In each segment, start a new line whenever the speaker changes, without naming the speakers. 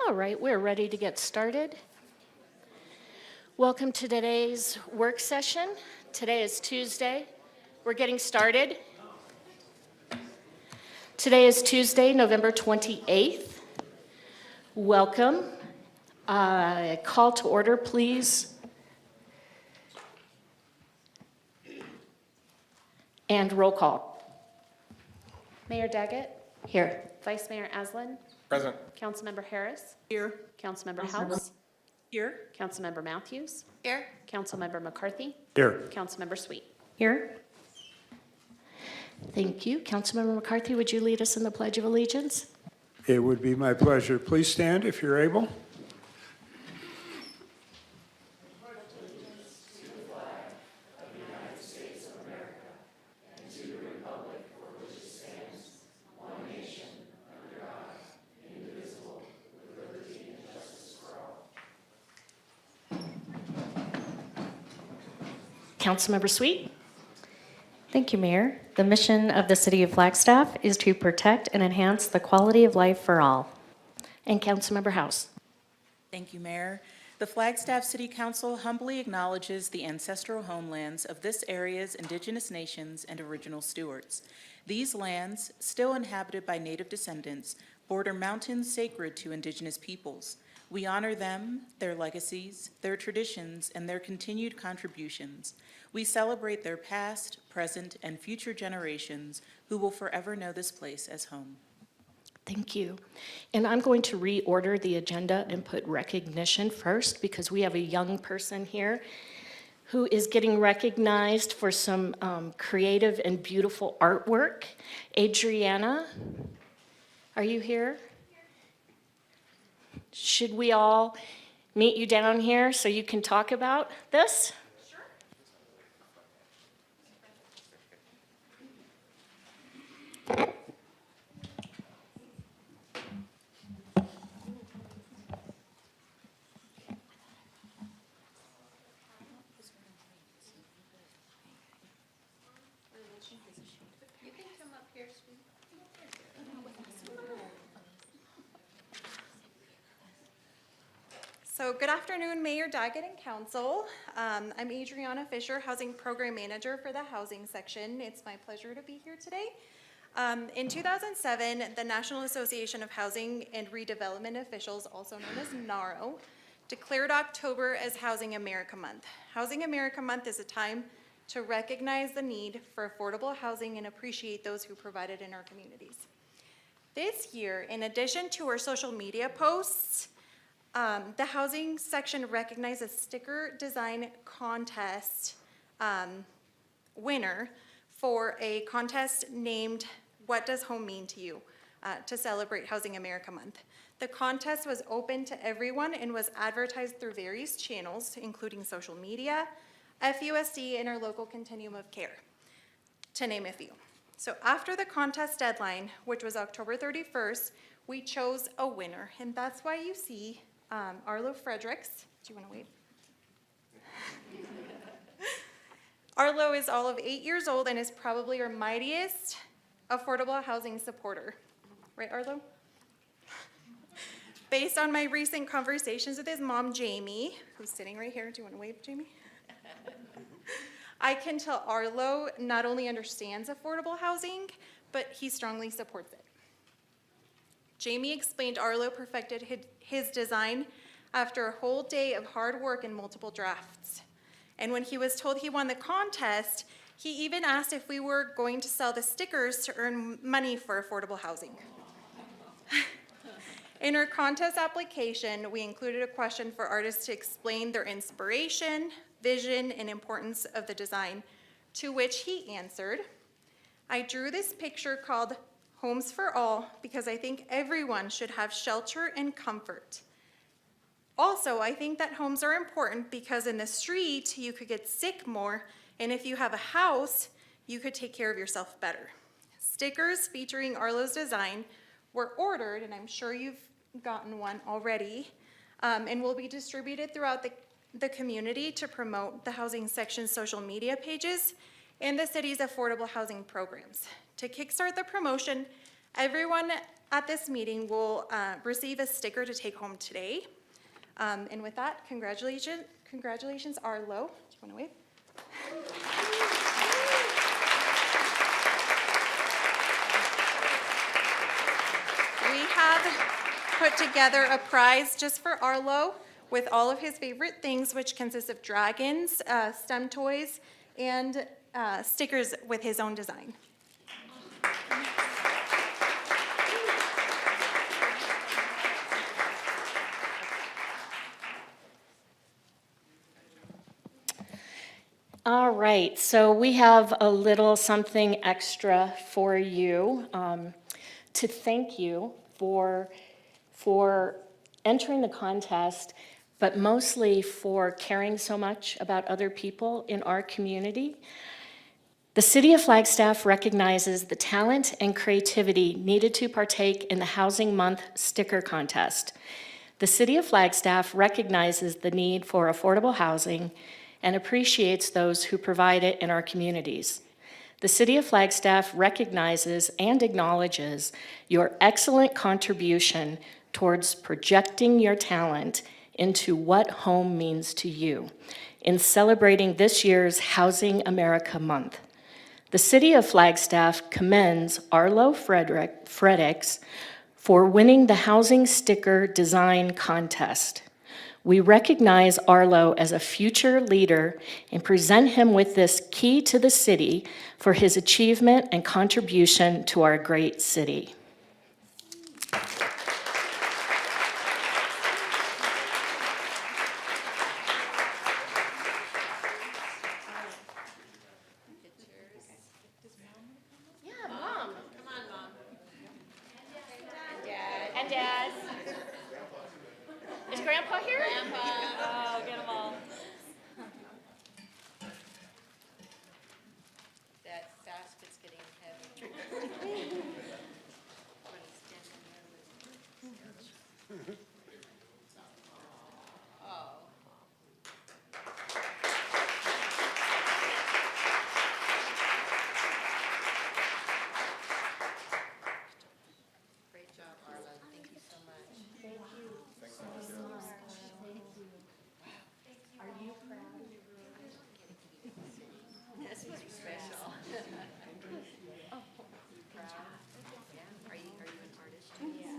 All right, we're ready to get started. Welcome to today's work session. Today is Tuesday. We're getting started. Today is Tuesday, November 28th. Welcome. Call to order, please. And roll call.
Mayor Daggett,
Here.
Vice Mayor Aslan,
Present.
Councilmember Harris,
Here.
Councilmember House,
Here.
Councilmember Matthews,
Here.
Councilmember McCarthy,
Here.
Councilmember Sweet.
Here.
Thank you. Councilmember McCarthy, would you lead us in the Pledge of Allegiance?
It would be my pleasure. Please stand if you're able.
Councilmember Sweet?
Thank you, Mayor. The mission of the City of Flagstaff is to protect and enhance the quality of life for all.
And Councilmember House?
Thank you, Mayor. The Flagstaff City Council humbly acknowledges the ancestral homelands of this area's indigenous nations and original stewards. These lands, still inhabited by Native descendants, border mountains sacred to indigenous peoples. We honor them, their legacies, their traditions, and their continued contributions. We celebrate their past, present, and future generations who will forever know this place as home.
Thank you. And I'm going to reorder the agenda and put recognition first because we have a young person here who is getting recognized for some creative and beautiful artwork. Adriana, are you here? Should we all meet you down here so you can talk about this?
So good afternoon, Mayor Daggett and Council. I'm Adriana Fisher, Housing Program Manager for the Housing Section. It's my pleasure to be here today. In 2007, the National Association of Housing and Redevelopment Officials, also known as NARO, declared October as Housing America Month. Housing America Month is a time to recognize the need for affordable housing and appreciate those who provide it in our communities. This year, in addition to our social media posts, the Housing Section recognized a sticker design contest winner for a contest named What Does Home Mean to You? To celebrate Housing America Month. The contest was open to everyone and was advertised through various channels, including social media, FUSD, and our local continuum of care, to name a few. So after the contest deadline, which was October 31st, we chose a winner, and that's why you see Arlo Fredericks. Do you want to wait? Arlo is all of 8 years old and is probably our mightiest affordable housing supporter. Right, Arlo? Based on my recent conversations with his mom, Jamie, who's sitting right here. Do you want to wave, Jamie? I can tell Arlo not only understands affordable housing, but he strongly supports it. Jamie explained Arlo perfected his design after a whole day of hard work and multiple drafts. And when he was told he won the contest, he even asked if we were going to sell the stickers to earn money for affordable housing. In our contest application, we included a question for artists to explain their inspiration, vision, and importance of the design, to which he answered, "I drew this picture called Homes for All because I think everyone should have shelter and comfort. Also, I think that homes are important because in the street, you could get sick more, and if you have a house, you could take care of yourself better." Stickers featuring Arlo's design were ordered, and I'm sure you've gotten one already, and will be distributed throughout the community to promote the Housing Section's social media pages and the city's affordable housing programs. To kickstart the promotion, everyone at this meeting will receive a sticker to take home today. And with that, congratulations, Arlo. Do you want to wave? We have put together a prize just for Arlo with all of his favorite things, which consists of dragons, STEM toys, and stickers with his own design.
All right, so we have a little something extra for you to thank you for entering the contest, but mostly for caring so much about other people in our community. The City of Flagstaff recognizes the talent and creativity needed to partake in the Housing Month sticker contest. The City of Flagstaff recognizes the need for affordable housing and appreciates those who provide it in our communities. The City of Flagstaff recognizes and acknowledges your excellent contribution towards projecting your talent into what home means to you in celebrating this year's Housing America Month. The City of Flagstaff commends Arlo Fredericks for winning the Housing Sticker Design Contest. We recognize Arlo as a future leader and present him with this key to the city for his achievement and contribution to our great city. And Dad. Is Grandpa here? Grandpa. Oh, get them all.
That basket's getting heavy. Oh. Great job, Arlo. Thank you so much. This was special. Oh, proud. Yeah. Are you an artist too? Yeah.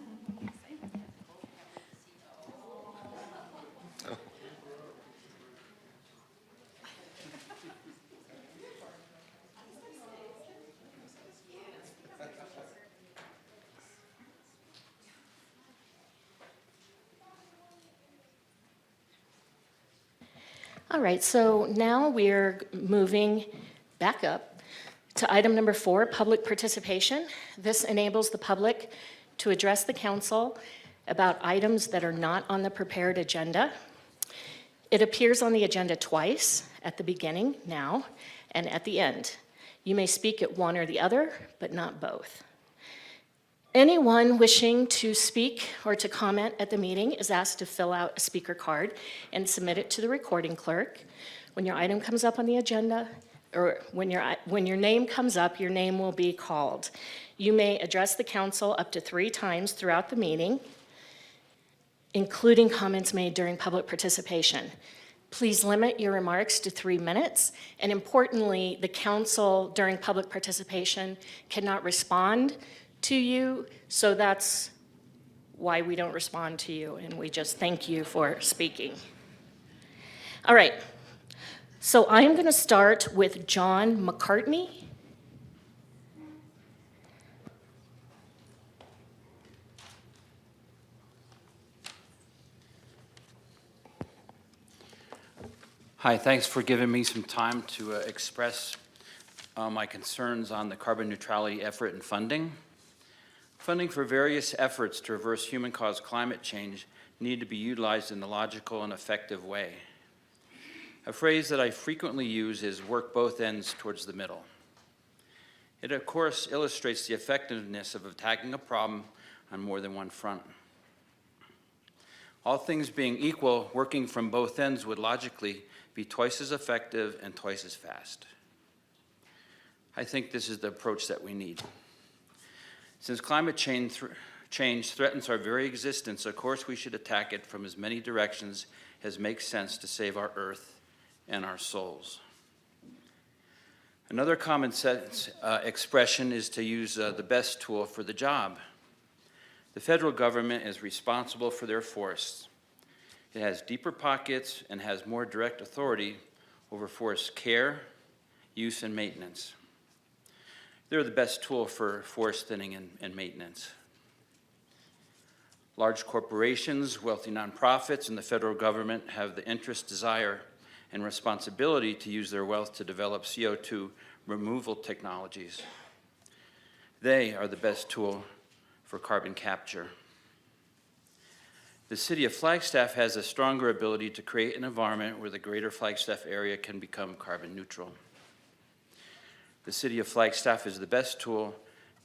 All right, so now we're moving back up to item number 4, public participation. This enables the public to address the council about items that are not on the prepared agenda. It appears on the agenda twice, at the beginning, now, and at the end. You may speak at one or the other, but not both. Anyone wishing to speak or to comment at the meeting is asked to fill out a speaker card and submit it to the recording clerk. When your item comes up on the agenda, or when your name comes up, your name will be called. You may address the council up to 3 times throughout the meeting, including comments made during public participation. Please limit your remarks to 3 minutes, and importantly, the council during public participation cannot respond to you, so that's why we don't respond to you, and we just thank you for speaking. All right, so I am going to start with John McCartney.
Hi, thanks for giving me some time to express my concerns on the carbon neutrality effort and funding. Funding for various efforts to reverse human-caused climate change need to be utilized in a logical and effective way. A phrase that I frequently use is work both ends towards the middle. It, of course, illustrates the effectiveness of attacking a problem on more than one front. All things being equal, working from both ends would logically be twice as effective and twice as fast. I think this is the approach that we need. Since climate change change threatens our very existence, of course we should attack it from as many directions as makes sense to save our earth and our souls. Another common sense expression is to use the best tool for the job. The federal government is responsible for their forests. It has deeper pockets and has more direct authority over forest care, use, and maintenance. They're the best tool for forest thinning and maintenance. Large corporations, wealthy nonprofits, and the federal government have the interest, desire, and responsibility to use their wealth to develop CO2 removal technologies. They are the best tool for carbon capture. The city of Flagstaff has a stronger ability to create an environment where the greater Flagstaff area can become carbon neutral. The city of Flagstaff is the best tool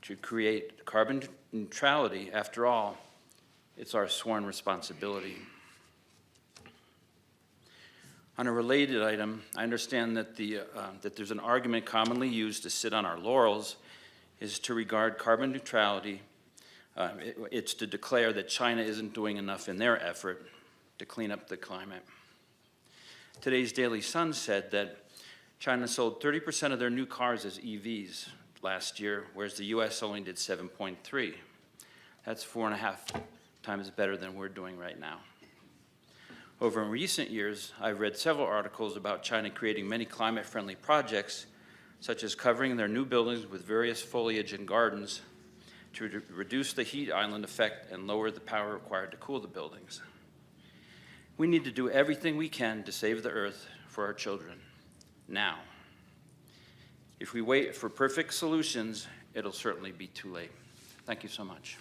to create carbon neutrality. After all, it's our sworn responsibility. On a related item, I understand that that there's an argument commonly used to sit on our laurels is to regard carbon neutrality. It's to declare that China isn't doing enough in their effort to clean up the climate. Today's Daily Sun said that China sold 30% of their new cars as EVs last year, whereas the US only did 7.3. That's 4.5 times better than we're doing right now. Over in recent years, I've read several articles about China creating many climate-friendly projects, such as covering their new buildings with various foliage and gardens to reduce the heat island effect and lower the power required to cool the buildings. We need to do everything we can to save the earth for our children, now. If we wait for perfect solutions, it'll certainly be too late. Thank you so much.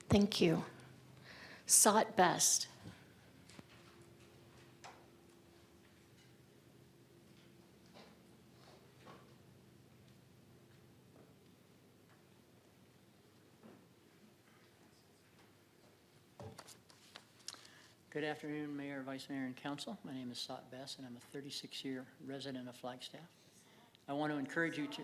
Thank you. Sought best.
Good afternoon, Mayor, Vice Mayor, and Council. My name is Sot Bess, and I'm a 36-year resident of Flagstaff. I want to encourage you to...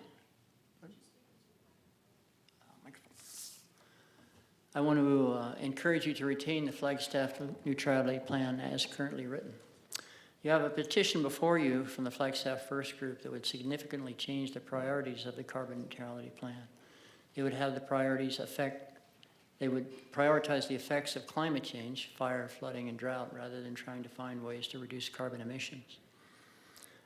I want to encourage you to retain the Flagstaff neutrality plan as currently written. You have a petition before you from the Flagstaff First Group that would significantly change the priorities of the carbon neutrality plan. It would have the priorities They would prioritize the effects of climate change, fire, flooding, and drought, rather than trying to find ways to reduce carbon emissions.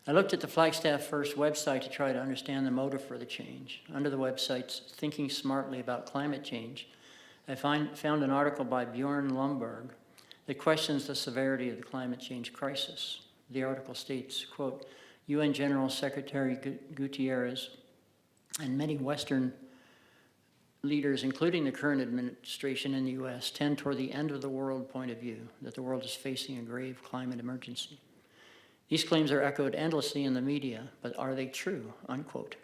I looked at the Flagstaff First website to try to understand the motive for the change. Under the website's Thinking Smartly About Climate Change, I found an article by Bjorn Lomborg that questions the severity of the climate change crisis. The article states, quote, UN General Secretary Gutierrez and many Western leaders, including the current administration in the U.S., tend toward the end of the world point of view, that the world is facing a grave climate emergency. These claims are echoed endlessly in the media, but are they true, unquote.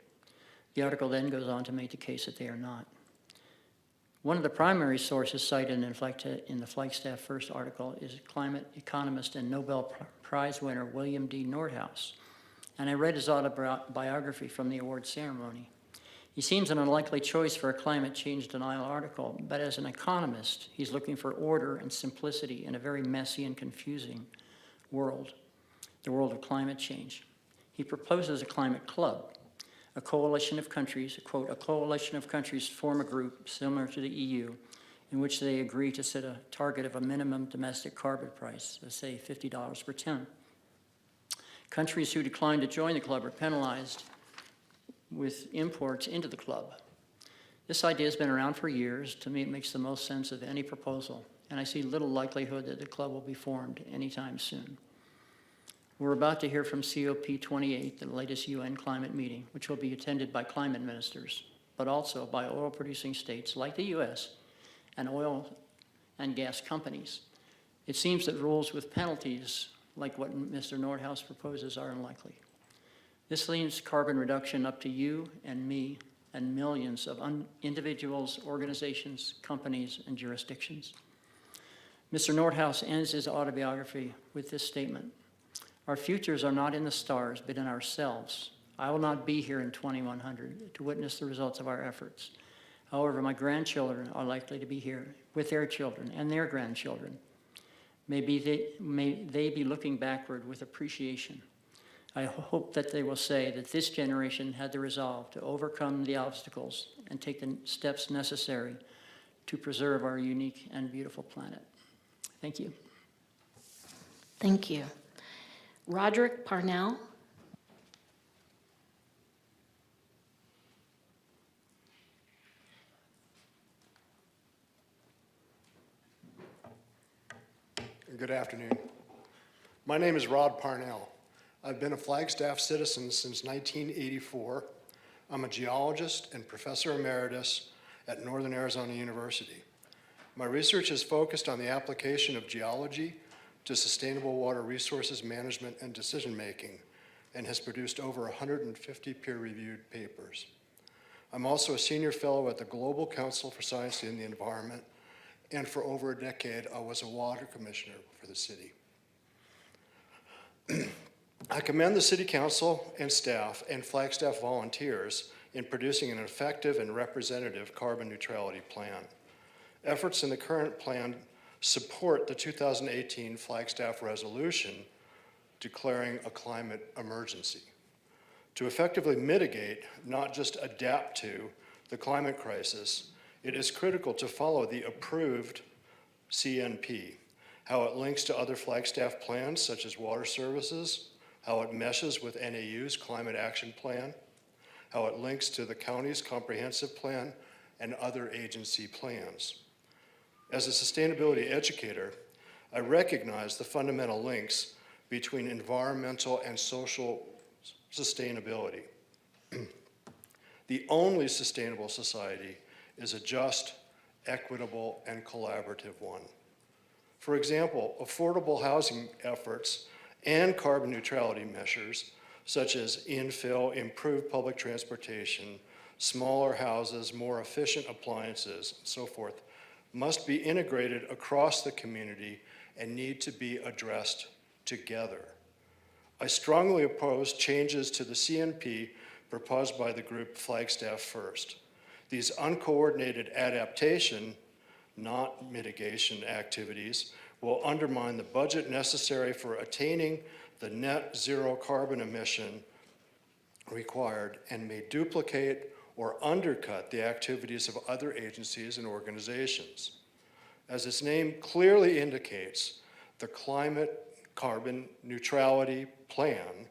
The article then goes on to make the case that they are not. One of the primary sources cited in the Flagstaff First article is climate economist and Nobel Prize winner William D. Nordhaus, and I read his autobiography from the award ceremony. He seems an unlikely choice for a climate change denial article, but as an economist, he's looking for order and simplicity in a very messy and confusing world, the world of climate change. He proposes a climate club, a coalition of countries, quote, a coalition of countries form a group similar to the EU in which they agree to set a target of a minimum domestic carbon price, let's say $50 per ton. Countries who decline to join the club are penalized with imports into the club. This idea has been around for years. To me, it makes the most sense of any proposal, and I see little likelihood that the club will be formed anytime soon. We're about to hear from COP28, the latest UN climate meeting, which will be attended by climate ministers, but also by oil-producing states like the US and oil and gas companies. It seems that rules with penalties, like what Mr. Nordhaus proposes, are unlikely. This leaves carbon reduction up to you and me and millions of individuals, organizations, companies, and jurisdictions. Mr. Nordhaus ends his autobiography with this statement: "Our futures are not in the stars, but in ourselves. I will not be here in 2100 to witness the results of our efforts. However, my grandchildren are likely to be here with their children and their grandchildren. May they be looking backward with appreciation. I hope that they will say that this generation had the resolve to overcome the obstacles and take the steps necessary to preserve our unique and beautiful planet. Thank you.
Thank you. Roderick Parnell.
Good afternoon. My name is Rod Parnell. I've been a Flagstaff citizen since 1984. I'm a geologist and professor emeritus at Northern Arizona University. My research is focused on the application of geology to sustainable water resources management and decision-making, and has produced over 150 peer-reviewed papers. I'm also a senior fellow at the Global Council for Science and the Environment, and for over a decade, I was a water commissioner for the city. I commend the City Council and staff and Flagstaff volunteers in producing an effective and representative carbon neutrality plan. Efforts in the current plan support the 2018 Flagstaff resolution declaring a climate emergency. To effectively mitigate, not just adapt to, the climate crisis, it is critical to follow the approved CNP, how it links to other Flagstaff plans such as water services, how it meshes with NAU's climate action plan, how it links to the county's comprehensive plan and other agency plans. As a sustainability educator, I recognize the fundamental links between environmental and social sustainability. The only sustainable society is a just, equitable, and collaborative one. For example, affordable housing efforts and carbon neutrality measures, such as infill, improved public transportation, smaller houses, more efficient appliances, and so forth, must be integrated across the community and need to be addressed together. I strongly oppose changes to the CNP proposed by the group Flagstaff First. These uncoordinated adaptation, not mitigation activities, will undermine the budget necessary for attaining the net zero carbon emission required and may duplicate or undercut the activities of other agencies and organizations. As its name clearly indicates, the Climate Carbon Neutrality Plan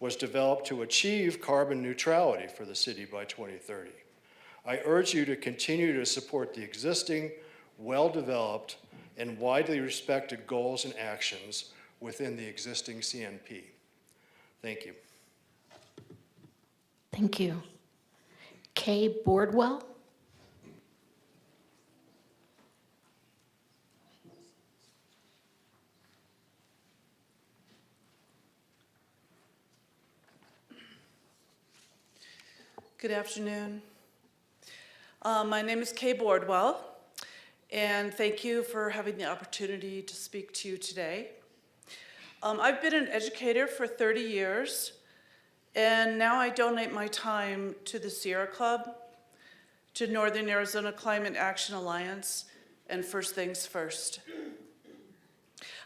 was developed to achieve carbon neutrality for the city by 2030. I urge you to continue to support the existing, well-developed, and widely respected goals and actions within the existing CNP. Thank you.
Thank you. Kay Bordwell.
Good afternoon. My name is Kay Bordwell, and thank you for having the opportunity to speak to you today. I've been an educator for 30 years, and now I donate my time to the Sierra Club, to Northern Arizona Climate Action Alliance, and First Things First.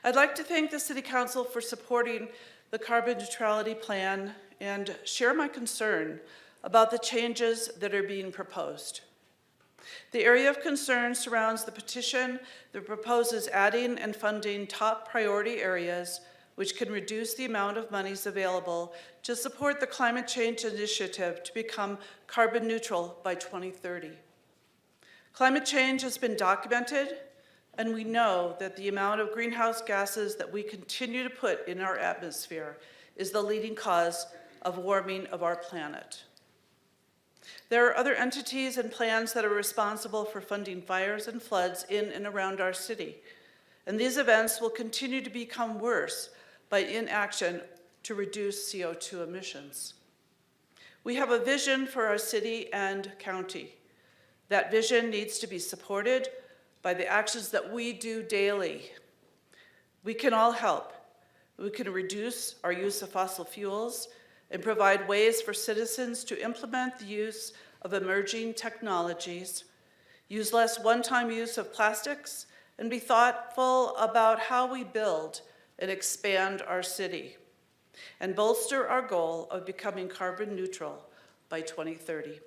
I'd like to thank the City Council for supporting the Carbon Neutrality Plan and share my concern about the changes that are being proposed. The area of concern surrounds the petition that proposes adding and funding top priority areas which can reduce the amount of monies available to support the climate change initiative to become carbon neutral by 2030. Climate change has been documented, and we know that the amount of greenhouse gases that we continue to put in our atmosphere is the leading cause of warming of our planet. There are other entities and plans that are responsible for funding fires and floods in and around our city, and these events will continue to become worse by inaction to reduce CO2 emissions. We have a vision for our city and county. That vision needs to be supported by the actions that we do daily. We can all help. We can reduce our use of fossil fuels and provide ways for citizens to implement the use of emerging technologies use less one-time use of plastics, and be thoughtful about how we build and expand our city, and bolster our goal of becoming carbon neutral by 2030.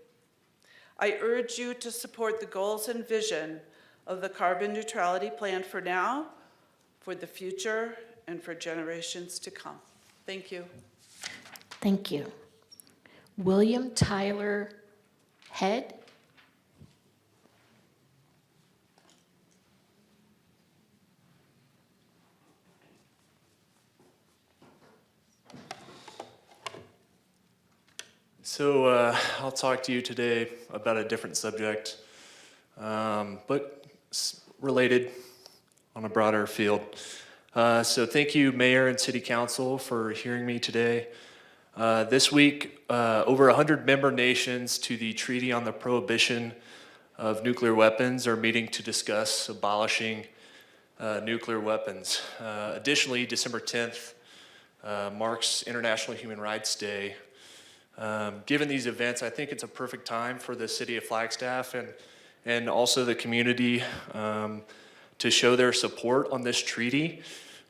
I urge you to support the goals and vision of the carbon neutrality plan for now, for the future, and for generations to come. Thank you.
Thank you. William Tyler Head.
So I'll talk to you today about a different subject, but related on a broader field. So thank you, Mayor and City Council, for hearing me today. This week, over 100 member nations to the Treaty on the Prohibition of Nuclear Weapons are meeting to discuss abolishing nuclear weapons. Additionally, December 10th marks International Human Rights Day. Given these events, I think it's a perfect time for the city of Flagstaff and also the community to show their support on this treaty.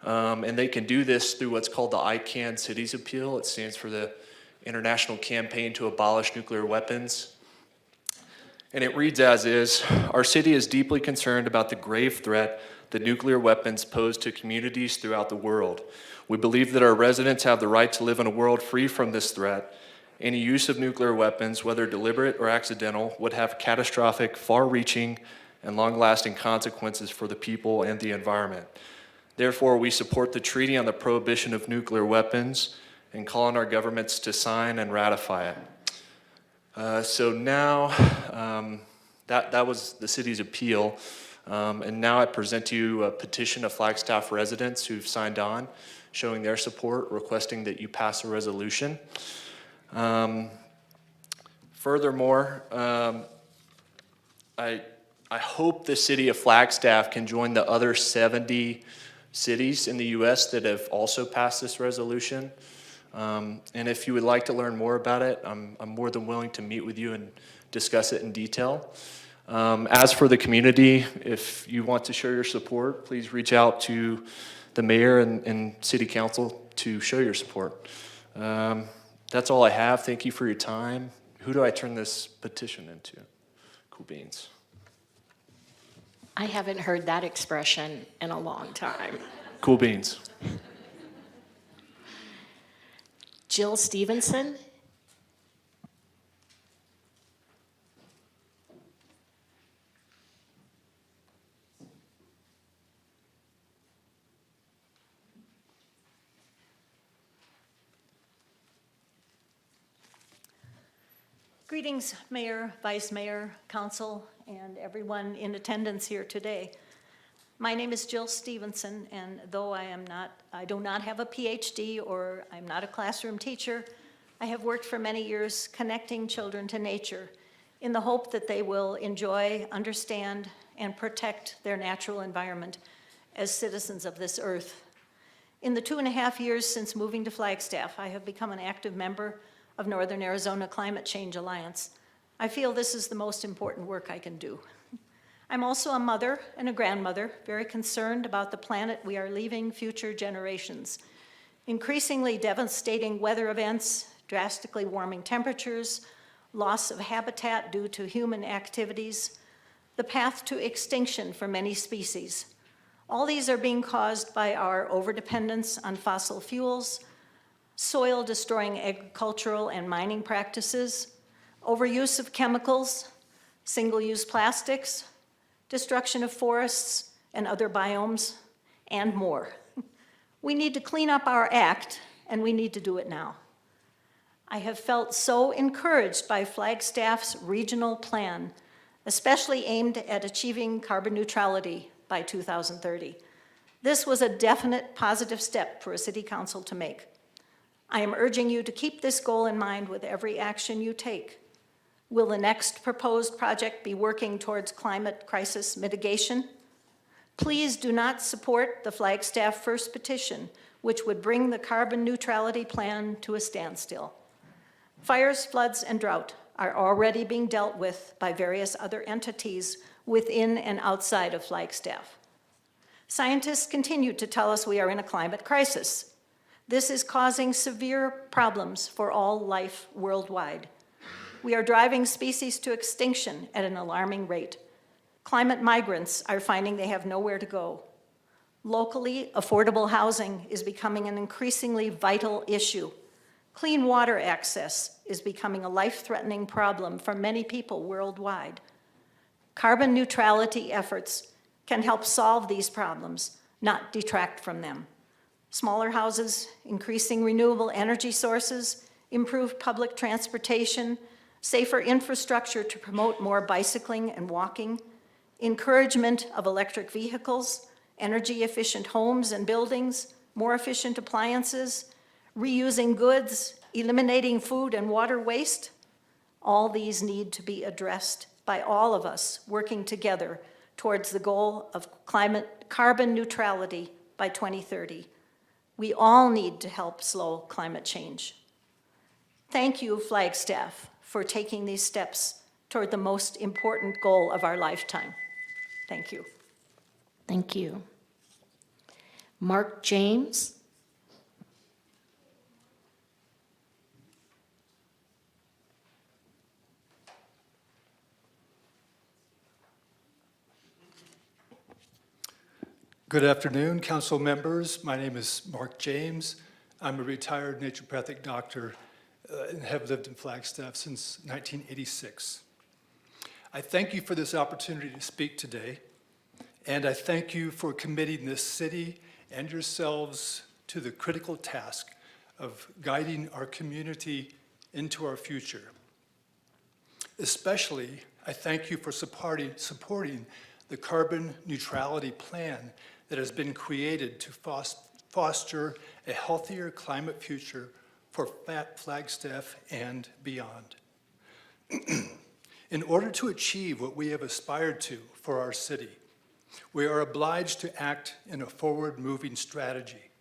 And they can do this through what's called the ICANN Cities Appeal. It stands for the International Campaign to Abolish Nuclear Weapons. And it reads as is: our city is deeply concerned about the grave threat that nuclear weapons pose to communities throughout the world. We believe that our residents have the right to live in a world free from this threat. Any use of nuclear weapons, whether deliberate or accidental, would have catastrophic, far-reaching, and long-lasting consequences for the people and the environment. Therefore, we support the Treaty on the Prohibition of Nuclear Weapons and call on our governments to sign and ratify it. So now, that was the city's appeal, and now I present to you a petition of Flagstaff residents who've signed on, showing their support, requesting that you pass a resolution. Furthermore, I hope the city of Flagstaff can join the other 70 cities in the U.S. that have also passed this resolution. And if you would like to learn more about it, I'm more than willing to meet with you and discuss it in detail. As for the community, if you want to show your support, please reach out to the mayor and city council to show your support. That's all I have. Thank you for your time. Who do I turn this petition into? Cool beans.
I haven't heard that expression in a long time.
Cool beans.
Jill Stevenson.
Greetings, Mayor, Vice Mayor, Council, and everyone in attendance here today. My name is Jill Stevenson, and though I do not have a PhD or I'm not a classroom teacher, I have worked for many years connecting children to nature in the hope that they will enjoy, understand, and protect their natural environment as citizens of this earth. In the 2.5 years since moving to Flagstaff, I have become an active member of Northern Arizona Climate Change Alliance. I feel this is the most important work I can do. I'm also a mother and a grandmother, very concerned about the planet we are leaving future generations. Increasingly devastating weather events, drastically warming temperatures, loss of habitat due to human activities, the path to extinction for many species. All these are being caused by our overdependence on fossil fuels, soil-destroying agricultural and mining practices, overuse of chemicals, single-use plastics, destruction of forests and other biomes, and more. We need to clean up our act, and we need to do it now. I have felt so encouraged by Flagstaff's regional plan, especially aimed at achieving carbon neutrality by 2030. This was a definite positive step for a city council to make. I am urging you to keep this goal in mind with every action you take. Will the next proposed project be working towards climate crisis mitigation? Please do not support the Flagstaff First petition, which would bring the carbon neutrality plan to a standstill. Fires, floods, and drought are already being dealt with by various other entities within and outside of Flagstaff. Scientists continue to tell us we are in a climate crisis. This is causing severe problems for all life worldwide. We are driving species to extinction at an alarming rate. Climate migrants are finding they have nowhere to go. Locally, affordable housing is becoming an increasingly vital issue. Clean water access is becoming a life-threatening problem for many people worldwide. Carbon neutrality efforts can help solve these problems, not detract from them. Smaller houses, increasing renewable energy sources, improved public transportation, safer infrastructure to promote more bicycling and walking, encouragement of electric vehicles, energy-efficient homes and buildings, more efficient appliances, reusing goods, eliminating food and water waste. All these need to be addressed by all of us working together towards the goal of carbon neutrality by 2030. We all need to help slow climate change. Thank you, Flagstaff, for taking these steps toward the most important goal of our lifetime. Thank you.
Thank you. Mark James.
Good afternoon, council members. My name is Mark James. I'm a retired naturopathic doctor and have lived in Flagstaff since 1986. I thank you for this opportunity to speak today, and I thank you for committing this city and yourselves to the critical task of guiding our community into our future. Especially, I thank you for supporting the carbon neutrality plan that has been created to foster a healthier climate future for Flagstaff and beyond. In order to achieve what we have aspired to for our city, we are obliged to act in a forward-moving strategy.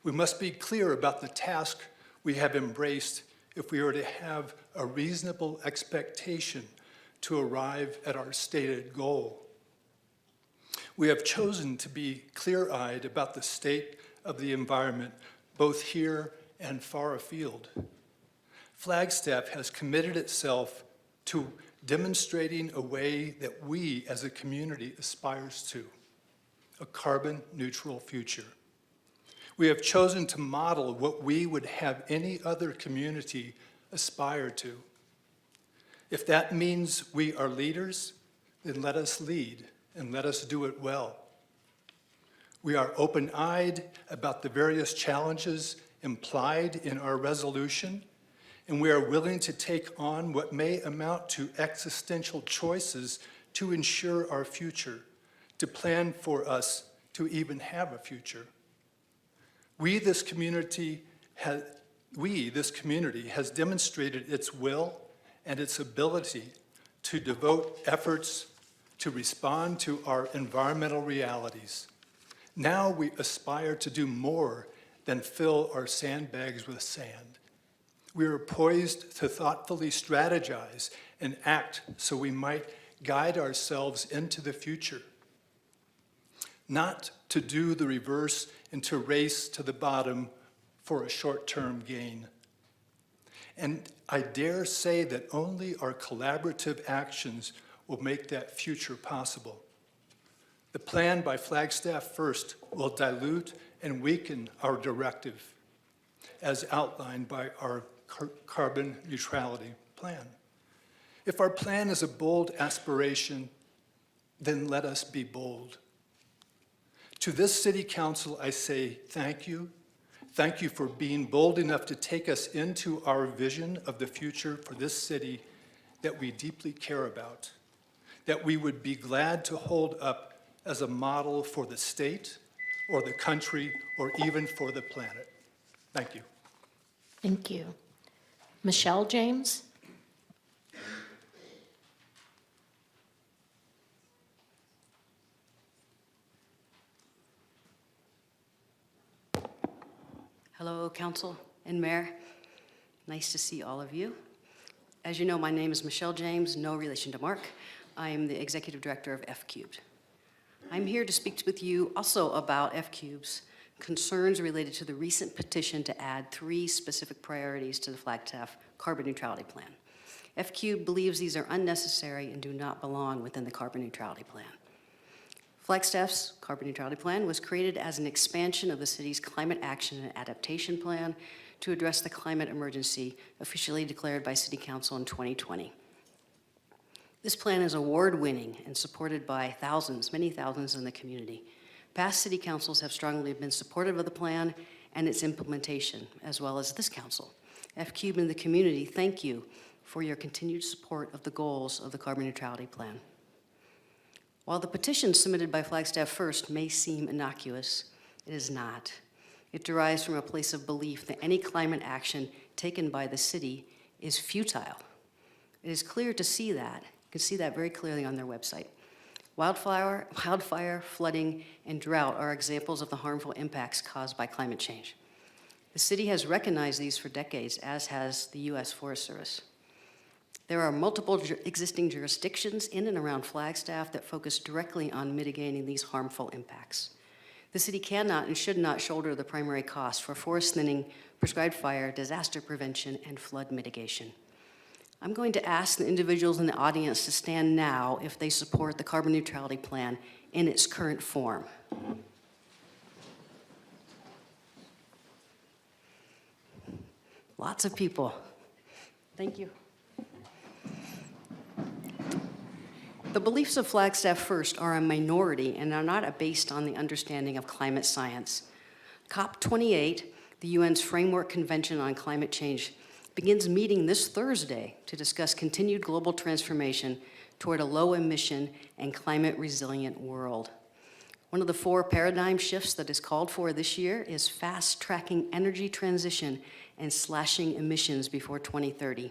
We must be clear about the task we have embraced if we are to have a reasonable expectation to arrive at our stated goal. We have chosen to be clear-eyed about the state of the environment, both here and far afield. Flagstaff has committed itself to demonstrating a way that we as a community aspires to, a carbon-neutral future. We have chosen to model what we would have any other community aspire to. If that means we are leaders, then let us lead. And let us do it well. We are open-eyed about the various challenges implied in our resolution, and we are willing to take on what may amount to existential choices to ensure our future, to plan for us to even have a future. This community has demonstrated its will and its ability to devote efforts to respond to our environmental realities. Now we aspire to do more than fill our sandbags with sand. We are poised to thoughtfully strategize and act so we might guide ourselves into the future. Not to do the reverse and to race to the bottom for a short-term gain. And I dare say that only our collaborative actions will make that future possible. The plan by Flagstaff First will dilute and weaken our directive, as outlined by our carbon neutrality plan. If our plan is a bold aspiration, then let us be bold. To this city council, I say thank you. Thank you for being bold enough to take us into our vision of the future for this city that we deeply care about, that we would be glad to hold up as a model for the state or the country or even for the planet. Thank you.
Thank you. Michelle James?
Hello, Council and Mayor. Nice to see all of you. As you know, my name is Michelle James, no relation to Mark. I am the Executive Director of F-Cubed. I'm here to speak with you also about F-Cube's concerns related to the recent petition to add 3 specific priorities to the Flagstaff Carbon Neutrality Plan. F-Cube believes these are unnecessary and do not belong within the Carbon Neutrality Plan. Flagstaff's Carbon Neutrality Plan was created as an expansion of the city's Climate Action and Adaptation Plan to address the climate emergency officially declared by City Council in 2020. This plan is award-winning and supported by thousands, many thousands in the community. Past city councils have strongly been supportive of the plan and its implementation, as well as this council. F-Cube and the community thank you for your continued support of the goals of the Carbon Neutrality Plan. While the petition submitted by Flagstaff First may seem innocuous, it is not. It derives from a place of belief that any climate action taken by the city is futile. It is clear to see that. You can see that very clearly on their website. Wildfire, flooding, and drought are examples of the harmful impacts caused by climate change. The city has recognized these for decades, as has the U.S. Forest Service. There are multiple existing jurisdictions in and around Flagstaff that focus directly on mitigating these harmful impacts. The city cannot and should not shoulder the primary cost for forest thinning, prescribed fire, disaster prevention, and flood mitigation. I'm going to ask the individuals in the audience to stand now if they support the Carbon Neutrality Plan in its current form. Lots of people. Thank you. The beliefs of Flagstaff First are a minority and are not based on the understanding of climate science. COP28, the UN's Framework Convention on Climate Change, begins meeting this Thursday to discuss continued global transformation toward a low-emission and climate-resilient world. One of the 4 paradigm shifts that is called for this year is fast-tracking energy transition and slashing emissions before 2030.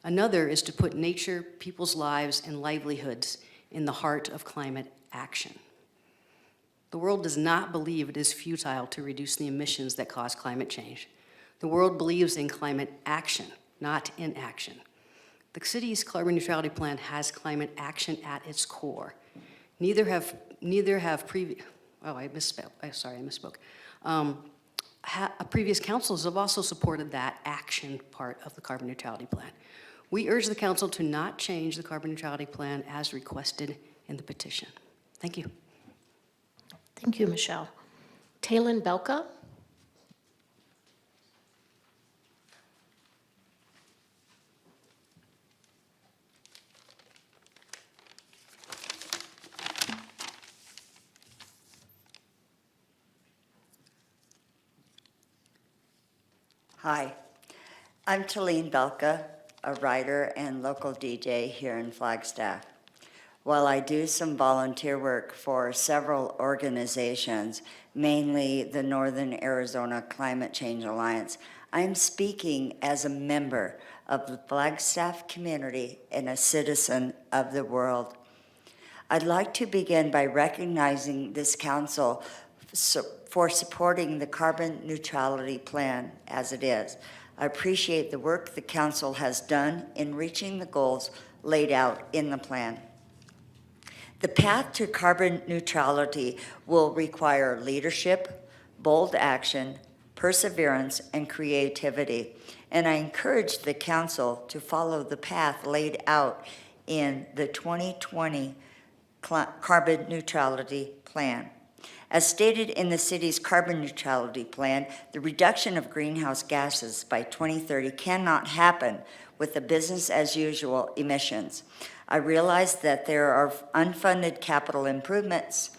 Another is to put nature, people's lives, and livelihoods in the heart of climate action. The world does not believe it is futile to reduce the emissions that cause climate change. The world believes in climate action, not inaction. The city's carbon neutrality plan has climate action at its core. Previous councils have also supported that action part of the carbon neutrality plan. We urge the council to not change the carbon neutrality plan as requested in the petition. Thank you.
Thank you, Michelle. Talon Belka?
Hi, I'm Talene Belka, a writer and local DJ here in Flagstaff. While I do some volunteer work for several organizations, mainly the Northern Arizona Climate Change Alliance, I'm speaking as a member of the Flagstaff community and a citizen of the world. I'd like to begin by recognizing this council for supporting the carbon neutrality plan as it is. I appreciate the work the council has done in reaching the goals laid out in the plan. The path to carbon neutrality will require leadership, bold action, perseverance, and creativity. And I encourage the council to follow the path laid out in the 2020 carbon neutrality plan. As stated in the city's carbon neutrality plan, the reduction of greenhouse gases by 2030 cannot happen with the business-as-usual emissions. I realize that there are unfunded capital improvements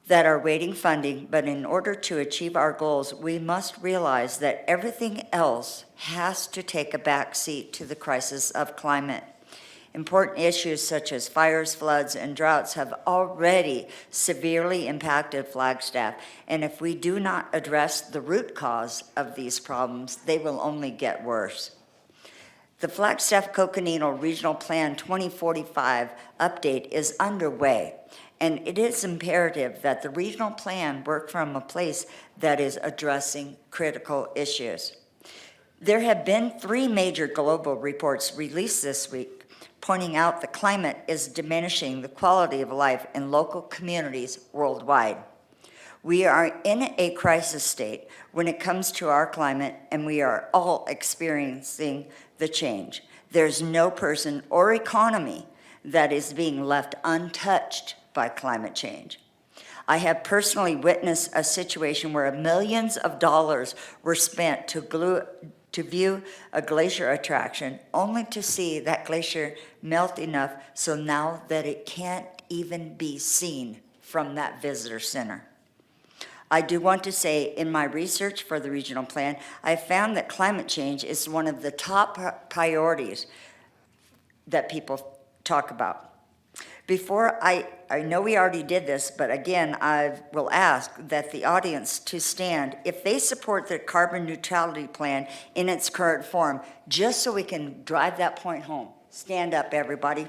that are waiting funding, but in order to achieve our goals, we must realize that everything else has to take a back seat to the crisis of climate. Important issues such as fires, floods, and droughts have already severely impacted Flagstaff, and if we do not address the root cause of these problems, they will only get worse. The Flagstaff-Coconino Regional Plan 2045 update is underway, and it is imperative that the regional plan work from a place that is addressing critical issues. There have been 3 major global reports released this week. pointing out the climate is diminishing the quality of life in local communities worldwide. We are in a crisis state when it comes to our climate, and we are all experiencing the change. There's no person or economy that is being left untouched by climate change. I have personally witnessed a situation where millions of dollars were spent to view a glacier attraction, only to see that glacier melt enough so now that it can't even be seen from that visitor center. I do want to say, in my research for the regional plan, I found that climate change is one of the top priorities that people talk about. Before I know we already did this, but again, I will ask that the audience to stand if they support the carbon neutrality plan in its current form, just so we can drive that point home. Stand up, everybody.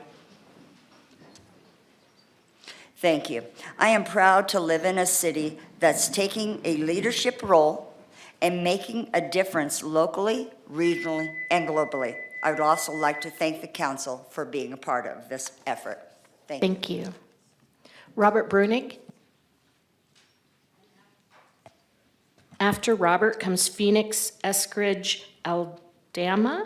Thank you. I am proud to live in a city that's taking a leadership role and making a difference locally, regionally, and globally. I would also like to thank the council for being a part of this effort. Thank you.
Thank you. Robert Brunig. After Robert comes Phoenix Eskridge Aldama.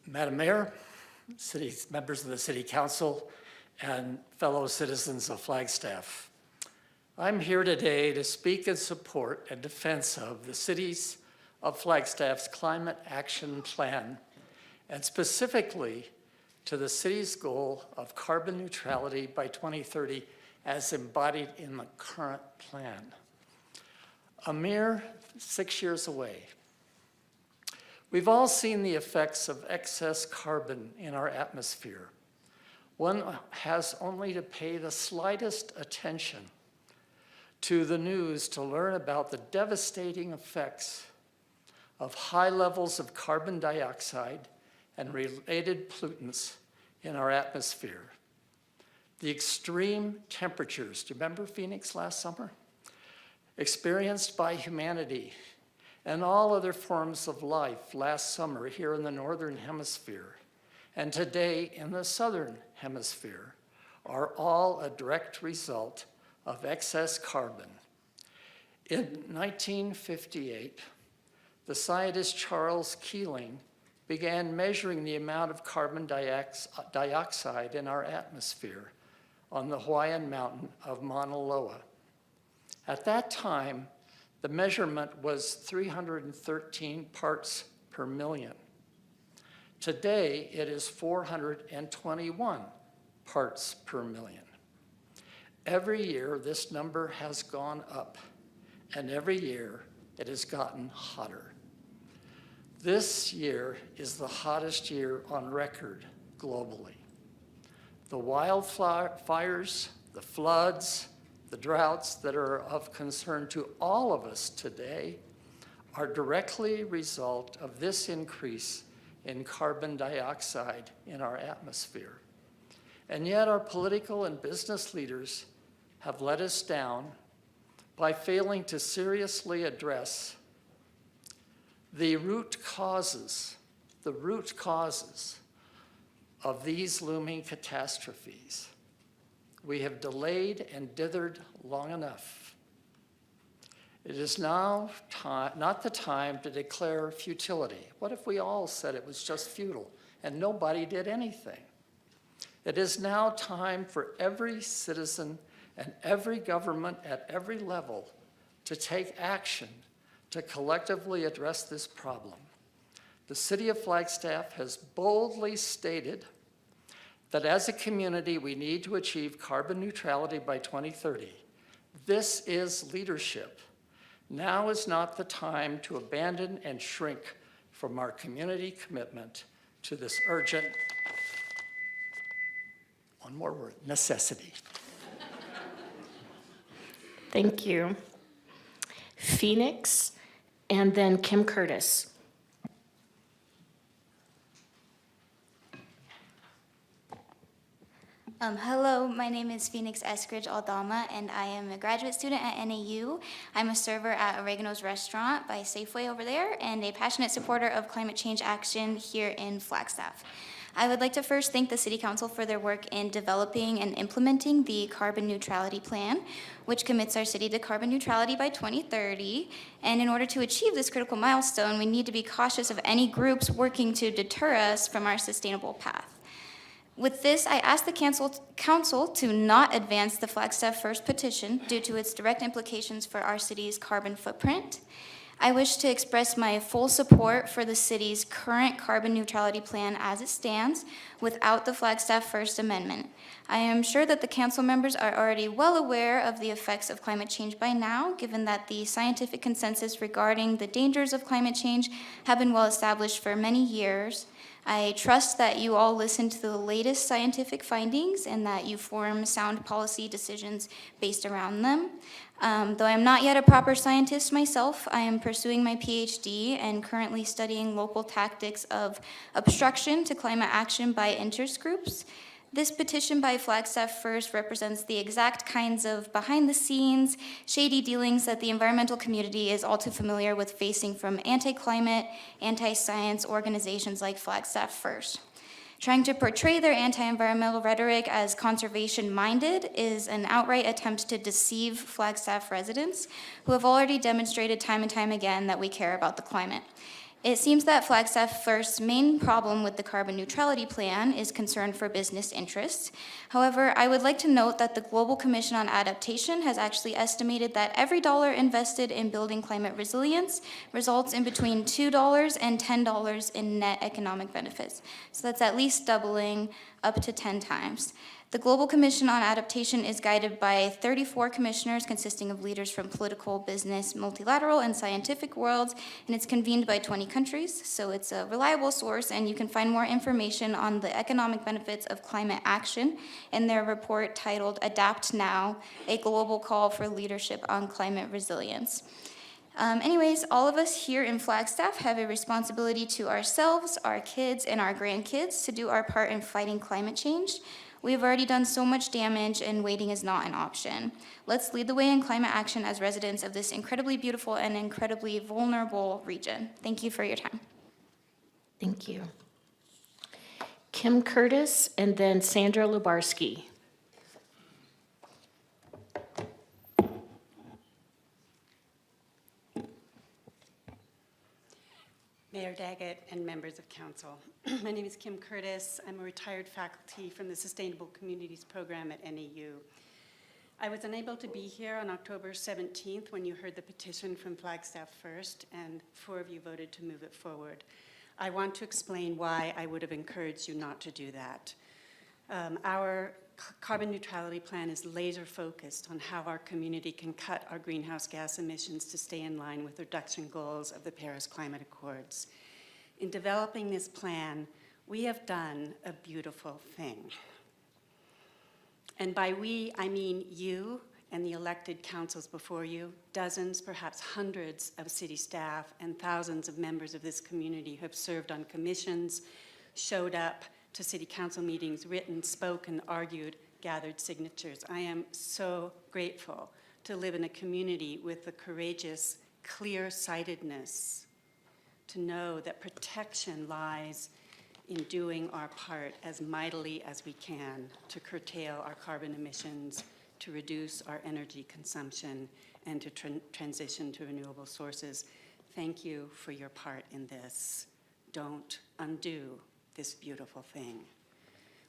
Madam Mayor, members of the City Council, and fellow citizens of Flagstaff. I'm here today to speak in support and defense of the cities of Flagstaff's Climate Action Plan, and specifically to the city's goal of carbon neutrality by 2030 as embodied in the current plan. A mere 6 years away. We've all seen the effects of excess carbon in our atmosphere. One has only to pay the slightest attention to the news to learn about the devastating effects of high levels of carbon dioxide and related pollutants in our atmosphere. The extreme temperatures, do you remember Phoenix last summer? Experienced by humanity and all other forms of life last summer here in the Northern Hemisphere, and today in the Southern Hemisphere, are all a direct result of excess carbon. In 1958, the scientist Charles Keeling began measuring the amount of carbon dioxide in our atmosphere on the Hawaiian mountain of Mauna Loa. At that time, the measurement was 313 parts per million. Today, it is 421 parts per million. Every year, this number has gone up, and every year, it has gotten hotter. This year is the hottest year on record globally. The wildfires, the floods, the droughts that are of concern to all of us today are directly a result of this increase in carbon dioxide in our atmosphere. And yet our political and business leaders have let us down by failing to seriously address the root causes of these looming catastrophes. We have delayed and dithered long enough. It is now not the time to declare futility. What if we all said it was just futile and nobody did anything? It is now time for every citizen and every government at every level to take action to collectively address this problem. The City of Flagstaff has boldly stated that as a community, we need to achieve carbon neutrality by 2030. This is leadership. Now is not the time to abandon and shrink from our community commitment to this urgent, one more word, necessity.
Thank you. Phoenix, and then Kim Curtis.
Hello, my name is Phoenix Eskridge Aldama, and I am a graduate student at NAU. I'm a server at Oregano's Restaurant by Safeway over there, and a passionate supporter of climate change action here in Flagstaff. I would like to first thank the City Council for their work in developing and implementing the Carbon Neutrality Plan, which commits our city to carbon neutrality by 2030. And in order to achieve this critical milestone, we need to be cautious of any groups working to deter us from our sustainable path. With this, I ask the council to not advance the Flagstaff First petition due to its direct implications for our city's carbon footprint. I wish to express my full support for the city's current carbon neutrality plan as it stands without the Flagstaff First Amendment. I am sure that the council members are already well aware of the effects of climate change by now, given that the scientific consensus regarding the dangers of climate change have been well established for many years. I trust that you all listen to the latest scientific findings and that you form sound policy decisions based around them. Though I'm not yet a proper scientist myself, I am pursuing my PhD and currently studying local tactics of obstruction to climate action by interest groups. This petition by Flagstaff First represents the exact kinds of behind-the-scenes, shady dealings that the environmental community is all too familiar with facing from anti-climate, anti-science organizations like Flagstaff First. Trying to portray their anti-environmental rhetoric as conservation-minded is an outright attempt to deceive Flagstaff residents who have already demonstrated time and time again that we care about the climate. It seems that Flagstaff First's main problem with the carbon neutrality plan is concern for business interests. However, I would like to note that the Global Commission on Adaptation has actually estimated that every dollar invested in building climate resilience results in between $2 and $10 in net economic benefits. So that's at least doubling up to 10 times. The Global Commission on Adaptation is guided by 34 commissioners consisting of leaders from political, business, multilateral, and scientific worlds, and it's convened by 20 countries, so it's a reliable source, and you can find more information on the economic benefits of climate action in their report titled Adapt Now, a Global Call for Leadership on Climate Resilience. Anyways, all of us here in Flagstaff have a responsibility to ourselves, our kids, and our grandkids to do our part in fighting climate change. We've already done so much damage, and waiting is not an option. Let's lead the way in climate action as residents of this incredibly beautiful and incredibly vulnerable region. Thank you for your time.
Thank you. Kim Curtis, and then Sandra Lubarsky.
Mayor Daggett and members of council. My name is Kim Curtis. I'm a retired faculty from the Sustainable Communities Program at NAU. I was unable to be here on October 17th when you heard the petition from Flagstaff First, and 4 of you voted to move it forward. I want to explain why I would have encouraged you not to do that. Our carbon neutrality plan is laser focused on how our community can cut our greenhouse gas emissions to stay in line with reduction goals of the Paris Climate Accords. In developing this plan, we have done a beautiful thing. And by we, I mean you and the elected councils before you, dozens, perhaps hundreds of city staff and thousands of members of this community who have served on commissions, showed up to city council meetings, written, spoken, argued, gathered signatures. I am so grateful to live in a community with the courageous, clear-sightedness to know that protection lies in doing our part as mightily as we can to curtail our carbon emissions, to reduce our energy consumption, and to transition to renewable sources. Thank you for your part in this. Don't undo this beautiful thing.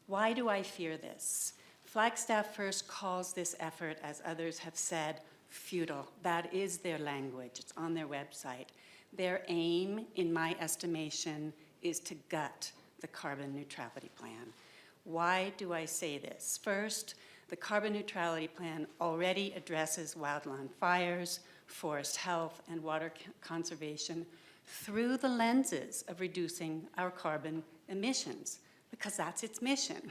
Why do I fear this? Flagstaff First calls this effort, as others have said, futile. That is their language. It's on their website. Their aim, in my estimation, is to gut the carbon neutrality plan. Why do I say this? First, the carbon neutrality plan already addresses wildland fires, forest health, and water conservation through the lenses of reducing our carbon emissions, because that's its mission.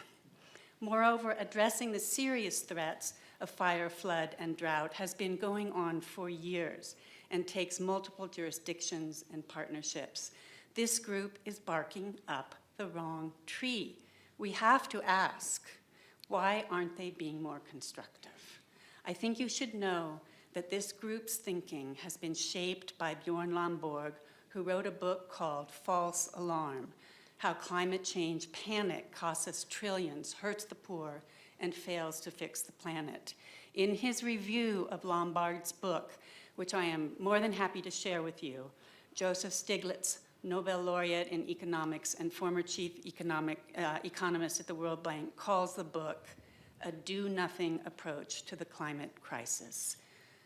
Moreover, addressing the serious threats of fire, flood, and drought has been going on for years and takes multiple jurisdictions and partnerships. This group is barking up the wrong tree. We have to ask, Why aren't they being more constructive? I think you should know that this group's thinking has been shaped by Bjorn Lomborg, who wrote a book called False Alarm: How Climate Change Panic Costs Us Trillions, Hurts the Poor, and Fails to Fix the Planet. In his review of Lombard's book, which I am more than happy to share with you, Joseph Stiglitz, Nobel laureate in economics and former chief economist at the World Bank, calls the book a do-nothing approach to the climate crisis.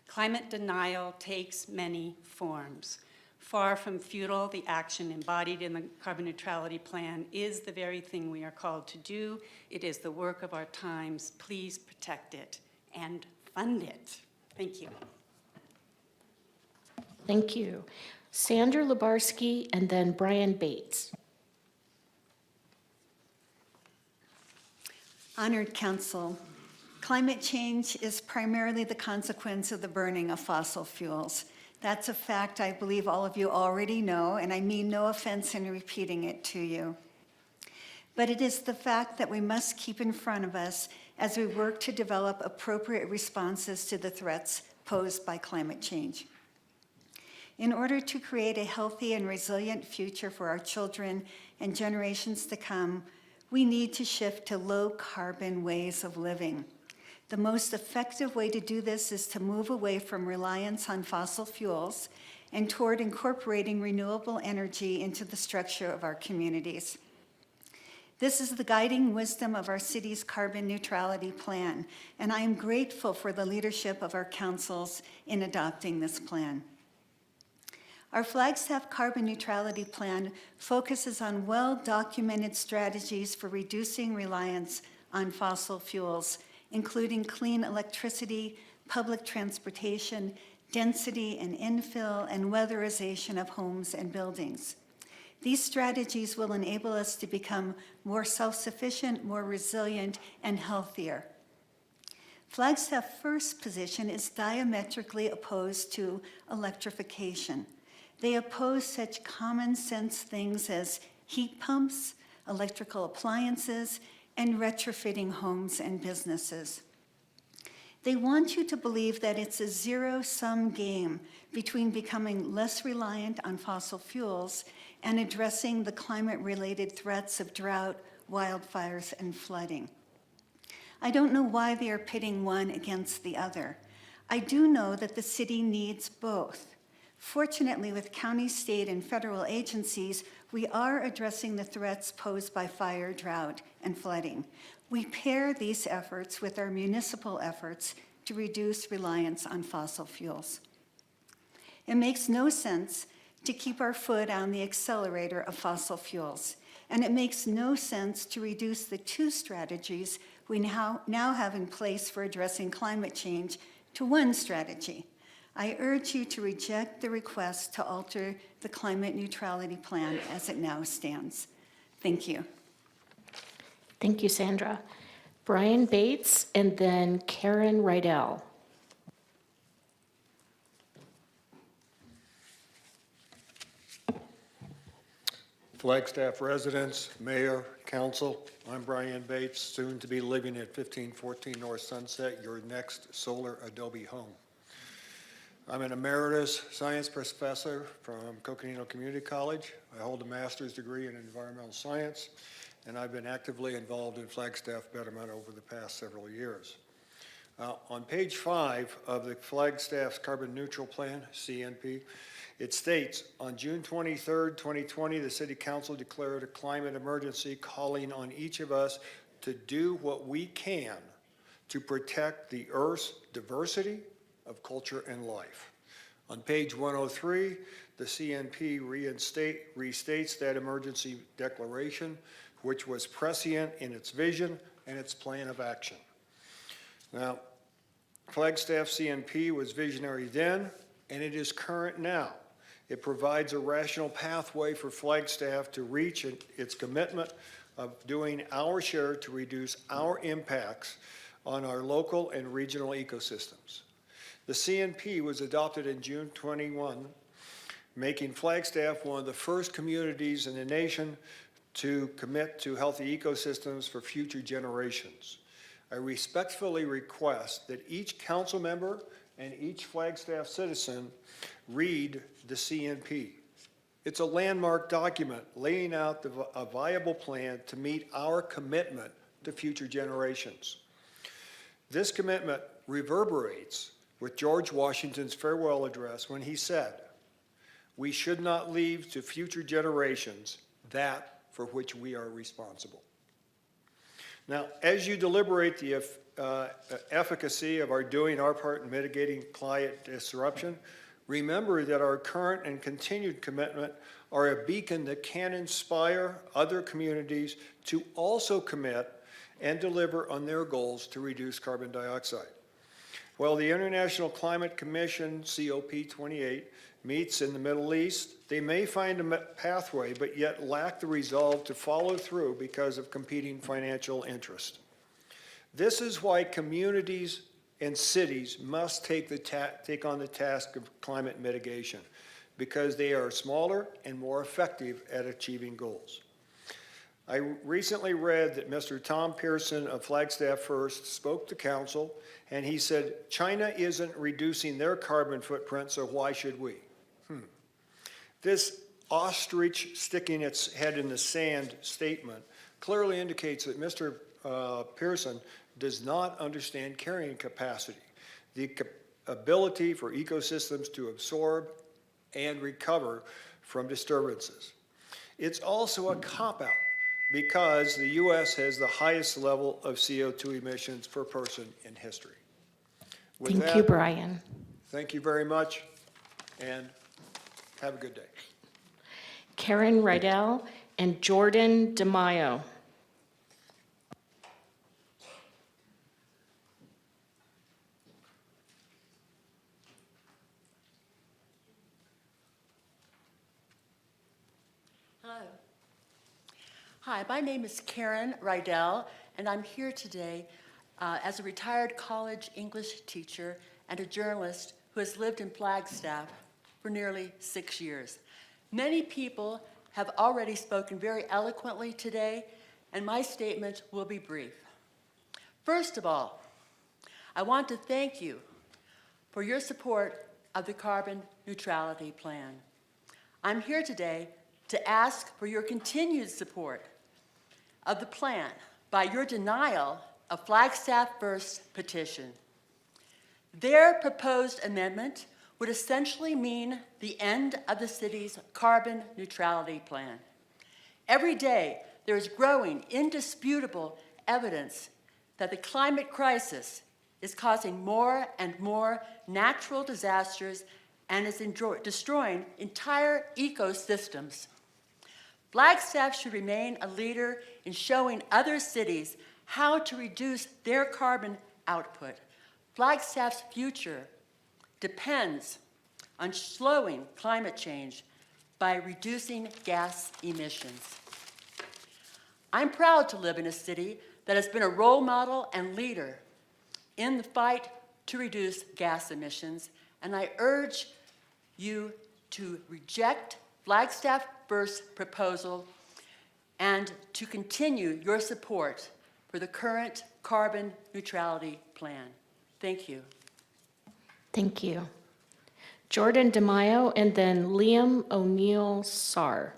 Climate denial takes many forms. Far from futile, the action embodied in the carbon neutrality plan is the very thing we are called to do. It is the work of our times. Please protect it and fund it. Thank you.
Thank you. Sandra Lubarsky and then Brian Bates.
Honored Council, climate change is primarily the consequence of the burning of fossil fuels. That's a fact I believe all of you already know, and I mean no offense in repeating it to you. But it is the fact that we must keep in front of us as we work to develop appropriate responses to the threats posed by climate change. In order to create a healthy and resilient future for our children and generations to come, we need to shift to low-carbon ways of living. The most effective way to do this is to move away from reliance on fossil fuels and toward incorporating renewable energy into the structure of our communities. This is the guiding wisdom of our city's carbon neutrality plan, and I am grateful for the leadership of our councils in adopting this plan. Our Flagstaff Carbon Neutrality Plan focuses on well-documented strategies for reducing reliance on fossil fuels, including clean electricity, public transportation, density and infill, and weatherization of homes and buildings. These strategies will enable us to become more self-sufficient, more resilient, and healthier. Flagstaff's first position is diametrically opposed to electrification. They oppose such common sense things as heat pumps, electrical appliances, and retrofitting homes and businesses. They want you to believe that it's a zero-sum game between becoming less reliant on fossil fuels and addressing the climate-related threats of drought, wildfires, and flooding. I don't know why they are pitting one against the other. I do know that the city needs both. Fortunately, with county, state, and federal agencies, we are addressing the threats posed by fire, drought, and flooding. We pair these efforts with our municipal efforts to reduce reliance on fossil fuels. It makes no sense to keep our foot on the accelerator of fossil fuels, and it makes no sense to reduce the two strategies we now have in place for addressing climate change to one strategy. I urge you to reject the request to alter the climate neutrality plan as it now stands. Thank you.
Thank you, Sandra. Brian Bates and then Karen Rydell.
Flagstaff residents, mayor, council, I'm Brian Bates, soon to be living at 1514 North Sunset, your next solar Adobe home. I'm an emeritus science professor from Coconino Community College. I hold a master's degree in environmental science, and I've been actively involved in Flagstaff betterment over the past several years. On page 5 of the Flagstaff's Carbon Neutral Plan, CNP, it states, on June 23rd, 2020, the City Council declared a climate emergency, calling on each of us to do what we can to protect the Earth's diversity of culture and life. On page 103, the CNP restates that emergency declaration, which was prescient in its vision and its plan of action. Now, Flagstaff CNP was visionary then, and it is current now. It provides a rational pathway for Flagstaff to reach its commitment of doing our share to reduce our impacts on our local and regional ecosystems. The CNP was adopted in June 21, making Flagstaff one of the first communities in the nation to commit to healthy ecosystems for future generations. I respectfully request that each council member and each Flagstaff citizen read the CNP. It's a landmark document laying out a viable plan to meet our commitment to future generations. This commitment reverberates with George Washington's farewell address when he said, "We should not leave to future generations that for which we are responsible." Now, as you deliberate the efficacy of our doing our part in mitigating climate disruption, remember that our current and continued commitment are a beacon that can inspire other communities to also commit and deliver on their goals to reduce carbon dioxide. While the International Climate Commission, COP28, meets in the Middle East, they may find a pathway, but yet lack the resolve to follow through because of competing financial interest. This is why communities and cities must take on the task of climate mitigation, because they are smaller and more effective at achieving goals. I recently read that Mr. Tom Pearson of Flagstaff First spoke to council, and he said, "China isn't reducing their carbon footprint, so why should we?" This ostrich sticking its head in the sand statement clearly indicates that Mr. Pearson does not understand carrying capacity, the ability for ecosystems to absorb and recover from disturbances. It's also a cop-out because the U.S. has the highest level of CO2 emissions per person in history. With
Thank you,
that,
Brian.
thank you very much, and have a good day.
Karen Rydell and Jordan DeMaio.
Hello. Hi, my name is Karen Rydell, and I'm here today as a retired college English teacher and a journalist who has lived in Flagstaff for nearly 6 years. Many people have already spoken very eloquently today, and my statement will be brief. First of all, I want to thank you for your support of the carbon neutrality plan. I'm here today to ask for your continued support of the plan by your denial of Flagstaff First's petition. Their proposed amendment would essentially mean the end of the city's carbon neutrality plan. Every day, there is growing, indisputable evidence that the climate crisis is causing more and more natural disasters and is destroying entire ecosystems. Flagstaff should remain a leader in showing other cities how to reduce their carbon output. Flagstaff's future depends on slowing climate change by reducing gas emissions. I'm proud to live in a city that has been a role model and leader in the fight to reduce gas emissions, and I urge you to reject Flagstaff First's proposal and to continue your support for the current carbon neutrality plan. Thank you.
Thank you. Jordan DeMaio and then Liam O'Neill Sarr.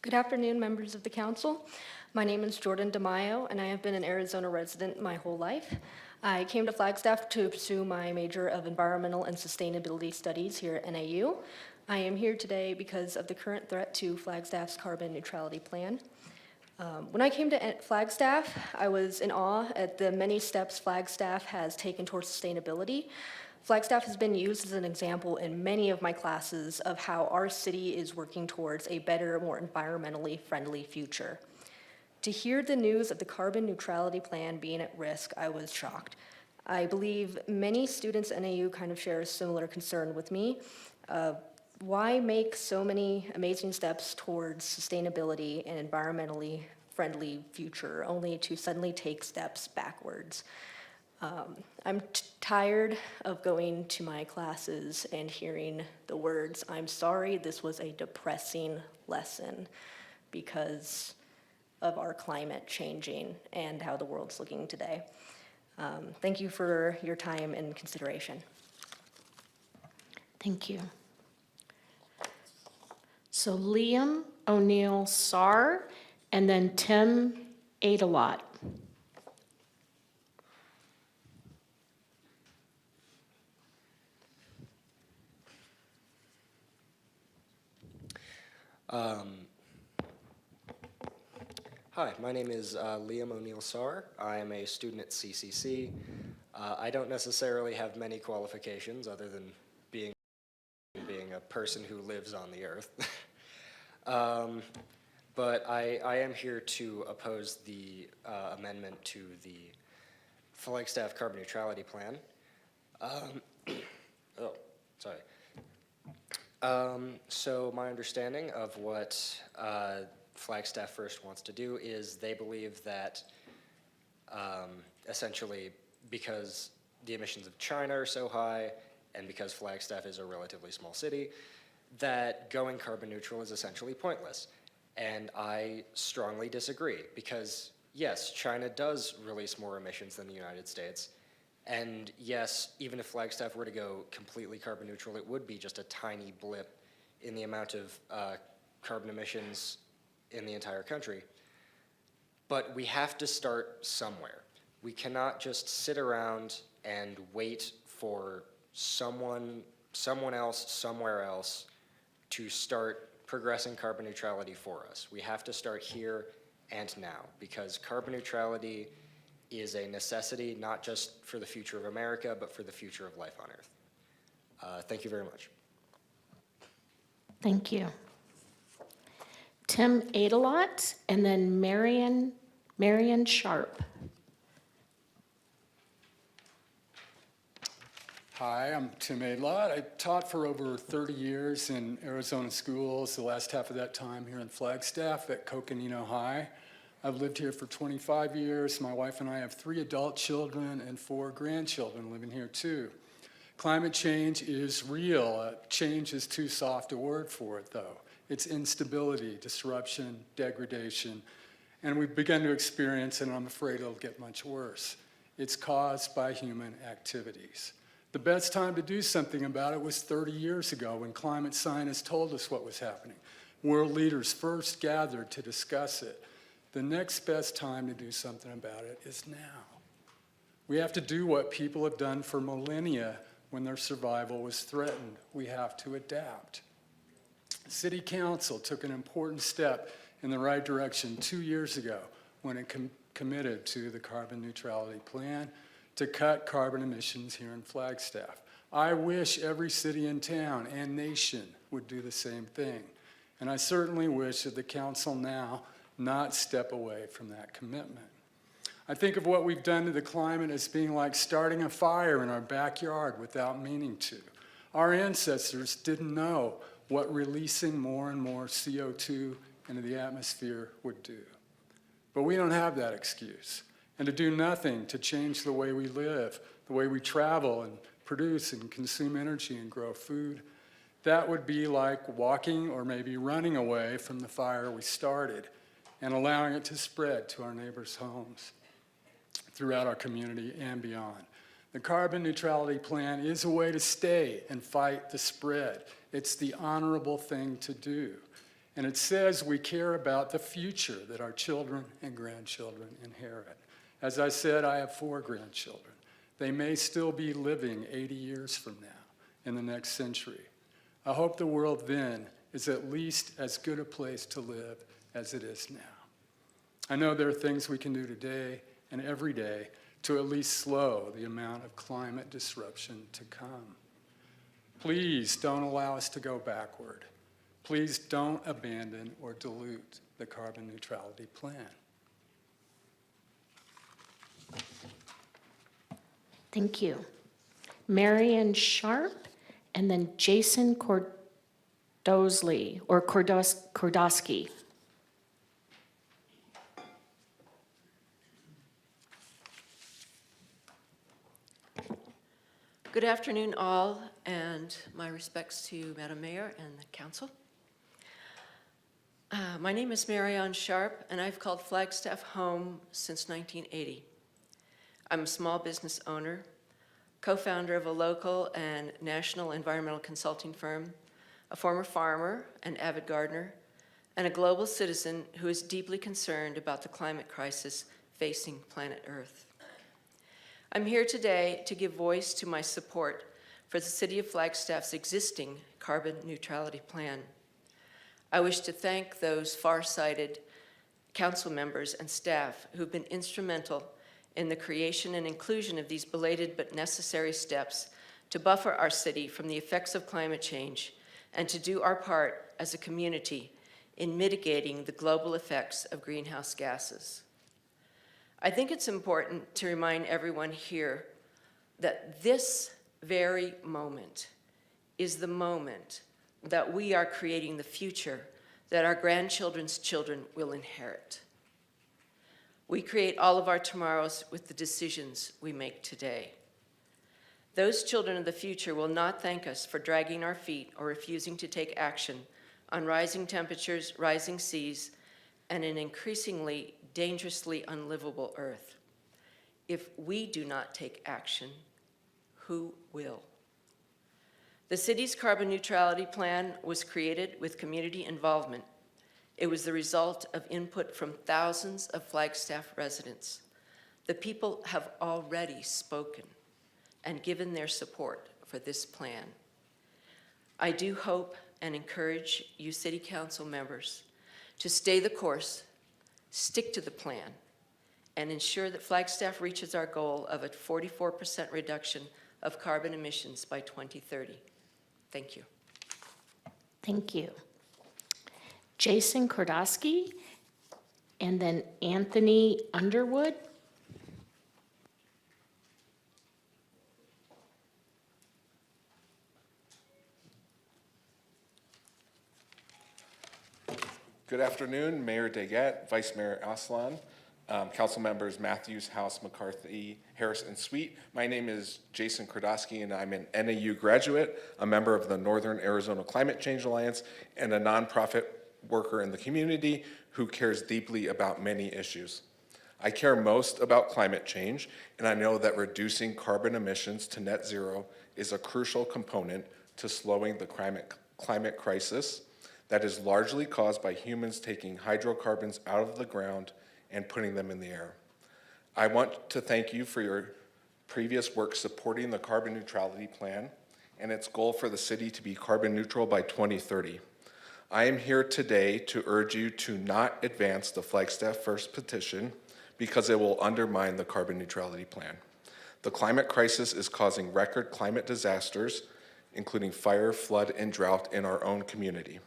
Good afternoon, members of the council. My name is Jordan DeMaio, and I have been an Arizona resident my whole life. I came to Flagstaff to pursue my major of environmental and sustainability studies here at NAU. I am here today because of the current threat to Flagstaff's carbon neutrality plan. When I came to Flagstaff, I was in awe at the many steps Flagstaff has taken towards sustainability. Flagstaff has been used as an example in many of my classes of how our city is working towards a better, more environmentally friendly future. To hear the news of the carbon neutrality plan being at risk, I was shocked. I believe many students at NAU kind of share a similar concern with me. Why make so many amazing steps towards sustainability and environmentally friendly future, only to suddenly take steps backwards? I'm tired of going to my classes and hearing the words, "I'm sorry, this was a depressing lesson," because of our climate changing and how the world's looking today. Thank you for your time and consideration.
Thank you. So Liam O'Neill Sarr, and then Tim Adelot.
Hi, my name is Liam O'Neill Sarr. I am a student at CCC. I don't necessarily have many qualifications other than being a person who lives on the earth. But I am here to oppose the amendment to the Flagstaff Carbon Neutrality Plan. Oh, sorry. So my understanding of what Flagstaff First wants to do is they believe that essentially because the emissions of China are so high and because Flagstaff is a relatively small city, that going carbon neutral is essentially pointless. And I strongly disagree because yes, China does release more emissions than the United States. And yes, even if Flagstaff were to go completely carbon neutral, it would be just a tiny blip in the amount of carbon emissions in the entire country. But we have to start somewhere. We cannot just sit around and wait for someone else, somewhere else, to start progressing carbon neutrality for us. We have to start here and now, because carbon neutrality is a necessity, not just for the future of America, but for the future of life on Earth. Thank you very much.
Thank you. Tim Adelot, and then Marion Sharp.
Hi, I'm Tim Adelot. I taught for over 30 years in Arizona schools, the last half of that time here in Flagstaff at Coconino High. I've lived here for 25 years. My wife and I have 3 adult children and 4 grandchildren living here too. Climate change is real. Change is too soft a word for it though. It's instability, disruption, degradation, and we've begun to experience, and I'm afraid it'll get much worse. It's caused by human activities. The best time to do something about it was 30 years ago when climate scientists told us what was happening. World leaders first gathered to discuss it. The next best time to do something about it is now. We have to do what people have done for millennia when their survival was threatened. We have to adapt. City Council took an important step in the right direction 2 years ago when it committed to the carbon neutrality plan to cut carbon emissions here in Flagstaff. I wish every city and town and nation would do the same thing. And I certainly wish that the council now not step away from that commitment. I think of what we've done to the climate as being like starting a fire in our backyard without meaning to. Our ancestors didn't know what releasing more and more CO2 into the atmosphere would do. But we don't have that excuse. And to do nothing to change the way we live, the way we travel and produce and consume energy and grow food, that would be like walking or maybe running away from the fire we started and allowing it to spread to our neighbors' homes throughout our community and beyond. The carbon neutrality plan is a way to stay and fight the spread. It's the honorable thing to do. And it says we care about the future that our children and grandchildren inherit. As I said, I have 4 grandchildren. They may still be living 80 years from now in the next century. I hope the world then is at least as good a place to live as it is now. I know there are things we can do today and every day to at least slow the amount of climate disruption to come. Please don't allow us to go backward. Please don't abandon or dilute the carbon neutrality plan.
Thank you. Marion Sharp, and then Jason Kordosley, or Kordosky.
Good afternoon, all, and my respects to Madam Mayor and the council. My name is Marianne Sharp, and I've called Flagstaff home since 1980. I'm a small business owner, co-founder of a local and national environmental consulting firm, a former farmer, an avid gardener, and a global citizen who is deeply concerned about the climate crisis facing planet Earth. I'm here today to give voice to my support for the City of Flagstaff's existing carbon neutrality plan. I wish to thank those far-sighted council members and staff who've been instrumental in the creation and inclusion of these belated but necessary steps to buffer our city from the effects of climate change and to do our part as a community in mitigating the global effects of greenhouse gases. I think it's important to remind everyone here that this very moment is the moment that we are creating the future that our grandchildren's children will inherit. We create all of our tomorrows with the decisions we make today. Those children of the future will not thank us for dragging our feet or refusing to take action on rising temperatures, rising seas, and an increasingly dangerously unlivable Earth. If we do not take action, who will? The city's carbon neutrality plan was created with community involvement. It was the result of input from thousands of Flagstaff residents. The people have already spoken and given their support for this plan. I do hope and encourage you city council members to stay the course, stick to the plan, and ensure that Flagstaff reaches our goal of a 44% reduction of carbon emissions by 2030. Thank you.
Thank you. Jason Kordosky, and then Anthony Underwood.
Good afternoon, Mayor Daggett, Vice Mayor Aslan, Council Members Matthews, House, McCarthy, Harris, and Sweet. My name is Jason Kordosky, and I'm an NAU graduate, a member of the Northern Arizona Climate Change Alliance, and a nonprofit worker in the community who cares deeply about many issues. I care most about climate change, and I know that reducing carbon emissions to net zero is a crucial component to slowing the climate crisis that is largely caused by humans taking hydrocarbons out of the ground and putting them in the air. I want to thank you for your previous work supporting the carbon neutrality plan and its goal for the city to be carbon neutral by 2030. I am here today to urge you to not advance the Flagstaff First petition because it will undermine the carbon neutrality plan. The climate crisis is causing record climate disasters, including fire, flood, and drought in our own community.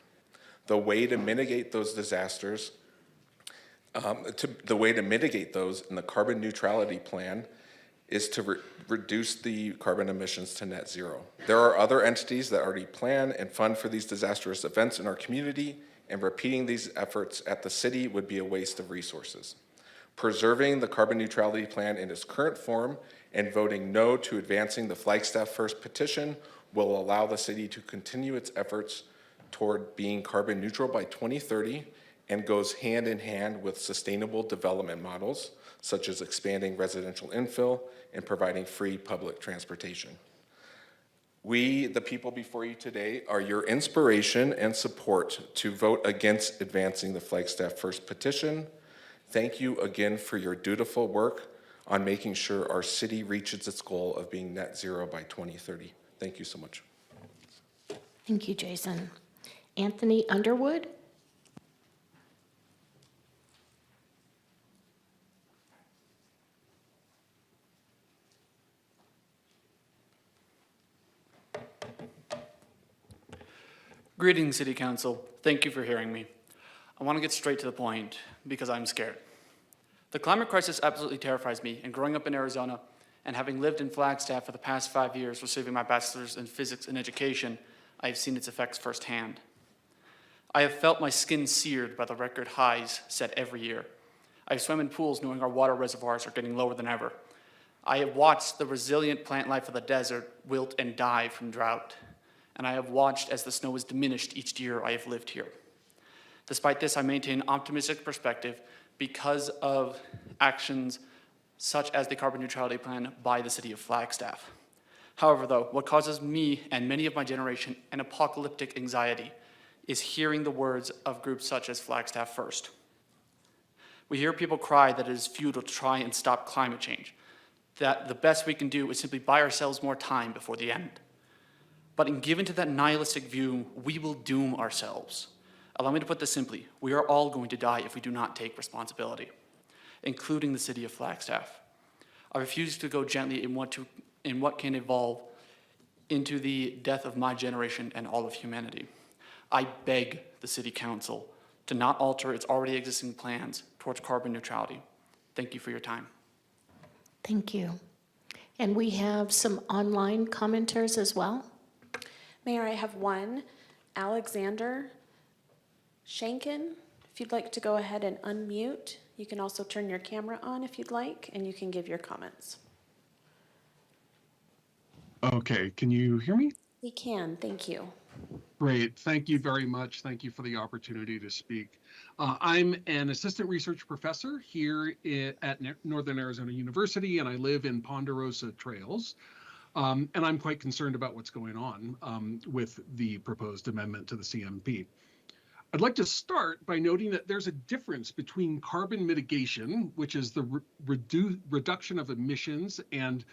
The way to mitigate those disasters, the way to mitigate those in the carbon neutrality plan is to reduce the carbon emissions to net zero. There are other entities that already plan and fund for these disastrous events in our community, and repeating these efforts at the city would be a waste of resources. Preserving the carbon neutrality plan in its current form and voting no to advancing the Flagstaff First petition will allow the city to continue its efforts toward being carbon neutral by 2030 and goes hand in hand with sustainable development models, such as expanding residential infill and providing free public transportation. We, the people before you today, are your inspiration and support to vote against advancing the Flagstaff First petition. Thank you again for your dutiful work on making sure our city reaches its goal of being net zero by 2030. Thank you so much.
Thank you, Jason. Anthony Underwood.
Greetings, City Council. Thank you for hearing me. I want to get straight to the point because I'm scared. The climate crisis absolutely terrifies me, and growing up in Arizona and having lived in Flagstaff for the past 5 years, receiving my bachelor's in physics and education, I have seen its effects firsthand. I have felt my skin seared by the record highs set every year. I have swum in pools knowing our water reservoirs are getting lower than ever. I have watched the resilient plant life of the desert wilt and die from drought, and I have watched as the snow has diminished each year I have lived here. Despite this, I maintain an optimistic perspective because of actions such as the carbon neutrality plan by the city of Flagstaff. However, though, what causes me and many of my generation an apocalyptic anxiety is hearing the words of groups such as Flagstaff First. We hear people cry that it is futile to try and stop climate change, that the best we can do is simply buy ourselves more time before the end. But in giving to that nihilistic view, we will doom ourselves. Allow me to put this simply, we are all going to die if we do not take responsibility, including the city of Flagstaff. I refuse to go gently in what can evolve into the death of my generation and all of humanity. I beg the City Council to not alter its already existing plans towards carbon neutrality. Thank you for your time.
Thank you. And we have some online commenters as well.
Mayor, I have one, Alexander Shankin. If you'd like to go ahead and unmute, you can also turn your camera on if you'd like, and you can give your comments.
Okay, can you hear me?
We can, thank you.
Great, thank you very much. Thank you for the opportunity to speak. I'm an assistant research professor here at Northern Arizona University, and I live in Ponderosa Trails. And I'm quite concerned about what's going on with the proposed amendment to the CMP. I'd like to start by noting that there's a difference between carbon mitigation, which is the reduction of emissions and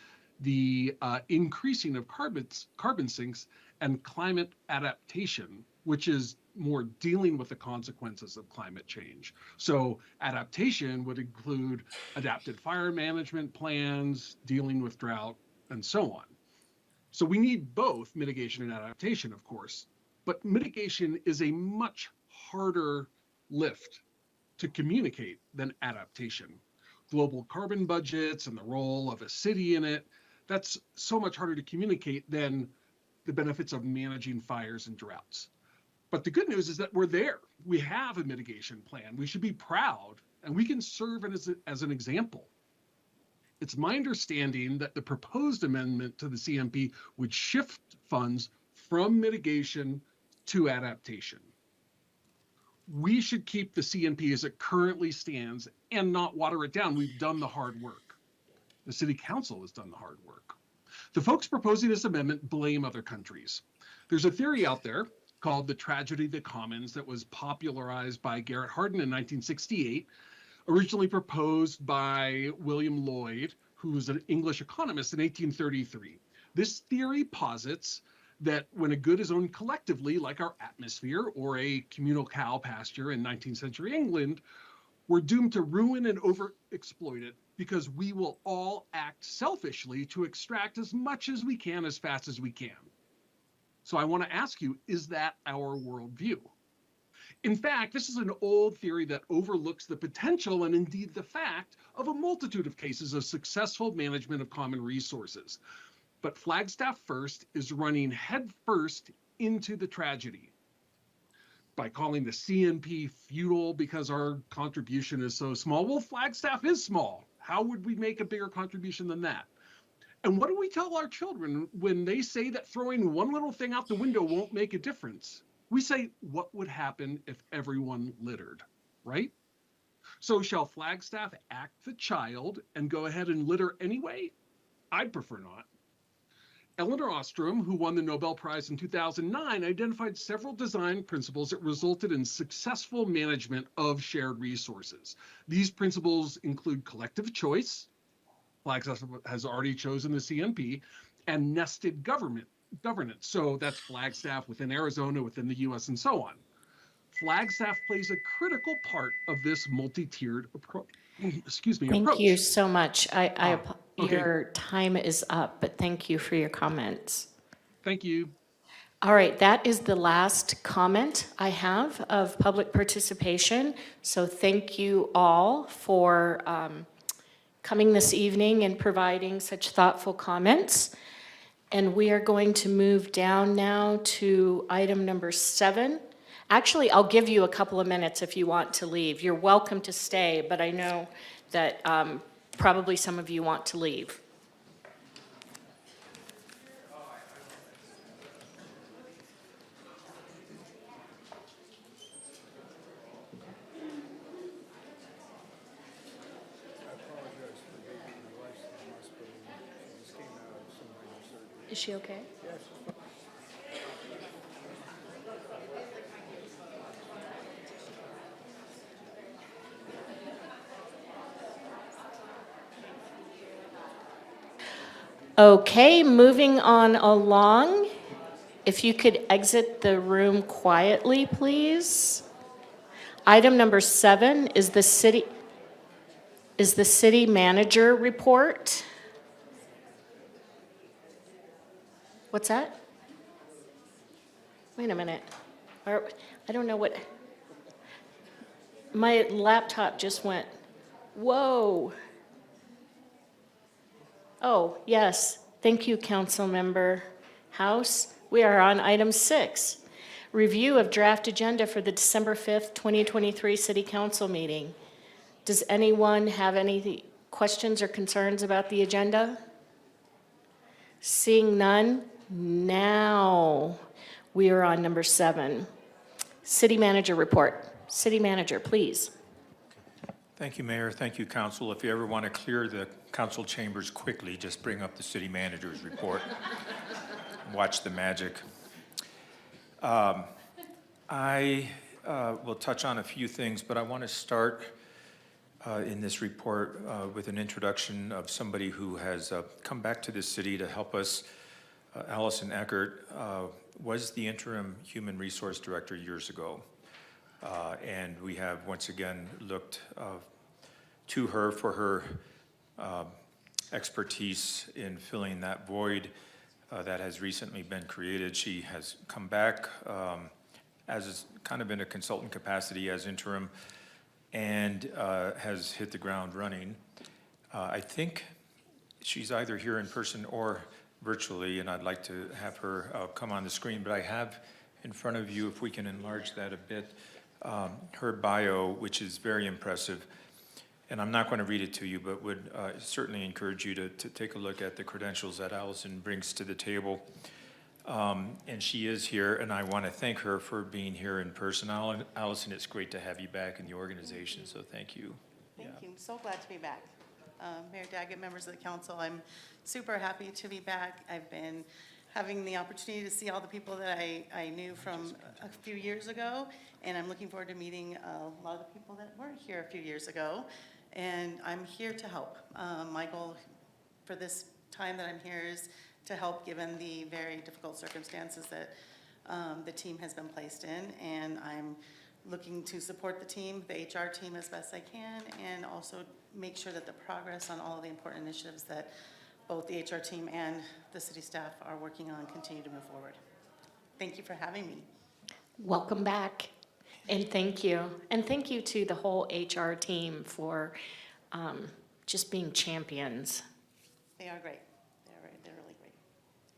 the increasing of carbon sinks, and climate adaptation, which is more dealing with the consequences of climate change. So adaptation would include adapted fire management plans, dealing with drought, and so on. So we need both mitigation and adaptation, of course, but mitigation is a much harder lift to communicate than adaptation. Global carbon budgets and the role of a city in it, that's so much harder to communicate than the benefits of managing fires and droughts. But the good news is that we're there. We have a mitigation plan. We should be proud, and we can serve as an example. It's my understanding that the proposed amendment to the CMP would shift funds from mitigation to adaptation. We should keep the CMP as it currently stands and not water it down. We've done the hard work. The City Council has done the hard work. The folks proposing this amendment blame other countries. There's a theory out there called the tragedy of the commons that was popularized by Garrett Hardin in 1968, originally proposed by William Lloyd, who was an English economist in 1833. This theory posits that when a good is owned collectively, like our atmosphere or a communal cow pasture in 19th century England, we're doomed to ruin and overexploit it because we will all act selfishly to extract as much as we can as fast as we can. So I want to ask you, is that our worldview? In fact, this is an old theory that overlooks the potential and indeed the fact of a multitude of cases of successful management of common resources. But Flagstaff First is running headfirst into the tragedy by calling the CMP futile because our contribution is so small. Well, Flagstaff is small. How would we make a bigger contribution than that? And what do we tell our children when they say that throwing one little thing out the window won't make a difference? We say, what would happen if everyone littered, right? So shall Flagstaff act the child and go ahead and litter anyway? I'd prefer not. Elinor Ostrom, who won the Nobel Prize in 2009, identified several design principles that resulted in successful management of shared resources. These principles include collective choice, Flagstaff has already chosen the CMP, and nested governance. So that's Flagstaff within Arizona, within the US, and so on. Flagstaff plays a critical part of this multi-tiered approach.
Thank you so much.
Okay.
Your time is up, but thank you for your comments.
Thank you.
All right, that is the last comment I have of public participation. So thank you all for coming this evening and providing such thoughtful comments. And we are going to move down now to item number 7. Actually, I'll give you a couple of minutes if you want to leave. You're welcome to stay, but I know that probably some of you want to leave.
Is she okay?
Okay, moving on along. If you could exit the room quietly, please. Item number 7 is the city manager report. What's that? Wait a minute. I don't know what. My laptop just went, whoa. Oh, yes. Thank you, Councilmember House. We are on item 6, review of draft agenda for the December 5th, 2023 City Council meeting. Does anyone have any questions or concerns about the agenda? Seeing none, now we are on number 7, city manager report. City manager, please.
Thank you, Mayor. Thank you, Council. If you ever want to clear the council chambers quickly, just bring up the city manager's report. Watch the magic. I will touch on a few things, but I want to start in this report with an introduction of somebody who has come back to this city to help us. Allison Eckert was the interim human resource director years ago. And we have once again looked to her for her expertise in filling that void that has recently been created. She has come back as kind of in a consultant capacity as interim and has hit the ground running. I think she's either here in person or virtually, and I'd like to have her come on the screen, but I have in front of you, if we can enlarge that a bit, her bio, which is very impressive. And I'm not going to read it to you, but would certainly encourage you to take a look at the credentials that Allison brings to the table. And she is here, and I want to thank her for being here in person. Allison, it's great to have you back in the organization, so thank you.
Thank you. I'm so glad to be back. Mayor Daggett, members of the council, I'm super happy to be back. I've been having the opportunity to see all the people that I knew from a few years ago, and I'm looking forward to meeting a lot of the people that weren't here a few years ago, and I'm here to help. My goal for this time that I'm here is to help given the very difficult circumstances that the team has been placed in, and I'm looking to support the team, the HR team as best I can, and also make sure that the progress on all of the important initiatives that both the HR team and the city staff are working on continue to move forward. Thank you for having me.
Welcome back, and thank you. And thank you to the whole HR team for just being champions.
They are great. They're really great.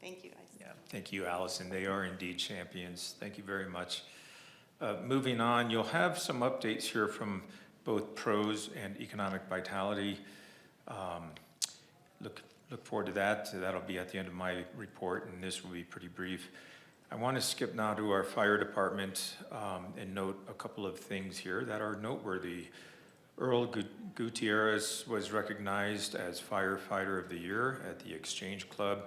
Thank you, guys.
Yeah, thank you, Allison. They are indeed champions. Thank you very much. Moving on, you'll have some updates here from both PROS and Economic Vitality. Look forward to that. That'll be at the end of my report, and this will be pretty brief. I want to skip now to our fire department and note a couple of things here that are noteworthy. Earl Gutierrez was recognized as Firefighter of the Year at the Exchange Club.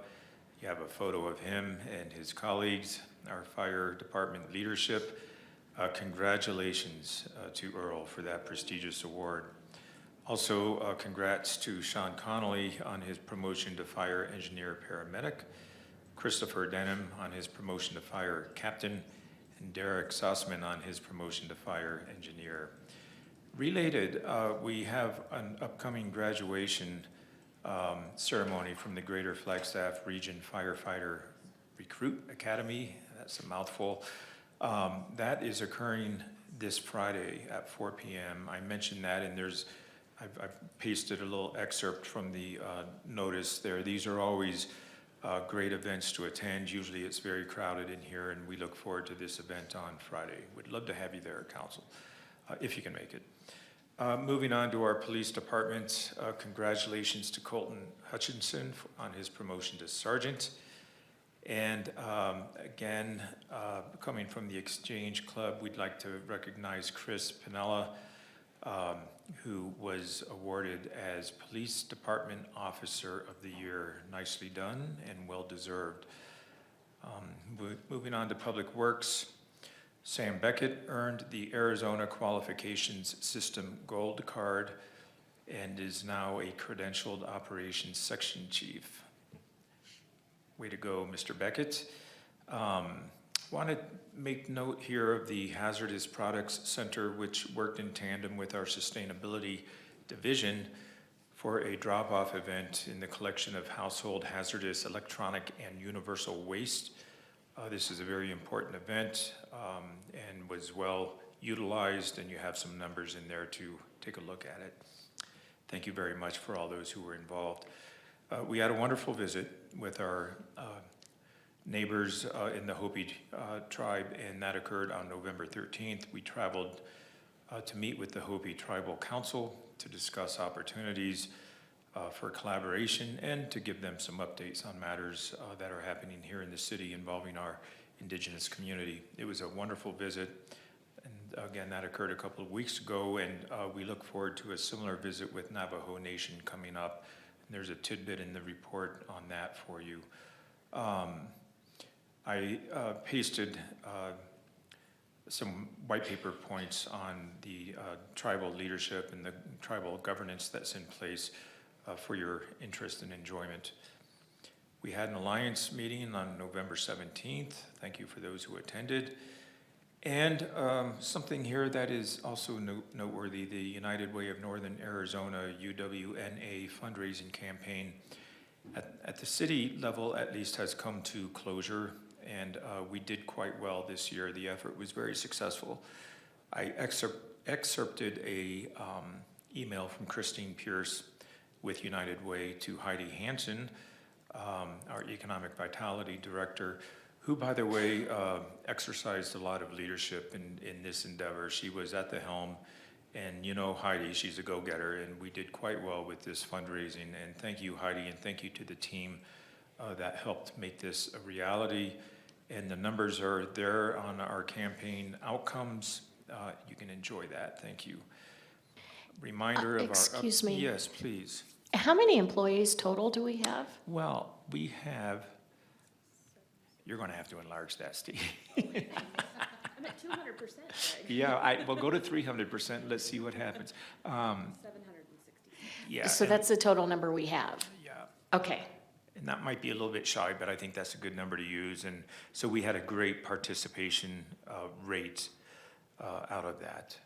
You have a photo of him and his colleagues, our fire department leadership. Congratulations to Earl for that prestigious award. Also, congrats to Sean Connolly on his promotion to Fire Engineer Paramedic, Christopher Denham on his promotion to Fire Captain, and Derek Sussman on his promotion to Fire Engineer. Related, we have an upcoming graduation ceremony from the Greater Flagstaff Region Firefighter Recruit Academy. That's a mouthful. That is occurring this Friday at 4 p.m. I mentioned that, and I've pasted a little excerpt from the notice there. These are always great events to attend. Usually it's very crowded in here, and we look forward to this event on Friday. We'd love to have you there, Council, if you can make it. Moving on to our police department, congratulations to Colton Hutchinson on his promotion to Sergeant. And again, coming from the Exchange Club, we'd like to recognize Chris Pinella who was awarded as Police Department Officer of the Year. Nicely done and well-deserved. Moving on to Public Works, Sam Beckett earned the Arizona Qualifications System Gold Card and is now a credentialed operations section chief. Way to go, Mr. Beckett. Want to make note here of the Hazardous Products Center, which worked in tandem with our sustainability division for a drop-off event in the collection of household hazardous electronic and universal waste. This is a very important event and was well utilized, and you have some numbers in there to take a look at it. Thank you very much for all those who were involved. We had a wonderful visit with our neighbors in the Hopi tribe, and that occurred on November 13th. We traveled to meet with the Hopi Tribal Council to discuss opportunities for collaboration and to give them some updates on matters that are happening here in the city involving our indigenous community. It was a wonderful visit, and again, that occurred a couple of weeks ago, and we look forward to a similar visit with Navajo Nation coming up. And there's a tidbit in the report on that for you. I pasted some white paper points on the tribal leadership and the tribal governance that's in place for your interest and enjoyment. We had an alliance meeting on November 17th. Thank you for those who attended. And something here that is also noteworthy, the United Way of Northern Arizona, UWNA fundraising campaign at the city level at least has come to closure, and we did quite well this year. The effort was very successful. I excerpted a email from Christine Pierce with United Way to Heidi Hansen, our Economic Vitality Director, who, by the way, exercised a lot of leadership in this endeavor. She was at the helm, and you know Heidi, she's a go-getter, and we did quite well with this fundraising. And thank you, Heidi, and thank you to the team that helped make this a reality. And the numbers are there on our campaign outcomes. You can enjoy that. Thank you. Reminder of our...
Excuse me.
Yes, please.
How many employees total do we have?
Well, we have... You're going to have to enlarge that, Steve.
I'm at 200%, Greg.
Yeah, we'll go to 300%. Let's see what happens.
760.
Yeah.
So that's the total number we have?
Yeah.
Okay.
And that might be a little bit shy, but I think that's a good number to use. And so we had a great participation rate out of that.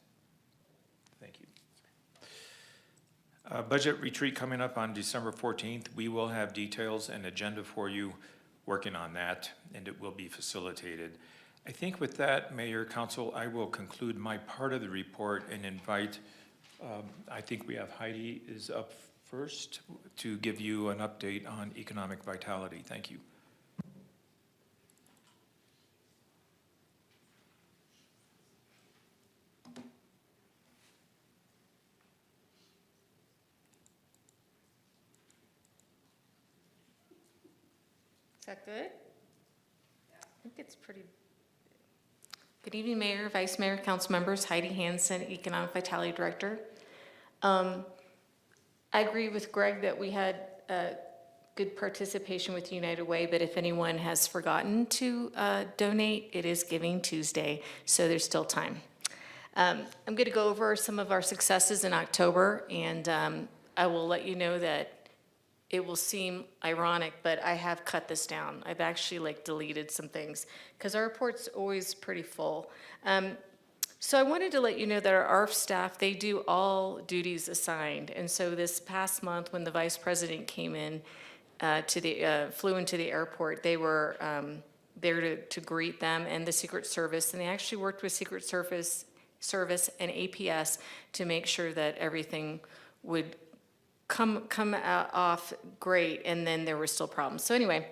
Thank you. Budget retreat coming up on December 14th. We will have details and agenda for you, working on that, and it will be facilitated. I think with that, Mayor, Council, I will conclude my part of the report and invite, I think we have Heidi is up first to give you an update on economic vitality. Thank you.
Is that good? I think it's pretty. Good evening, Mayor, Vice Mayor, Council members. Heidi Hansen, Economic Vitality Director. I agree with Greg that we had good participation with United Way, but if anyone has forgotten to donate, it is Giving Tuesday, so there's still time. I'm going to go over some of our successes in October, and I will let you know that it will seem ironic, but I have cut this down. I've actually deleted some things because our report's always pretty full. So I wanted to let you know that our ARF staff, they do all duties assigned. And so this past month when the Vice President came in flew into the airport, they were there to greet them and the Secret Service. And they actually worked with Secret Service and APS to make sure that everything would come off great, and then there were still problems. So anyway,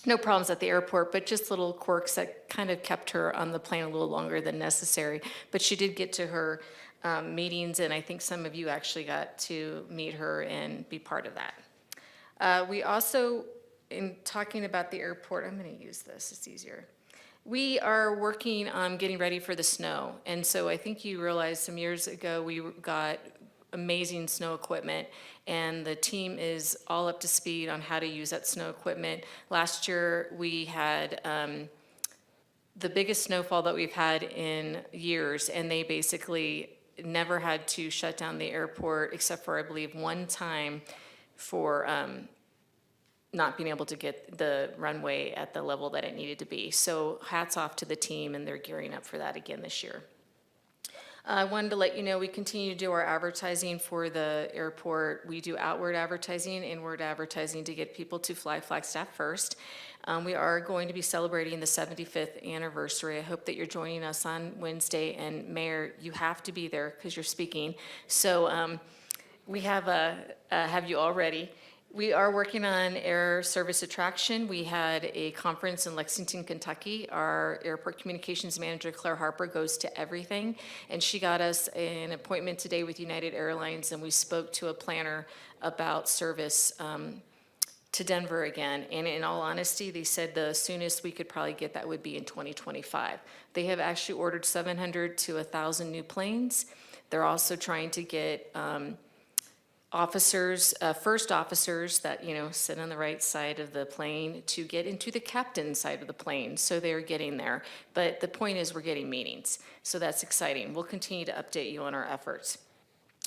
no problems at the airport, but just little quirks that kind of kept her on the plane a little longer than necessary. But she did get to her meetings, and I think some of you actually got to meet her and be part of that. We also, in talking about the airport, I'm going to use this, it's easier. We are working on getting ready for the snow. And so I think you realized some years ago we got amazing snow equipment, and the team is all up to speed on how to use that snow equipment. Last year we had the biggest snowfall that we've had in years, and they basically never had to shut down the airport except for, I believe, one time for not being able to get the runway at the level that it needed to be. So hats off to the team, and they're gearing up for that again this year. I wanted to let you know we continue to do our advertising for the airport. We do outward advertising, inward advertising to get people to fly Flagstaff first. We are going to be celebrating the 75th anniversary. I hope that you're joining us on Wednesday, and Mayor, you have to be there because you're speaking. So we have you all ready. We are working on air service attraction. We had a conference in Lexington, Kentucky. Our airport communications manager, Claire Harper, goes to everything, and she got us an appointment today with United Airlines, and we spoke to a planner about service to Denver again. And in all honesty, they said the soonest we could probably get that would be in 2025. They have actually ordered 700 to 1,000 new planes. They're also trying to get officers, first officers that, sit on the right side of the plane to get into the captain's side of the plane. So they're getting there. But the point is we're getting meetings. So that's exciting. We'll continue to update you on our efforts.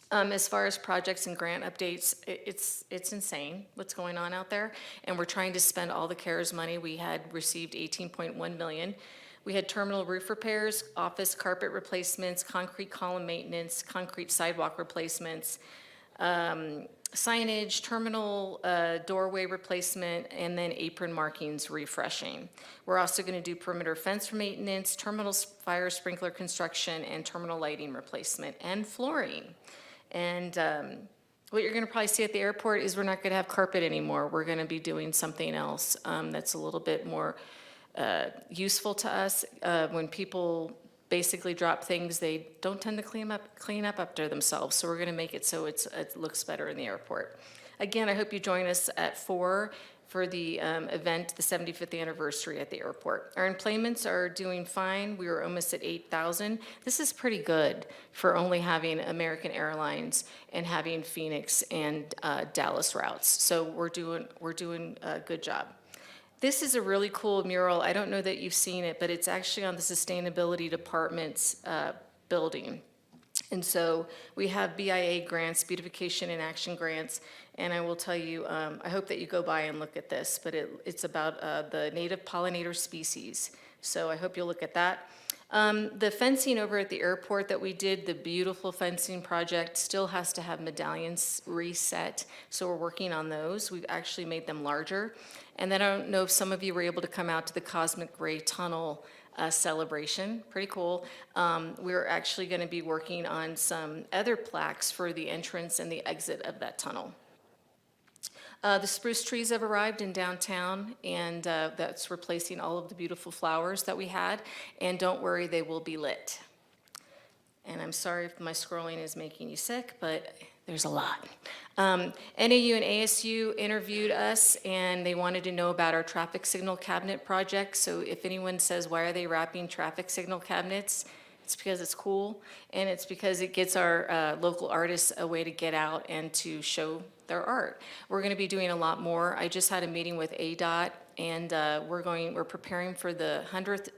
As far as projects and grant updates, it's insane what's going on out there. And we're trying to spend all the CARES money. We had received $18.1 million. We had terminal roof repairs, office carpet replacements, concrete column maintenance, concrete sidewalk replacements, signage, terminal doorway replacement, and then apron markings refreshing. We're also going to do perimeter fence maintenance, terminal fire sprinkler construction, and terminal lighting replacement, and flooring. And what you're going to probably see at the airport is we're not going to have carpet anymore. We're going to be doing something else that's a little bit more useful to us. When people basically drop things, they don't tend to clean up after themselves. So we're going to make it so it looks better in the airport. Again, I hope you join us at 4 for the event, the 75th anniversary at the airport. Our employments are doing fine. We were almost at 8,000. This is pretty good for only having American Airlines and having Phoenix and Dallas routes. So we're doing a good job. This is a really cool mural. I don't know that you've seen it, but it's actually on the Sustainability Department's building. And so we have BIA grants, Beautification and Action grants, and I will tell you, I hope that you go by and look at this, but it's about the native pollinator species. So I hope you'll look at that. The fencing over at the airport that we did, the beautiful fencing project, still has to have medallions reset, so we're working on those. We've actually made them larger. And then I don't know if some of you were able to come out to the Cosmic Ray Tunnel celebration. Pretty cool. We're actually going to be working on some other plaques for the entrance and the exit of that tunnel. The spruce trees have arrived in downtown, and that's replacing all of the beautiful flowers that we had. And don't worry, they will be lit. And I'm sorry if my scrolling is making you sick, but there's a lot. NAU and ASU interviewed us, and they wanted to know about our traffic signal cabinet project. So if anyone says, why are they wrapping traffic signal cabinets? It's because it's cool, and it's because it gets our local artists a way to get out and to show their art. We're going to be doing a lot more. I just had a meeting with ADOT, and we're preparing for the 100th,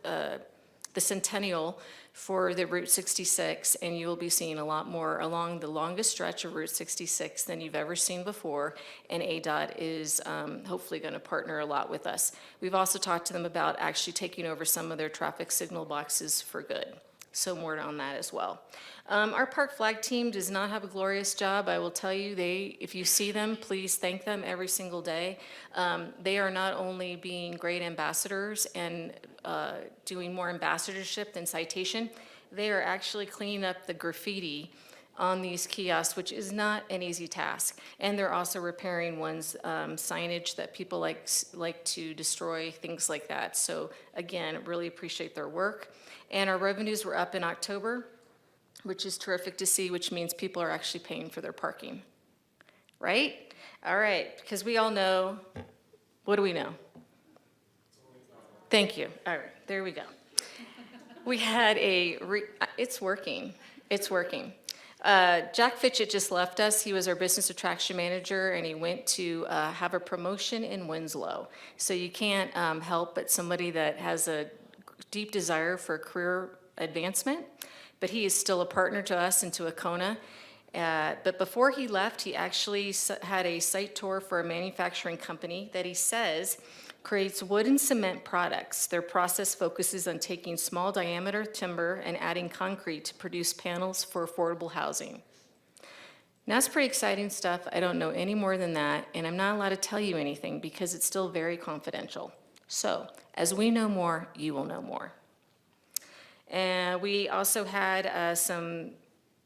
the centennial for the Route 66, and you will be seeing a lot more along the longest stretch of Route 66 than you've ever seen before, and ADOT is hopefully going to partner a lot with us. We've also talked to them about actually taking over some of their traffic signal boxes for good. So more on that as well. Our park flag team does not have a glorious job. I will tell you, if you see them, please thank them every single day. They are not only being great ambassadors and doing more ambassadorship than citation, they are actually cleaning up the graffiti on these kiosks, which is not an easy task. And they're also repairing signage that people like to destroy, things like that. So again, really appreciate their work. And our revenues were up in October, which is terrific to see, which means people are actually paying for their parking, right? All right, because we all know, what do we know? Thank you. All right, there we go. We had it's working. It's working. Jack Fitchett just left us. He was our business attraction manager, and he went to have a promotion in Winslow. So you can't help but somebody that has a deep desire for career advancement, but he is still a partner to us and to Acona. But before he left, he actually had a site tour for a manufacturing company that he says creates wood and cement products. Their process focuses on taking small diameter timber and adding concrete to produce panels for affordable housing. Now, that's pretty exciting stuff. I don't know any more than that, and I'm not allowed to tell you anything because it's still very confidential. So, as we know more, you will know more. And we also had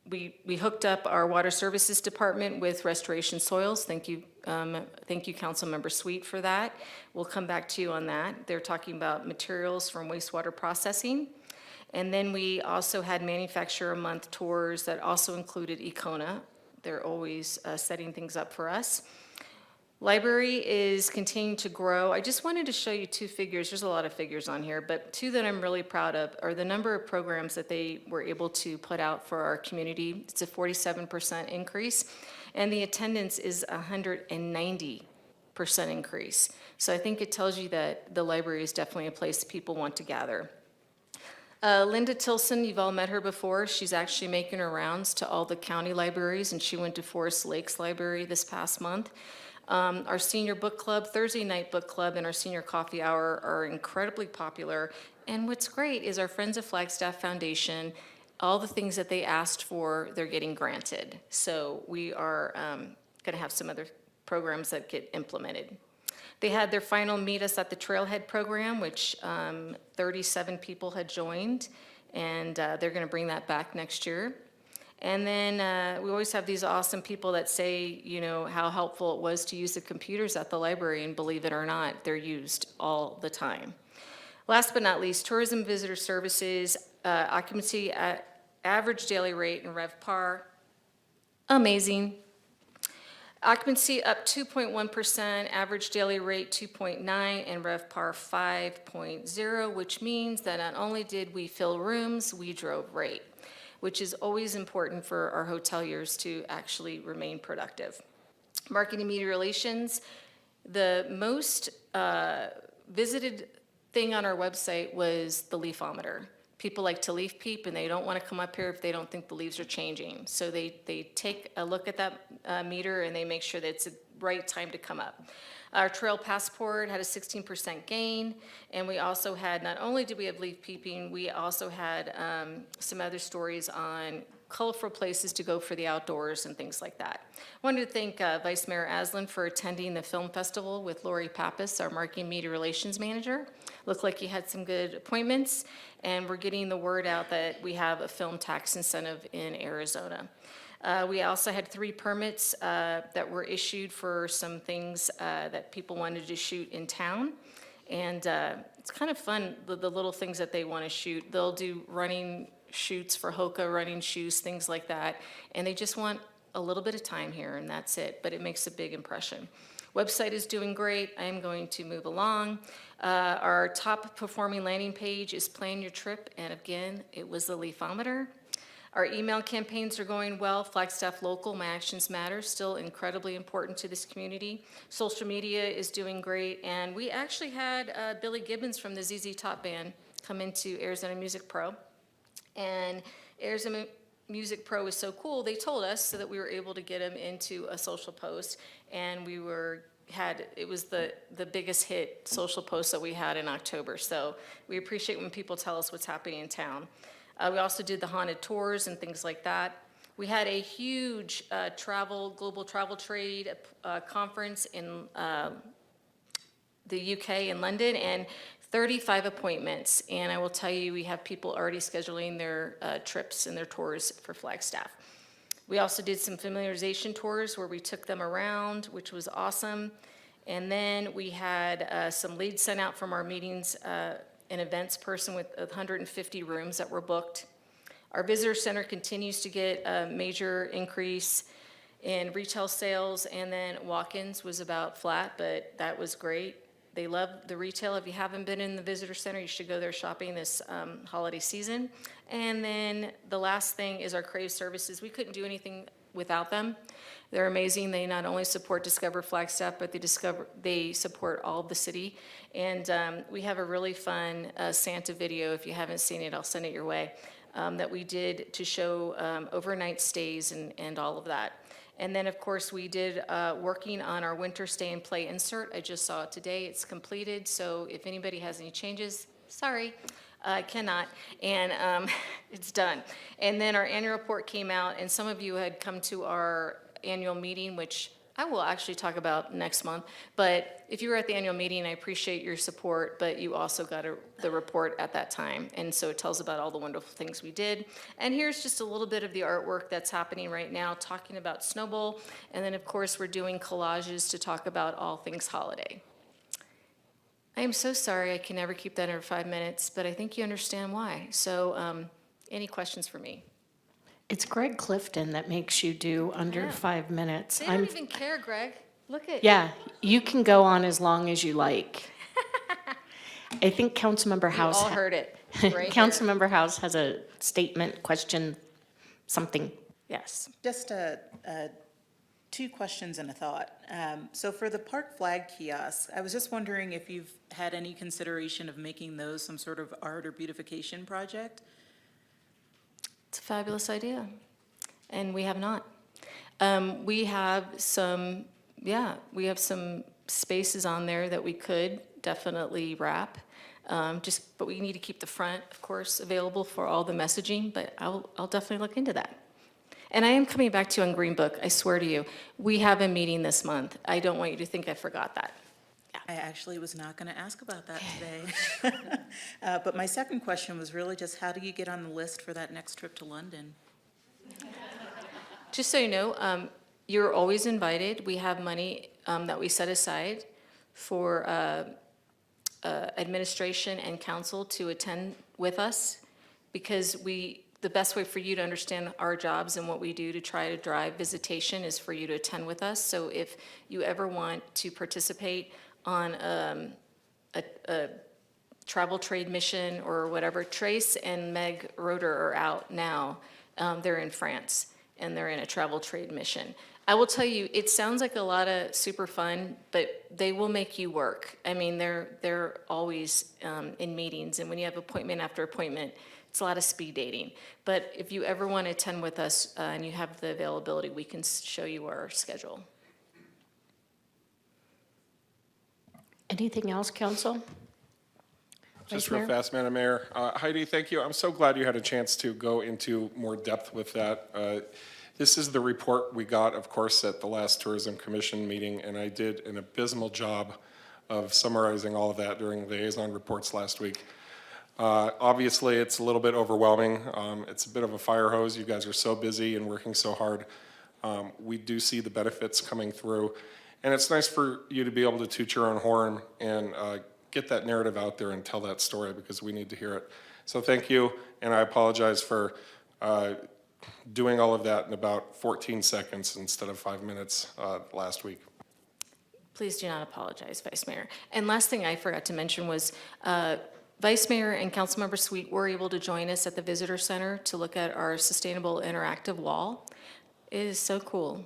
we hooked up our water services department with restoration soils. Thank you, Councilmember Sweet, for that. We'll come back to you on that. They're talking about materials from wastewater processing. And then we also had Manufacturer Month tours that also included Acona. They're always setting things up for us. Library is continuing to grow. I just wanted to show you two figures. There's a lot of figures on here, but two that I'm really proud of are the number of programs that they were able to put out for our community. It's a 47% increase, and the attendance is 190% increase. So I think it tells you that the library is definitely a place people want to gather. Linda Tilson, you've all met her before. She's actually making her rounds to all the county libraries, and she went to Forest Lakes Library this past month. Our senior book club, Thursday night book club, and our senior coffee hour are incredibly popular. And what's great is our Friends of Flagstaff Foundation, all the things that they asked for, they're getting granted. So we are going to have some other programs that get implemented. They had their final Meet Us at the Trailhead program, which 37 people had joined, and they're going to bring that back next year. And then we always have these awesome people that say, you know, how helpful it was to use the computers at the library, and believe it or not, they're used all the time. Last but not least, tourism visitor services, occupancy at average daily rate and RevPAR, amazing. Occupancy up 2.1%, average daily rate 2.9, and RevPAR 5.0, which means that not only did we fill rooms, we drove rate, which is always important for our hoteliers to actually remain productive. Marketing media relations, the most visited thing on our website was the leafometer. People like to leaf peep, and they don't want to come up here if they don't think the leaves are changing. So they take a look at that meter, and they make sure that it's the right time to come up. Our Trail Passport had a 16% gain, and we also had, not only did we have leaf peeping, we also had some other stories on colorful places to go for the outdoors and things like that. I wanted to thank Vice Mayor Aslan for attending the film festival with Lori Pappas, our marketing media relations manager. Looked like he had some good appointments, and we're getting the word out that we have a film tax incentive in Arizona. We also had 3 permits that were issued for some things that people wanted to shoot in town. And it's kind of fun, the little things that they want to shoot. They'll do running shoots for Hoka, running shoes, things like that. And they just want a little bit of time here, and that's it. But it makes a big impression. Website is doing great. I am going to move along. Our top performing landing page is Plan Your Trip. And again, it was the leafometer. Our email campaigns are going well. Flagstaff Local, My Actions Matter, still incredibly important to this community. Social media is doing great. And we actually had Billy Gibbons from the ZZ Top Band come into Arizona Music Pro. And Arizona Music Pro is so cool, they told us, so that we were able to get him into a social post. And it was the biggest hit social post that we had in October. So we appreciate when people tell us what's happening in town. We also did the haunted tours and things like that. We had a huge global travel trade conference in the UK in London, and 35 appointments. And I will tell you, we have people already scheduling their trips and their tours for Flagstaff. We also did some familiarization tours where we took them around, which was awesome. And then we had some leads sent out from our meetings, an events person with 150 rooms that were booked. Our visitor center continues to get a major increase in retail sales, and then walk-ins was about flat, but that was great. They love the retail. If you haven't been in the visitor center, you should go there shopping this holiday season. And then the last thing is our Crave services. We couldn't do anything without them. They're amazing. They not only support Discover Flagstaff, but they support all of the city. And we have a really fun Santa video. If you haven't seen it, I'll send it your way, that we did to show overnight stays and all of that. And then, of course, we did working on our winter stay and play insert. I just saw it today. It's completed. So if anybody has any changes, sorry, I cannot. And it's done. And then our annual report came out, and some of you had come to our annual meeting, which I will actually talk about next month. But if you were at the annual meeting, I appreciate your support, but you also got the report at that time. And so it tells about all the wonderful things we did. And here's just a little bit of the artwork that's happening right now, talking about Snowball. And then, of course, we're doing collages to talk about all things holiday. I am so sorry I can never keep that under 5 minutes, but I think you understand why. So any questions for me?
It's Greg Clifton that makes you do under
Yeah.
5 minutes.
They don't even care, Greg. Look at
Yeah, you can go on as long as you like. I think Councilmember
You
House.
all heard it right here.
Councilmember House has a statement, question, something.
Yes.
Just two questions and a thought. So for the park flag kiosk, I was just wondering if you've had any consideration of making those some sort of art or beautification project?
It's a fabulous idea, and we have not. We have some spaces on there that we could definitely wrap. But we need to keep the front, of course, available for all the messaging, but I'll definitely look into that. And I am coming back to you on Green Book, I swear to you. We have a meeting this month. I don't want you to think I forgot that.
I actually was not going to ask about that today. But my second question was really just how do you get on the list for that next trip to London?
Just so you know, you're always invited. We have money that we set aside for administration and council to attend with us, because the best way for you to understand our jobs and what we do to try to drive visitation is for you to attend with us. So if you ever want to participate on a travel trade mission or whatever, Trace and Meg Roeder are out now. They're in France, and they're in a travel trade mission. I will tell you, it sounds like a lot of super fun, but they will make you work. I mean, they're always in meetings, and when you have appointment after appointment, it's a lot of speed dating. But if you ever want to attend with us and you have the availability, we can show you our schedule.
Anything else, Council?
Just
Vice
real
Mayor?
fast, Madam Mayor. Heidi, thank you. I'm so glad you had a chance to go into more depth with that. This is the report we got, of course, at the last Tourism Commission meeting, and I did an abysmal job of summarizing all of that during the liaison reports last week. Obviously, it's a little bit overwhelming. It's a bit of a fire hose. You guys are so busy and working so hard. We do see the benefits coming through. And it's nice for you to be able to toot your own horn and get that narrative out there and tell that story, because we need to hear it. So thank you, and I apologize for doing all of that in about 14 seconds instead of 5 minutes last week.
Please do not apologize, Vice Mayor. And last thing I forgot to mention was Vice Mayor and Councilmember Sweet were able to join us at the Visitor Center to look at our sustainable interactive wall. It is so cool.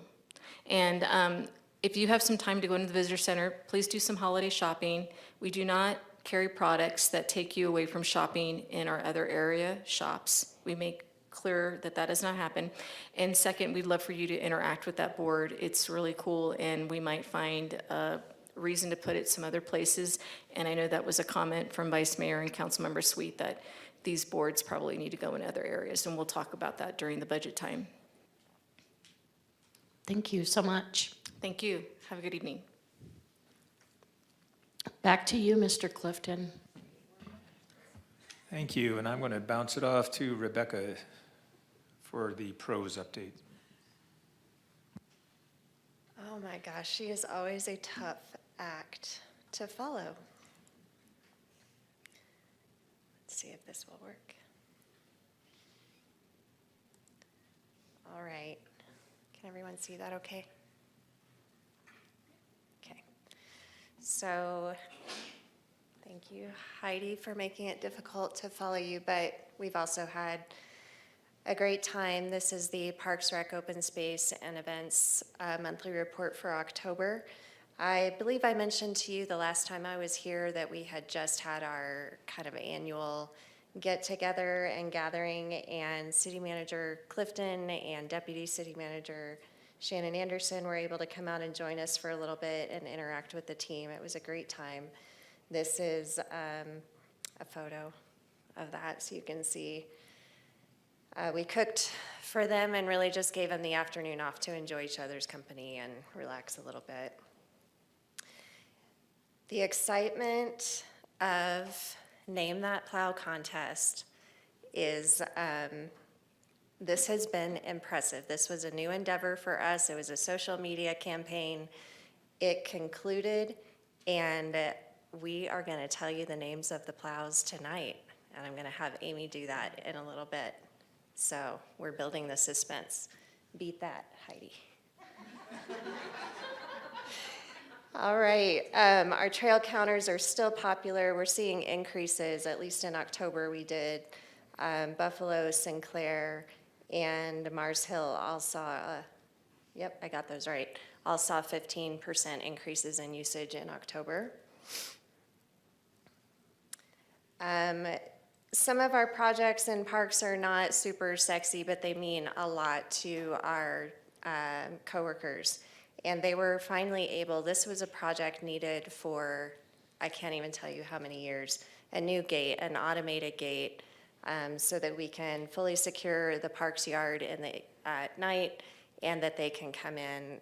And if you have some time to go into the Visitor Center, please do some holiday shopping. We do not carry products that take you away from shopping in our other area shops. We make clear that that does not happen. And second, we'd love for you to interact with that board. It's really cool, and we might find a reason to put it some other places. And I know that was a comment from Vice Mayor and Councilmember Sweet that these boards probably need to go in other areas, and we'll talk about that during the budget time.
Thank you so much.
Thank you. Have a good evening.
Back to you, Mr. Clifton.
Thank you, and I'm going to bounce it off to Rebecca for the pros update.
Oh my gosh, she is always a tough act to follow. Let's see if this will work. All right. Can everyone see that okay? Okay. So, thank you, Heidi, for making it difficult to follow you, but we've also had a great time. This is the Parks Rec Open Space and Events monthly report for October. I believe I mentioned to you the last time I was here that we had just had our kind of annual get-together and gathering, and City Manager Clifton and Deputy City Manager Shannon Anderson were able to come out and join us for a little bit and interact with the team. It was a great time. This is a photo of that, so you can see. We cooked for them and really just gave them the afternoon off to enjoy each other's company and relax a little bit. The excitement of Name That Plow contest is, this has been impressive. This was a new endeavor for us. It was a social media campaign. It concluded, and we are going to tell you the names of the plows tonight, and I'm going to have Amy do that in a little bit. So we're building the suspense. Beat that, Heidi. All right, our trail counters are still popular. We're seeing increases, at least in October we did. Buffalo, Sinclair, and Mars Hill all saw, yep, I got those right, all saw 15% increases in usage in October. Some of our projects in parks are not super sexy, but they mean a lot to our coworkers. And they were finally able, this was a project needed for, I can't even tell you how many years, a new gate, an automated gate, so that we can fully secure the parks yard at night, and that they can come in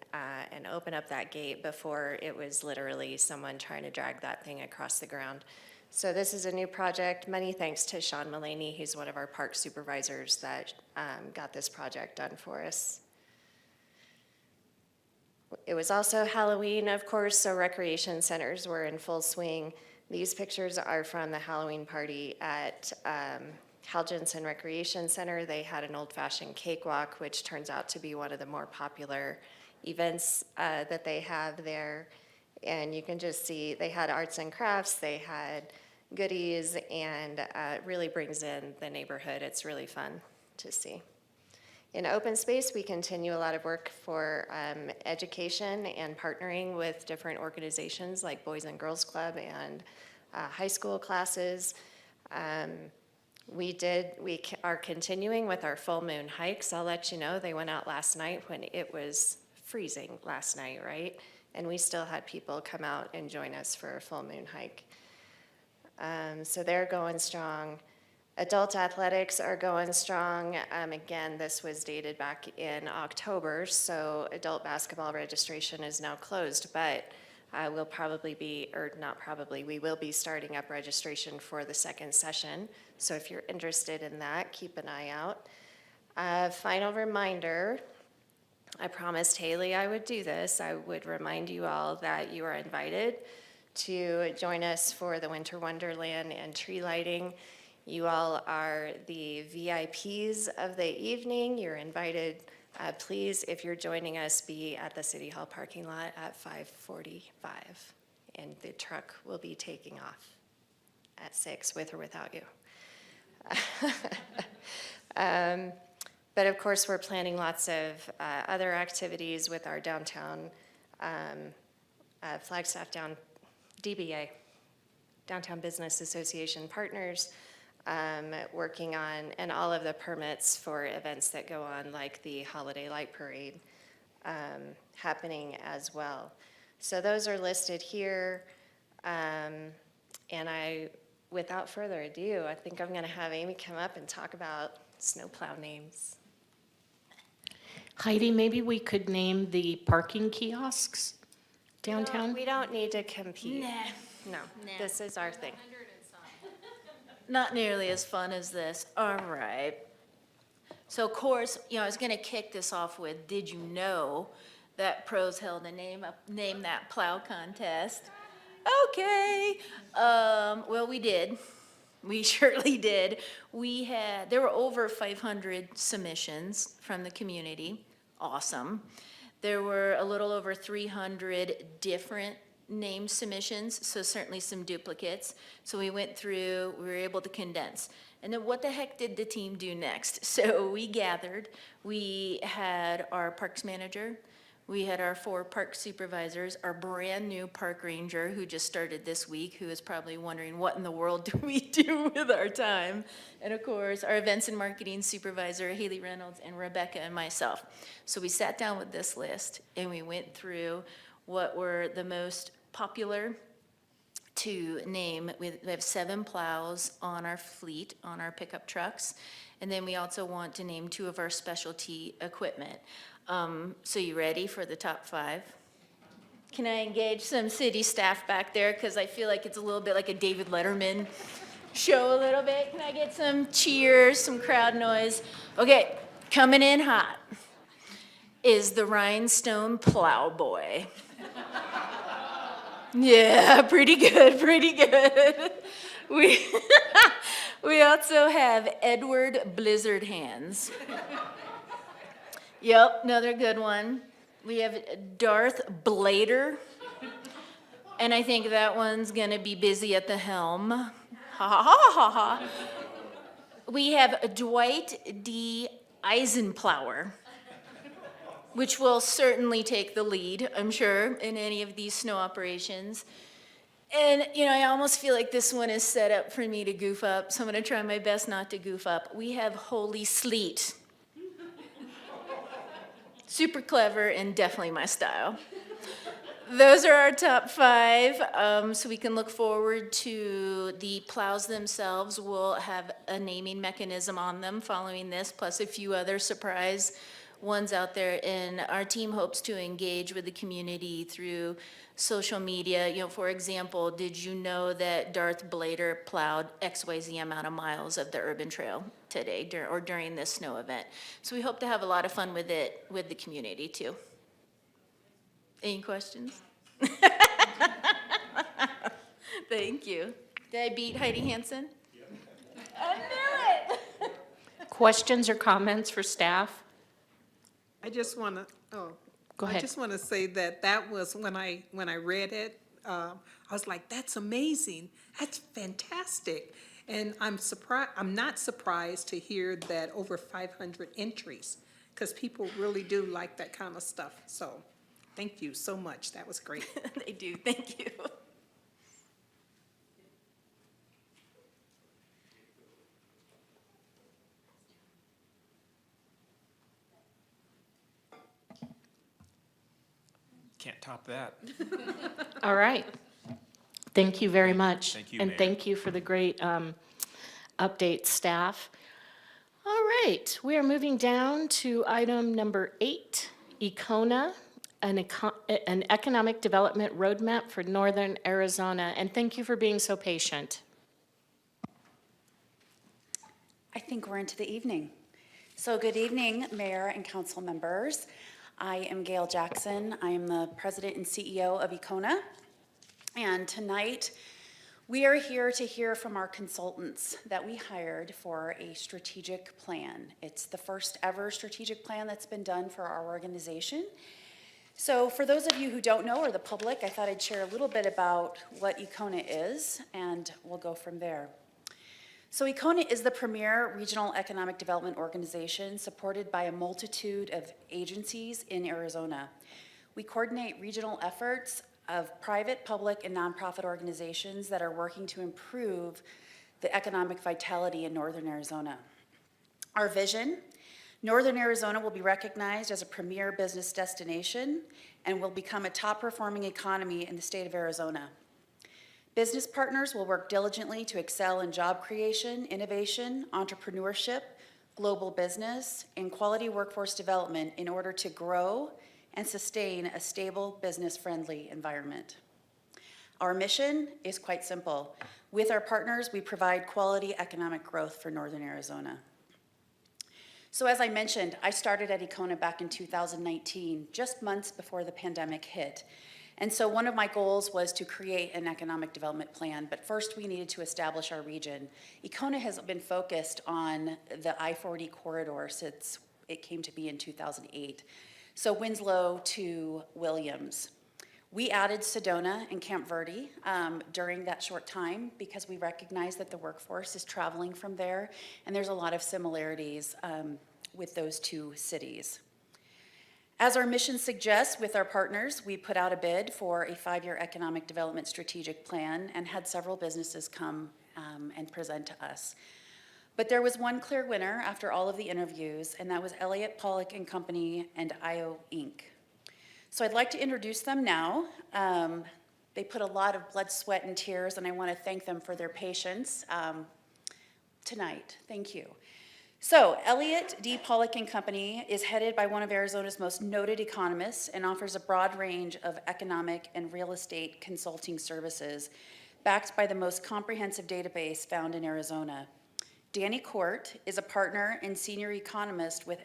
and open up that gate before it was literally someone trying to drag that thing across the ground. So this is a new project. Many thanks to Sean Mullaney. He's one of our park supervisors that got this project done for us. It was also Halloween, of course, so recreation centers were in full swing. These pictures are from the Halloween party at Hal Jensen Recreation Center. They had an old-fashioned cakewalk, which turns out to be one of the more popular events that they have there. And you can just see they had arts and crafts, they had goodies, and it really brings in the neighborhood. It's really fun to see. In open space, we continue a lot of work for education and partnering with different organizations like Boys and Girls Club and high school classes. We are continuing with our full moon hikes. I'll let you know, they went out last night when it was freezing last night, right? And we still had people come out and join us for a full moon hike. So they're going strong. Adult athletics are going strong. Again, this was dated back in October, so adult basketball registration is now closed, but we'll probably be, or not probably, we will be starting up registration for the second session. So if you're interested in that, keep an eye out. Final reminder, I promised Haley I would do this. I would remind you all that you are invited to join us for the Winter Wonderland and tree lighting. You all are the VIPs of the evening. You're invited. Please, if you're joining us, be at the City Hall parking lot at 5:45, and the truck will be taking off at 6 with or without you. But of course, we're planning lots of other activities with our downtown Flagstaff DBA, Downtown Business Association partners, working on, and all of the permits for events that go on, like the Holiday Light Parade, happening as well. So those are listed here. And without further ado, I think I'm going to have Amy come up and talk about snowplow names.
Heidi, maybe we could name the parking kiosks downtown?
We don't need to compete. No, this is our thing.
Not nearly as fun as this. All right. So of course, I was gonna kick this off with, did you know that pros held a name that plow contest? Okay. Well, we did. We surely did. There were over 500 submissions from the community. Awesome. There were a little over 300 different
name submissions, so certainly some duplicates. So we went through, we were able to condense. And then what the heck did the team do next? So we gathered, we had our parks manager, we had our 4 park supervisors, our brand-new park ranger who just started this week, who is probably wondering, what in the world do we do with our time? And of course, our events and marketing supervisor, Haley Reynolds, and Rebecca and myself. So we sat down with this list, and we went through what were the most popular to name. We have 7 plows on our fleet, on our pickup trucks. And then we also want to name 2 of our specialty equipment. So you ready for the top 5? Can I engage some city staff back there? Because I feel like it's a little bit like a David Letterman show a little bit. Can I get some cheers, some crowd noise? Okay, coming in hot is the Rhinestone Plowboy. Yeah, pretty good, pretty good. We also have Edward Blizzard Hands. Yep, another good one. We have Darth Blader. And I think that one's gonna be busy at the helm. Ha ha ha ha ha. We have Dwight D. Eisenplower, which will certainly take the lead, I'm sure, in any of these snow operations. And, you know, I almost feel like this one is set up for me to goof up, so I'm gonna try my best not to goof up. We have Holy Sleet. Super clever and definitely my style. Those are our top 5, so we can look forward to the plows themselves. We'll have a naming mechanism on them following this, plus a few other surprise ones out there. And our team hopes to engage with the community through social media. You know, for example, did you know that Darth Blader plowed XYZ amount of miles of the urban trail today or during this snow event? So we hope to have a lot of fun with it with the community too. Any questions? Thank you. Did I beat Heidi Hansen? I knew it.
Questions or comments for staff?
I just want to,
Go
I
ahead.
just want to say that was when I read it, I was like, that's amazing. That's fantastic. And I'm not surprised to hear that over 500 entries, because people really do like that kind of stuff. So thank you so much. That was great.
They do. Thank you.
Can't top that.
All right. Thank you very much.
Thank you,
And
Mayor.
thank you for the great update, staff. All right, we are moving down to item number 8, ECONA, an economic development roadmap for Northern Arizona. And thank you for being so patient.
I think we're into the evening. So good evening, Mayor and council members. I am Gail Jackson. I am the president and CEO of ECONA. And tonight, we are here to hear from our consultants that we hired for a strategic plan. It's the first ever strategic plan that's been done for our organization. So for those of you who don't know, or the public, I thought I'd share a little bit about what ECONA is, and we'll go from there. So ECONA is the premier regional economic development organization supported by a multitude of agencies in Arizona. We coordinate regional efforts of private, public, and nonprofit organizations that are working to improve the economic vitality in Northern Arizona. Our vision: Northern Arizona will be recognized as a premier business destination and will become a top-performing economy in the state of Arizona. Business partners will work diligently to excel in job creation, innovation, entrepreneurship, global business, and quality workforce development in order to grow and sustain a stable, business-friendly environment. Our mission is quite simple. With our partners, we provide quality economic growth for Northern Arizona. So as I mentioned, I started at ECONA back in 2019, just months before the pandemic hit. And so one of my goals was to create an economic development plan, but first we needed to establish our region. ECONA has been focused on the I-40 corridor since it came to be in 2008. So Winslow to Williams. We added Sedona and Camp Verde during that short time because we recognize that the workforce is traveling from there, and there's a lot of similarities with those two cities. As our mission suggests, with our partners, we put out a bid for a 5-year economic development strategic plan and had several businesses come and present to us. But there was one clear winner after all of the interviews, and that was Elliott Pollock and Company and IO Inc. So I'd like to introduce them now. They put a lot of blood, sweat, and tears, and I want to thank them for their patience tonight. Thank you. So Elliott D. Pollock and Company is headed by one of Arizona's most noted economists and offers a broad range of economic and real estate consulting services backed by the most comprehensive database found in Arizona. Danny Court is a partner and senior economist with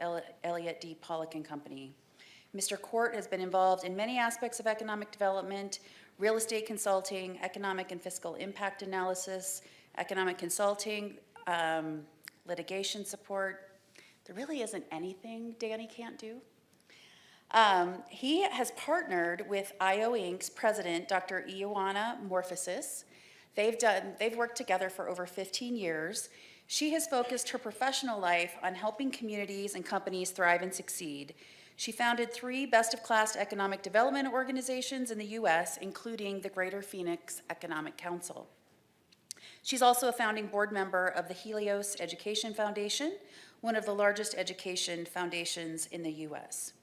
Elliott D. Pollock and Company. Mr. Court has been involved in many aspects of economic development, real estate consulting, economic and fiscal impact analysis, economic consulting, litigation support. There really isn't anything Danny can't do. He has partnered with IO Inc.'s president, Dr. Ioana Morphosis. They've worked together for over 15 years. She has focused her professional life on helping communities and companies thrive and succeed. She founded 3 best-of-class economic development organizations in the U.S., including the Greater Phoenix Economic Council. She's also a founding board member of the Helios Education Foundation, one of the largest education foundations in the U.S.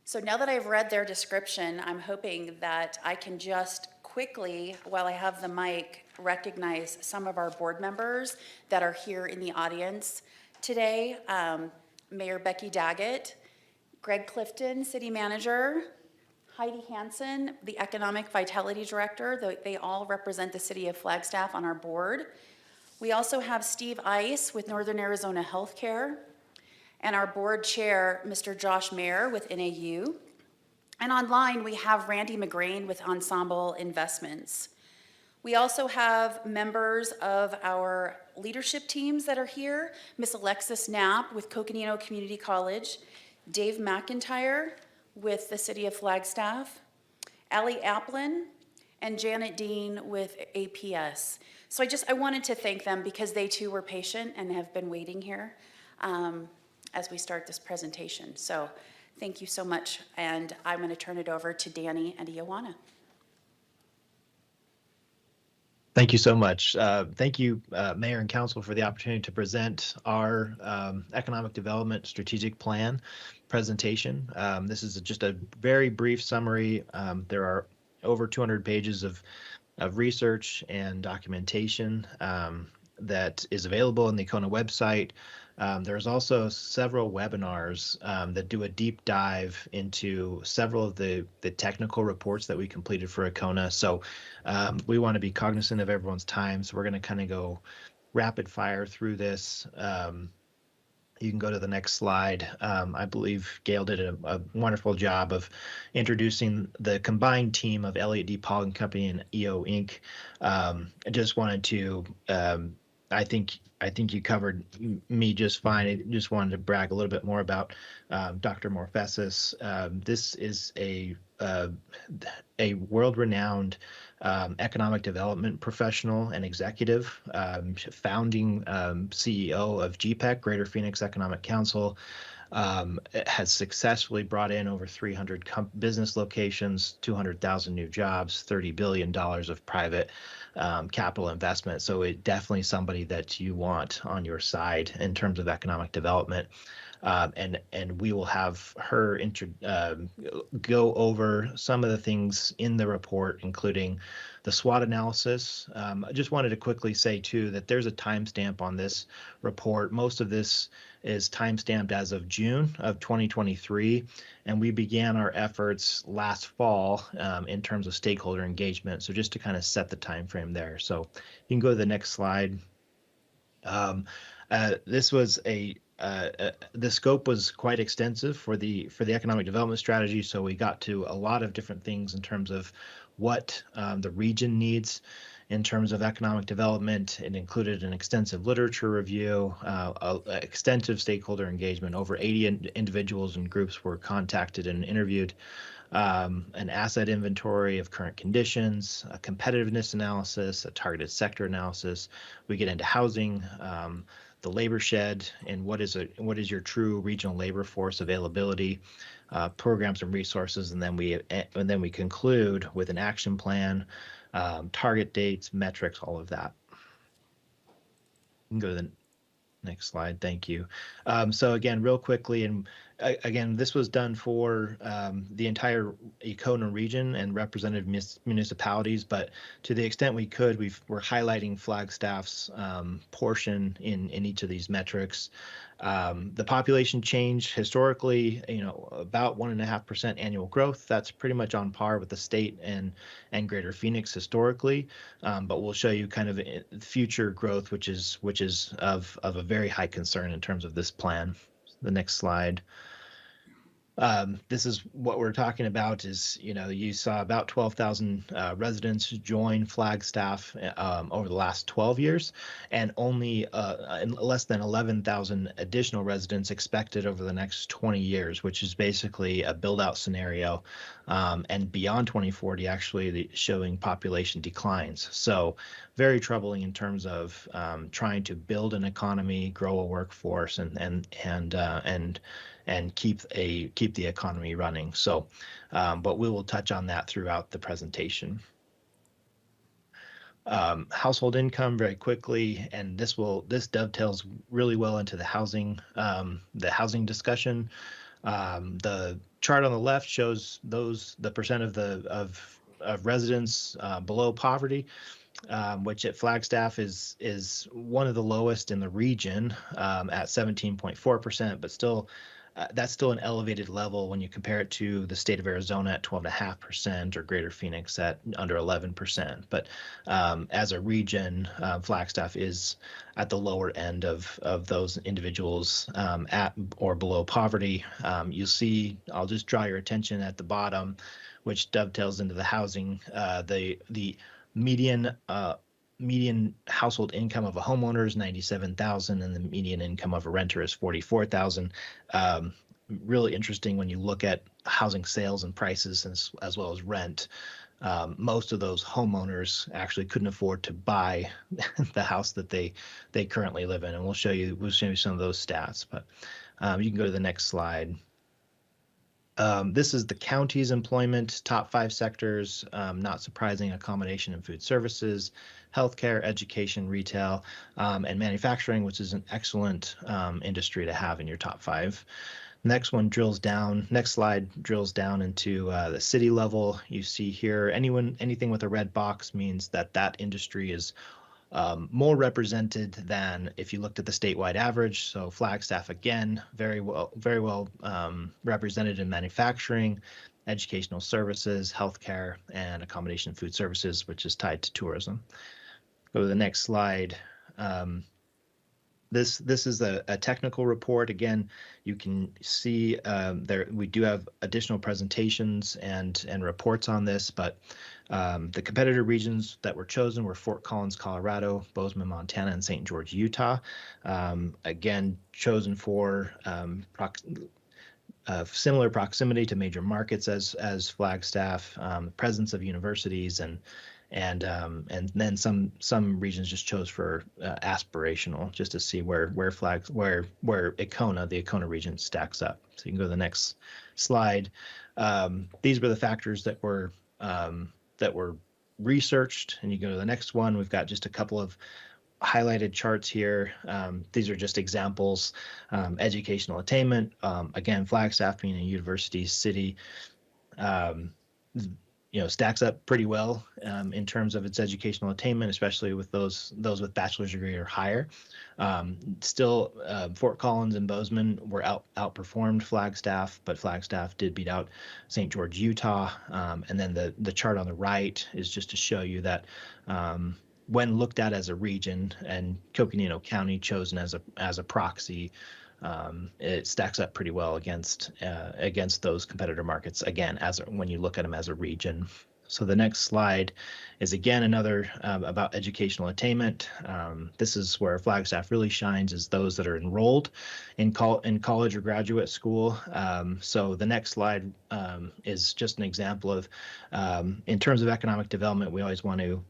So now that I've read their description, I'm hoping that I can just quickly, while I have the mic, recognize some of our board members that are here in the audience today. Mayor Becky Daggett, Greg Clifton, City Manager, Heidi Hansen, the Economic Vitality Director. They all represent the city of Flagstaff on our board. We also have Steve Ice with Northern Arizona Healthcare, and our board chair, Mr. Josh Mayer with NAU. And online, we have Randy McGrain with Ensemble Investments. We also have members of our leadership teams that are here, Miss Alexis Knapp with Coconino Community College, Dave McIntyre with the City of Flagstaff, Allie Applin, and Janet Dean with APS. So I wanted to thank them because they too were patient and have been waiting here as we start this presentation. So thank you so much, and I'm going to turn it over to Danny and Ioana.
Thank you so much. Thank you, Mayor and Council, for the opportunity to present our economic development strategic plan presentation. This is just a very brief summary. There are over 200 pages of research and documentation that is available on the Icona website. There's also several webinars that do a deep dive into several of the technical reports that we completed for Icona. So we want to be cognizant of everyone's time. So we're going to kind of go rapid fire through this. You can go to the next slide. I believe Gail did a wonderful job of introducing the combined team of Elliott D. Pollock and Company and EO Inc. I just wanted to, I think you covered me just fine. I just wanted to brag a little bit more about Dr. Morphosis. This is a world-renowned economic development professional and executive, founding CEO of GPEC, Greater Phoenix Economic Council, has successfully brought in over 300 business locations, 200,000 new jobs, $30 billion of private capital investment. So it definitely somebody that you want on your side in terms of economic development. And we will have her go over some of the things in the report, including the SWOT analysis. I just wanted to quickly say, too, that there's a timestamp on this report. Most of this is timestamped as of June of 2023, and we began our efforts last fall in terms of stakeholder engagement. So just to kind of set the time frame there. So you can go to the next slide. This was the scope was quite extensive for the economic development strategy. So we got to a lot of different things in terms of what the region needs in terms of economic development. It included an extensive literature review, extensive stakeholder engagement. Over 80 individuals and groups were contacted and interviewed. an asset inventory of current conditions, a competitiveness analysis, a targeted sector analysis. We get into housing, the labor shed, and what is your true regional labor force availability, programs and resources, and then we conclude with an action plan, target dates, metrics, all of that. You can go to the next slide. Thank you. So again, real quickly, and again, this was done for the entire Econa region and representative municipalities, but to the extent we could, we're highlighting Flagstaff's portion in each of these metrics. The population change historically, about 1.5% annual growth. That's pretty much on par with the state and Greater Phoenix historically. But we'll show you kind of future growth, which is of a very high concern in terms of this plan. The next slide. This is what we're talking about is, you saw about 12,000 residents join Flagstaff over the last 12 years, and only less than 11,000 additional residents expected over the next 20 years, which is basically a build-out scenario. And beyond 2040, actually showing population declines. So very troubling in terms of trying to build an economy, grow a workforce, and keep the economy running. So, but we will touch on that throughout the presentation. Household income very quickly, and this dovetails really well into the housing discussion. The chart on the left shows the percent of residents below poverty, which at Flagstaff is one of the lowest in the region at 17.4%, but still. That's still an elevated level when you compare it to the state of Arizona at 12.5% or Greater Phoenix at under 11%. But as a region, Flagstaff is at the lower end of those individuals at or below poverty. You see, I'll just draw your attention at the bottom, which dovetails into the housing. The median household income of a homeowner is $97,000, and the median income of a renter is $44,000. Really interesting when you look at housing sales and prices as well as rent. Most of those homeowners actually couldn't afford to buy the house that they currently live in, and we'll show you some of those stats. But you can go to the next slide. This is the county's employment, top 5 sectors, not surprising, accommodation and food services, healthcare, education, retail, and manufacturing, which is an excellent industry to have in your top 5. Next slide drills down into the city level. You see here, anything with a red box means that industry is more represented than if you looked at the statewide average. So Flagstaff, again, very well represented in manufacturing, educational services, healthcare, and accommodation food services, which is tied to tourism. Go to the next slide. This is a technical report. Again, you can see we do have additional presentations and reports on this, but the competitor regions that were chosen were Fort Collins, Colorado, Bozeman, Montana, and St. George, Utah. Again, chosen for similar proximity to major markets as Flagstaff, presence of universities, and then some regions just chose for aspirational, just to see where Econa, the Econa region, stacks up. So you can go to the next slide. These were the factors that were researched, and you go to the next one. We've got just a couple of highlighted charts here. These are just examples. Educational attainment, again, Flagstaff being a university city, stacks up pretty well in terms of its educational attainment, especially with those with bachelor's degree or higher. Still, Fort Collins and Bozeman were outperformed Flagstaff, but Flagstaff did beat out St. George, Utah. And then the chart on the right is just to show you that when looked at as a region and Coconino County chosen as a proxy, it stacks up pretty well against those competitor markets, again, when you look at them as a region. So the next slide is again another about educational attainment. This is where Flagstaff really shines, is those that are enrolled in college or graduate school. So the next slide is just an example of, in terms of economic development, we always want to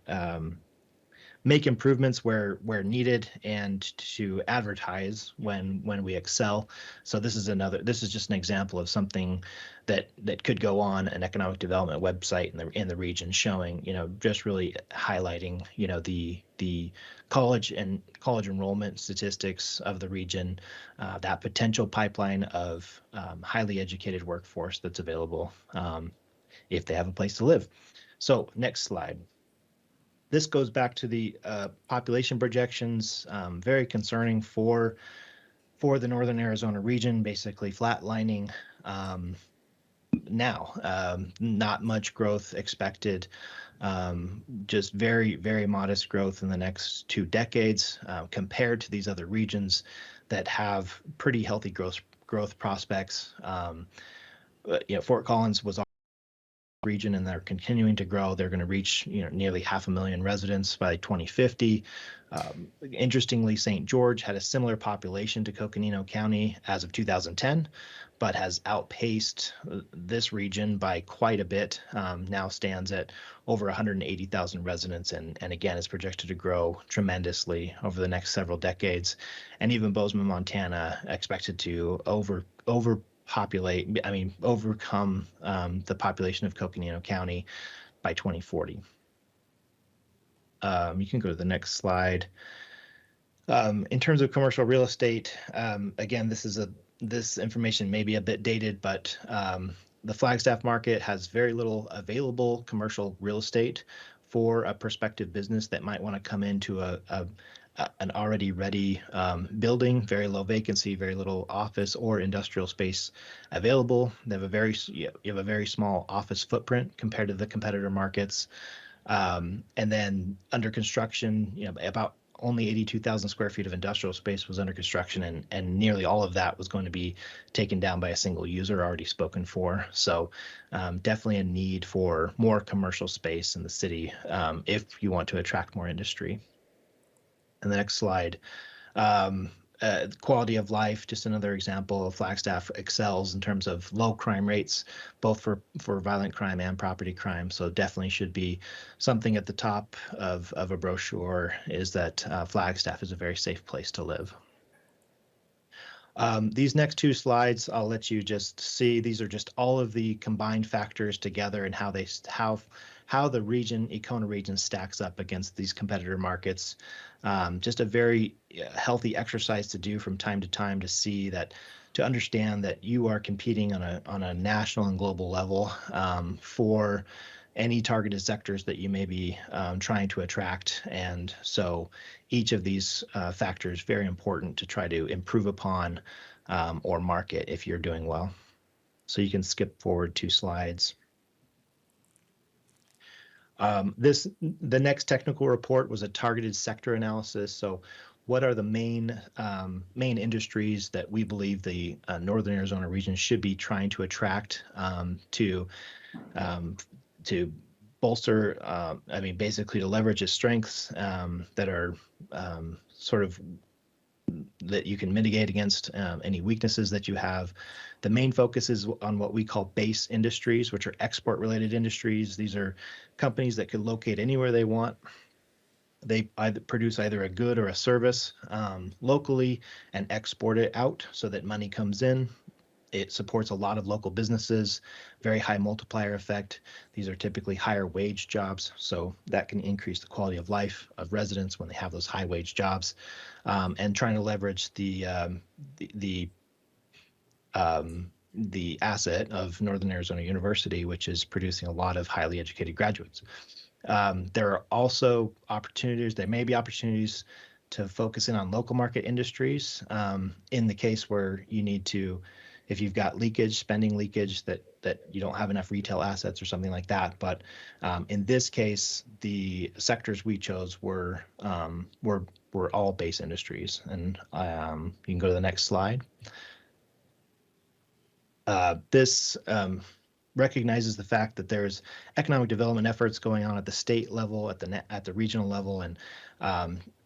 make improvements where needed and to advertise when we excel. So this is just an example of something that could go on an economic development website in the region, showing, just really highlighting, the college enrollment statistics of the region, that potential pipeline of highly educated workforce that's available if they have a place to live. So next slide. This goes back to the population projections, very concerning for the northern Arizona region, basically flatlining now. Not much growth expected, just very, very modest growth in the next 2 decades compared to these other regions that have pretty healthy growth prospects. Fort Collins was region, and they're continuing to grow. They're going to reach nearly 500,000 residents by 2050. Interestingly, St. George had a similar population to Coconino County as of 2010, but has outpaced this region by quite a bit. Now stands at over 180,000 residents, and again is projected to grow tremendously over the next several decades. And even Bozeman, Montana, expected to overcome the population of Coconino County by 2040. You can go to the next slide. In terms of commercial real estate, again, this information may be a bit dated, but the Flagstaff market has very little available commercial real estate for a prospective business that might want to come into an already ready building, very low vacancy, very little office or industrial space available. They have you have a very small office footprint compared to the competitor markets. And then under construction, about only 82,000 square feet of industrial space was under construction, and nearly all of that was going to be taken down by a single user already spoken for. So definitely a need for more commercial space in the city if you want to attract more industry. And the next slide, quality of life, just another example of Flagstaff excels in terms of low crime rates, both for violent crime and property crime. So definitely should be something at the top of a brochure, is that Flagstaff is a very safe place to live. These next 2 slides, I'll let you just see. These are just all of the combined factors together and how the region, Econa region, stacks up against these competitor markets. Just a very healthy exercise to do from time to time, to see that, to understand that you are competing on a national and global level for any targeted sectors that you may be trying to attract. And so each of these factors very important to try to improve upon or market if you're doing well. So you can skip forward 2 slides. The next technical report was a targeted sector analysis. So what are the main industries that we believe the Northern Arizona region should be trying to attract to bolster, basically to leverage its strengths that are sort of that you can mitigate against any weaknesses that you have. The main focus is on what we call base industries, which are export-related industries. These are companies that could locate anywhere they want. They produce either a good or a service locally and export it out so that money comes in. It supports a lot of local businesses, very high multiplier effect. These are typically higher wage jobs, so that can increase the quality of life of residents when they have those high wage jobs. And trying to leverage the asset of Northern Arizona University, which is producing a lot of highly educated graduates. There are also opportunities, there may be opportunities to focus in on local market industries in the case where you need to, if you've got leakage, spending leakage, that you don't have enough retail assets or something like that. But in this case, the sectors we chose were all base industries. And you can go to the next slide. This recognizes the fact that there's economic development efforts going on at the state level, at the regional level, and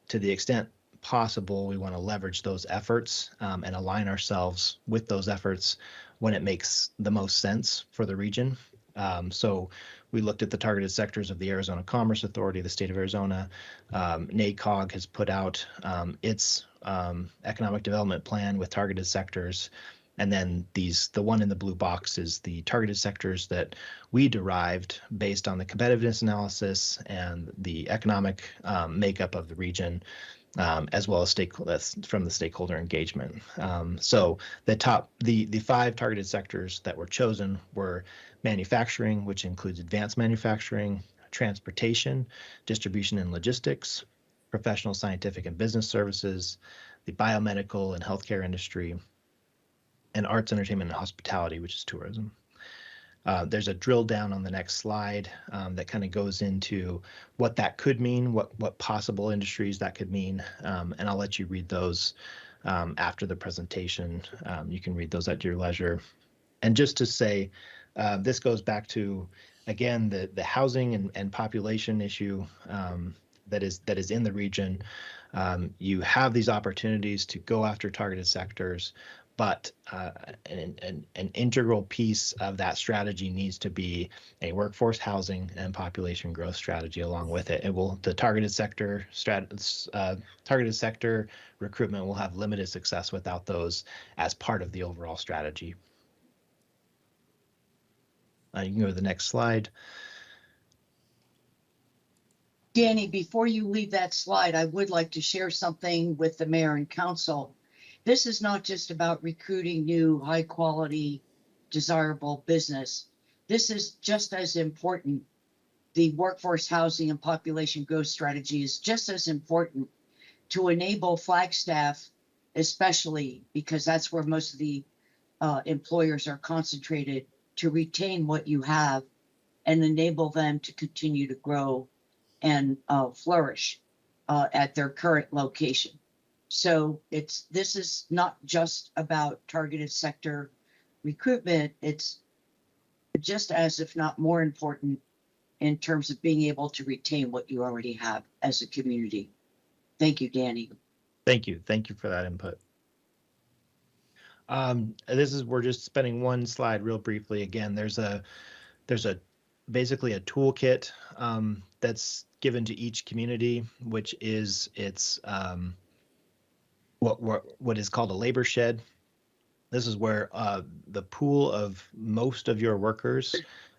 to the extent possible, we want to leverage those efforts and align ourselves with those efforts when it makes the most sense for the region. So we looked at the targeted sectors of the Arizona Commerce Authority, the state of Arizona. NACOG has put out its economic development plan with targeted sectors. And then the one in the blue box is the targeted sectors that we derived based on the competitiveness analysis and the economic makeup of the region, as well as from the stakeholder engagement. So the 5 targeted sectors that were chosen were manufacturing, which includes advanced manufacturing, transportation, distribution and logistics, professional, scientific, and business services, the biomedical and healthcare industry, and arts, entertainment, and hospitality, which is tourism. There's a drill down on the next slide that kind of goes into what that could mean, what possible industries that could mean, and I'll let you read those after the presentation. You can read those at your leisure. And just to say, this goes back to, again, the housing and population issue that is in the region. You have these opportunities to go after targeted sectors, but an integral piece of that strategy needs to be a workforce, housing, and population growth strategy along with it. The targeted sector recruitment will have limited success without those as part of the overall strategy. You can go to the next slide.
Danny, before you leave that slide, I would like to share something with the mayor and council. This is not just about recruiting new, high quality, desirable business. This is just as important. The workforce, housing, and population growth strategy is just as important to enable Flagstaff, especially because that's where most of the employers are concentrated, to retain what you have and enable them to continue to grow and flourish at their current location. So this is not just about targeted sector recruitment. It's just as, if not more important, in terms of being able to retain what you already have as a community. Thank you, Danny.
Thank you. Thank you for that input. We're just spending one slide real briefly. Again, there's basically a toolkit that's given to each community, which is what is called a labor shed. This is where the pool of most of your workers,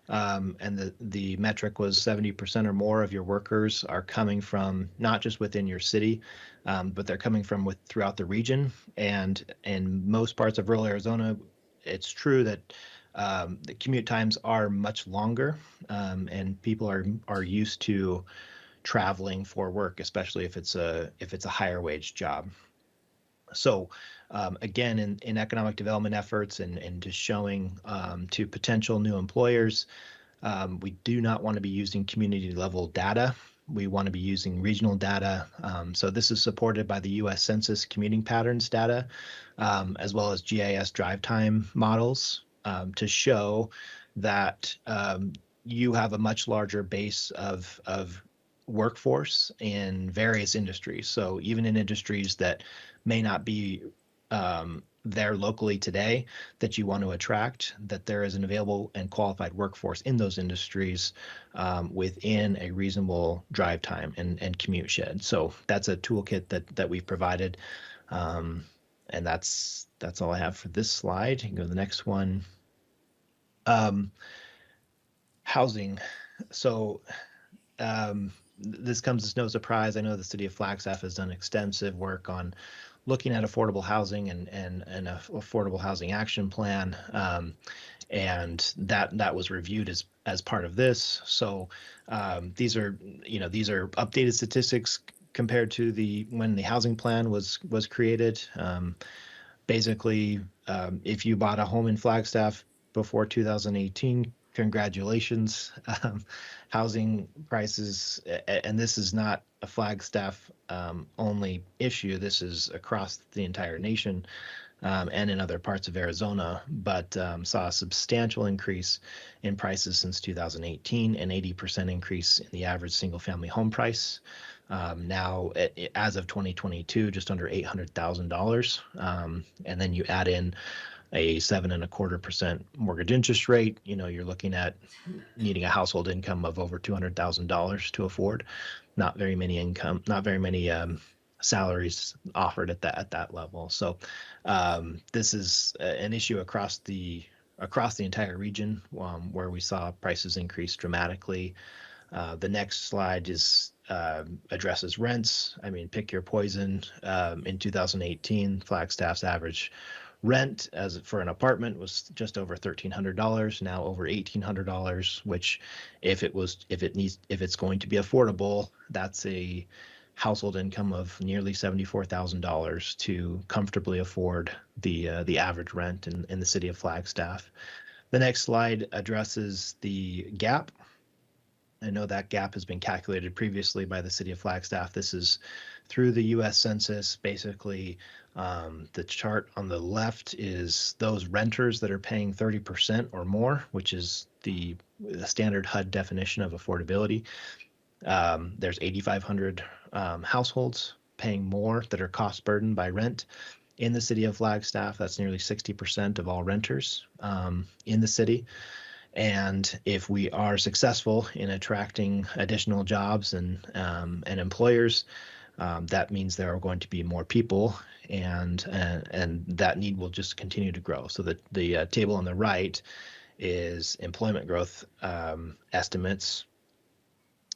and the metric was 70% or more of your workers are coming from not just within your city, but they're coming from throughout the region. And in most parts of rural Arizona, it's true that the commute times are much longer, and people are used to traveling for work, especially if it's a higher wage job. So again, in economic development efforts and just showing to potential new employers, we do not want to be using community level data. We want to be using regional data. So this is supported by the U.S. Census commuting patterns data, as well as GIS drive time models to show that you have a much larger base of workforce in various industries. So even in industries that may not be there locally today that you want to attract, that there is an available and qualified workforce in those industries within a reasonable drive time and commute shed. So that's a toolkit that we've provided. And that's all I have for this slide. You can go to the next one. Housing. So this comes as no surprise. I know the city of Flagstaff has done extensive work on looking at affordable housing and an affordable housing action plan, and that was reviewed as part of this. So these are updated statistics compared to when the housing plan was created. Basically, if you bought a home in Flagstaff before 2018, congratulations. Housing prices, and this is not a Flagstaff only issue, this is across the entire nation. and in other parts of Arizona, but saw a substantial increase in prices since 2018, an 80% increase in the average single-family home price. Now, as of 2022, just under $800,000. And then you add in a 7.25% mortgage interest rate, you're looking at needing a household income of over $200,000 to afford. Not very many salaries offered at that level. So this is an issue across the entire region, where we saw prices increase dramatically. The next slide addresses rents. I mean, pick your poison. In 2018, Flagstaff's average rent for an apartment was just over $1,300, now over $1,800, which if it's going to be affordable, that's a household income of nearly $74,000 to comfortably afford the average rent in the city of Flagstaff. The next slide addresses the gap. I know that gap has been calculated previously by the city of Flagstaff. This is through the U.S. Census. Basically, the chart on the left is those renters that are paying 30% or more, which is the standard HUD definition of affordability. There's 8,500 households paying more that are cost burdened by rent in the city of Flagstaff. That's nearly 60% of all renters in the city. And if we are successful in attracting additional jobs and employers, that means there are going to be more people, and that need will just continue to grow. So the table on the right is employment growth estimates,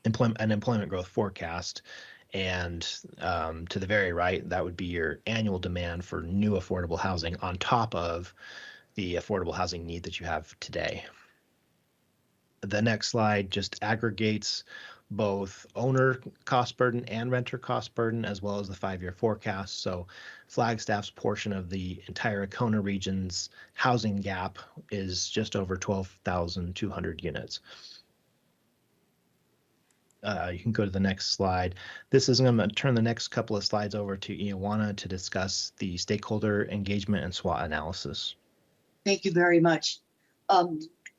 an employment growth forecast, and to the very right, that would be your annual demand for new affordable housing on top of the affordable housing need that you have today. The next slide just aggregates both owner cost burden and renter cost burden, as well as the 5-year forecast. So Flagstaff's portion of the entire Icona region's housing gap is just over 12,200 units. You can go to the next slide. I'm going to turn the next couple of slides over to Ioana to discuss the stakeholder engagement and SWOT analysis.
Thank you very much.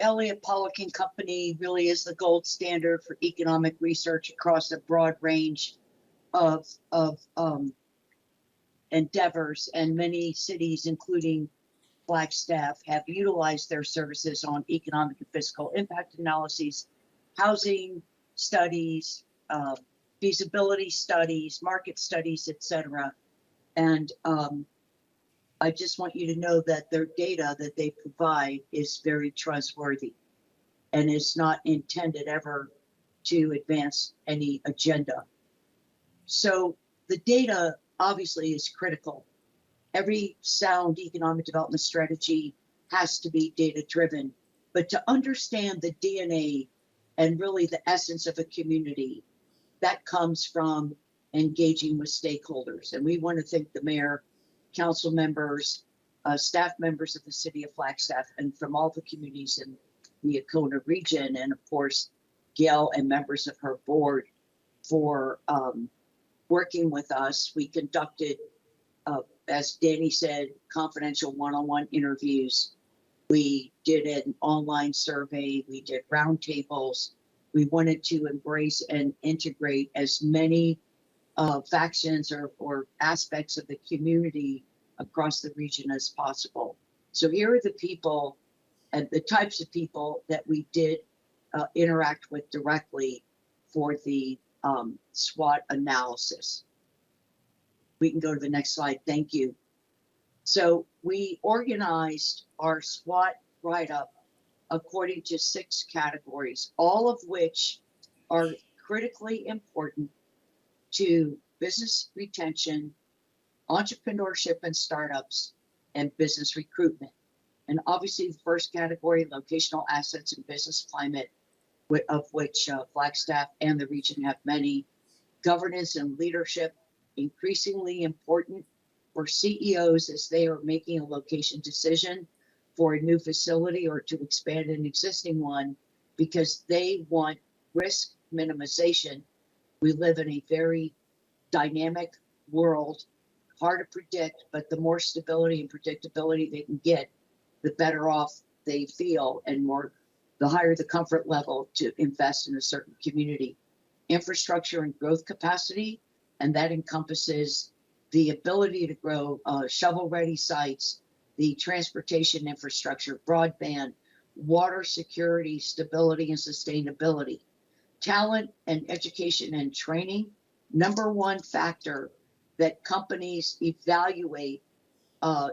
Elliott Pollock and Company really is the gold standard for economic research across a broad range of endeavors, and many cities, including Flagstaff, have utilized their services on economic and fiscal impact analyses, housing studies, feasibility studies, market studies, etc. And I just want you to know that their data that they provide is very trustworthy and is not intended ever to advance any agenda. So the data obviously is critical. Every sound economic development strategy has to be data-driven, but to understand the DNA and really the essence of a community, that comes from engaging with stakeholders. And we want to thank the mayor, council members, staff members of the city of Flagstaff, and from all the communities in the Icona region, and of course, Gail and members of her board for working with us. We conducted, as Danny said, confidential one-on-one interviews. We did an online survey. We did roundtables. We wanted to embrace and integrate as many factions or aspects of the community across the region as possible. So here are the people and the types of people that we did interact with directly for the SWOT analysis. We can go to the next slide. Thank you. So we organized our SWOT write-up according to 6 categories, all of which are critically important to business retention, entrepreneurship and startups, and business recruitment. And obviously the first category, locational assets and business climate, of which Flagstaff and the region have many. Governance and leadership, increasingly important for CEOs as they are making a location decision for a new facility or to expand an existing one, because they want risk minimization. We live in a very dynamic world, hard to predict, but the more stability and predictability they can get, the better off they feel and the higher the comfort level to invest in a certain community. Infrastructure and growth capacity, and that encompasses the ability to grow shovel-ready sites, the transportation infrastructure, broadband, water security, stability, and sustainability. Talent and education and training, number one factor that companies evaluate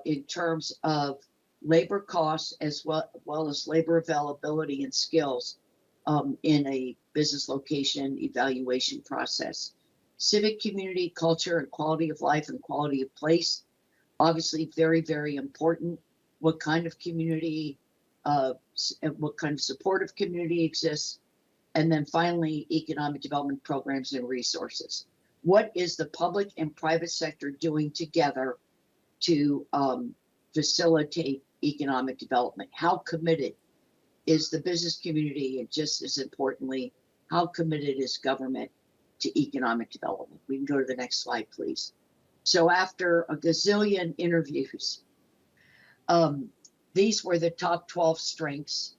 in terms of labor costs as well as labor availability and skills in a business location evaluation process. Civic community, culture, and quality of life and quality of place, obviously very, very important. What kind of community, what kind of supportive community exists? And then finally, economic development programs and resources. What is the public and private sector doing together to facilitate economic development? How committed is the business community, and just as importantly, how committed is government to economic development? We can go to the next slide, please. So after a gazillion interviews, these were the top 12 strengths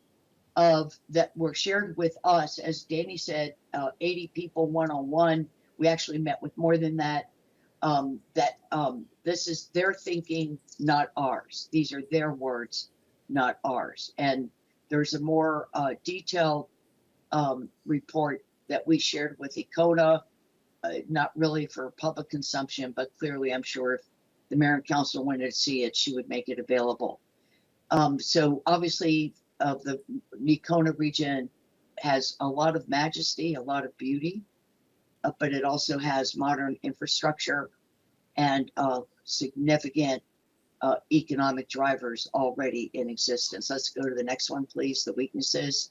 that were shared with us. As Danny said, 80 people one-on-one. We actually met with more than that. This is their thinking, not ours. These are their words, not ours. And there's a more detailed report that we shared with Econa, not really for public consumption, but clearly I'm sure if the mayor and council wanted to see it, she would make it available. So obviously the Econa region has a lot of majesty, a lot of beauty, but it also has modern infrastructure and significant economic drivers already in existence. Let's go to the next one, please. The weaknesses.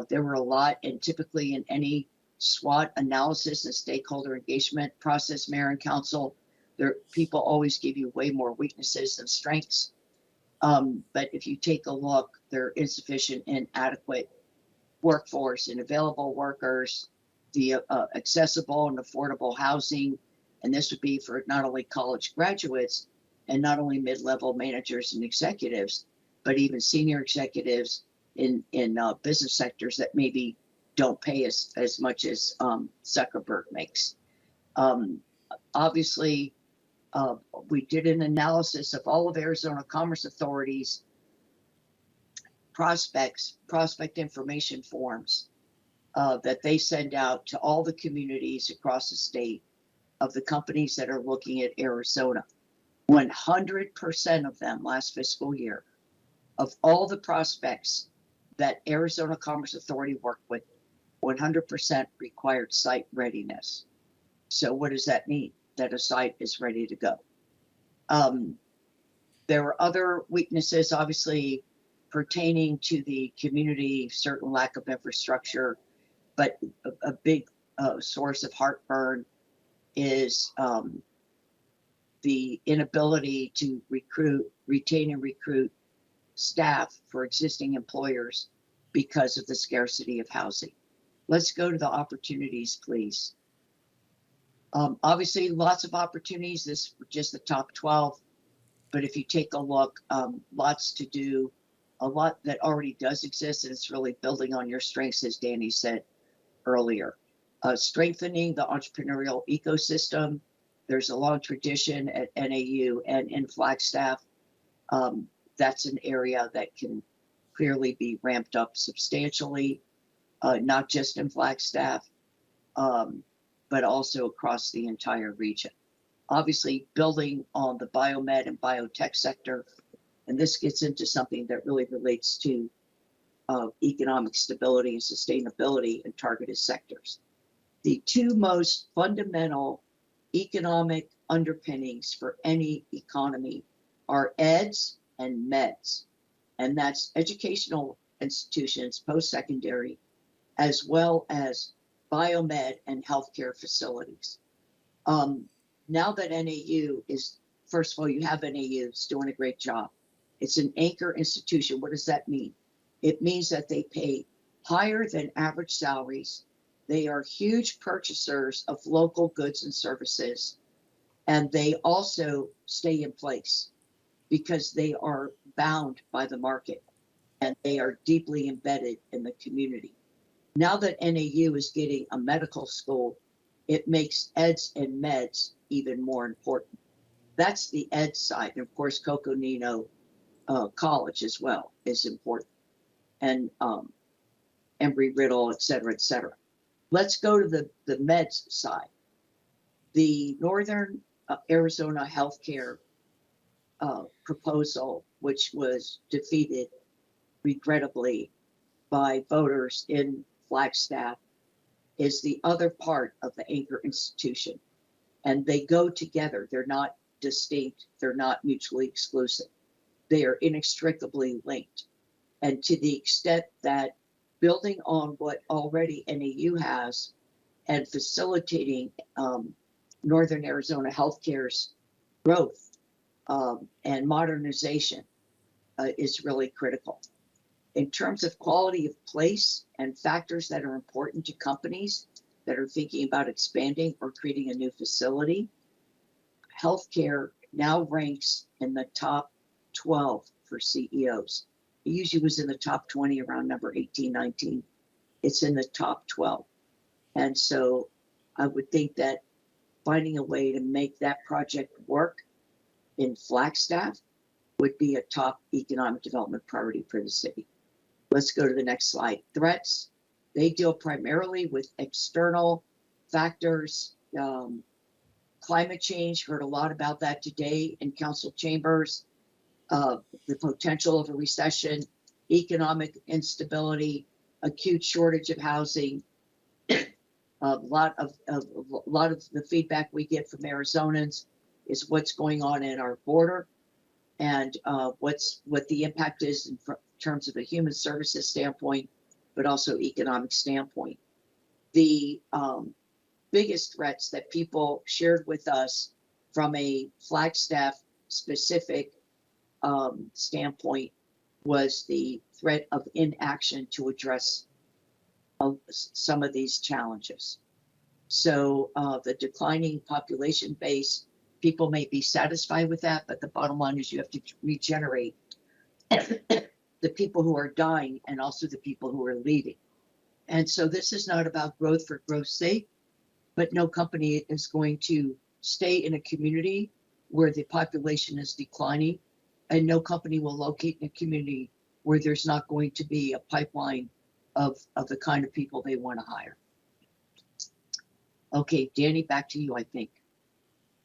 There were a lot, and typically in any SWOT analysis and stakeholder engagement process, mayor and council, people always give you way more weaknesses than strengths. But if you take a look, they're insufficient and inadequate workforce and available workers, the accessible and affordable housing, and this would be for not only college graduates and not only mid-level managers and executives, but even senior executives in business sectors that maybe don't pay as much as Zuckerberg makes. Obviously, we did an analysis of all of Arizona Commerce Authority's prospect information forms that they send out to all the communities across the state of the companies that are looking at Arizona. 100% of them last fiscal year, of all the prospects that Arizona Commerce Authority worked with, 100% required site readiness. So what does that mean? That a site is ready to go. There were other weaknesses, obviously, pertaining to the community, certain lack of infrastructure, but a big source of heartburn is the inability to retain and recruit staff for existing employers because of the scarcity of housing. Let's go to the opportunities, please. Obviously, lots of opportunities. This is just the top 12. But if you take a look, lots to do, a lot that already does exist, and it's really building on your strengths, as Danny said earlier. Strengthening the entrepreneurial ecosystem. There's a long tradition at NAU and in Flagstaff. That's an area that can clearly be ramped up substantially, not just in Flagstaff, but also across the entire region. Obviously, building on the biomed and biotech sector, and this gets into something that really relates to economic stability and sustainability in targeted sectors. The two most fundamental economic underpinnings for any economy are EDS and MEDS, and that's educational institutions, post-secondary, as well as biomed and healthcare facilities. Now that NAU is, first of all, you have NAU, it's doing a great job. It's an anchor institution. What does that mean? It means that they pay higher than average salaries. They are huge purchasers of local goods and services. And they also stay in place because they are bound by the market and they are deeply embedded in the community. Now that NAU is getting a medical school, it makes eds and meds even more important. That's the ed side. And of course, Coconino College as well is important. And Embry-Riddle, et cetera, et cetera. Let's go to the meds side. The Northern Arizona Healthcare proposal, which was defeated regrettably by voters in Flagstaff, is the other part of the anchor institution. And they go together. They're not distinct. They're not mutually exclusive. They are inextricably linked. And to the extent that building on what already NAU has and facilitating Northern Arizona Healthcare's growth and modernization is really critical. In terms of quality of place and factors that are important to companies that are thinking about expanding or creating a new facility, healthcare now ranks in the top 12 for CEOs. It usually was in the top 20, around number 18, 19. It's in the top 12. And so I would think that finding a way to make that project work in Flagstaff would be a top economic development priority for the city. Let's go to the next slide. Threats, they deal primarily with external factors. Climate change, heard a lot about that today in council chambers. The potential of a recession, economic instability, acute shortage of housing. A lot of the feedback we get from Arizonans is what's going on in our border and what the impact is in terms of a human services standpoint, but also economic standpoint. The biggest threats that people shared with us from a Flagstaff specific standpoint was the threat of inaction to address some of these challenges. So the declining population base, people may be satisfied with that, but the bottom line is you have to regenerate the people who are dying and also the people who are leaving. And so this is not about growth for growth's sake, but no company is going to stay in a community where the population is declining, and no company will locate in a community where there's not going to be a pipeline of the kind of people they want to hire. Okay, Danny, back to you, I think.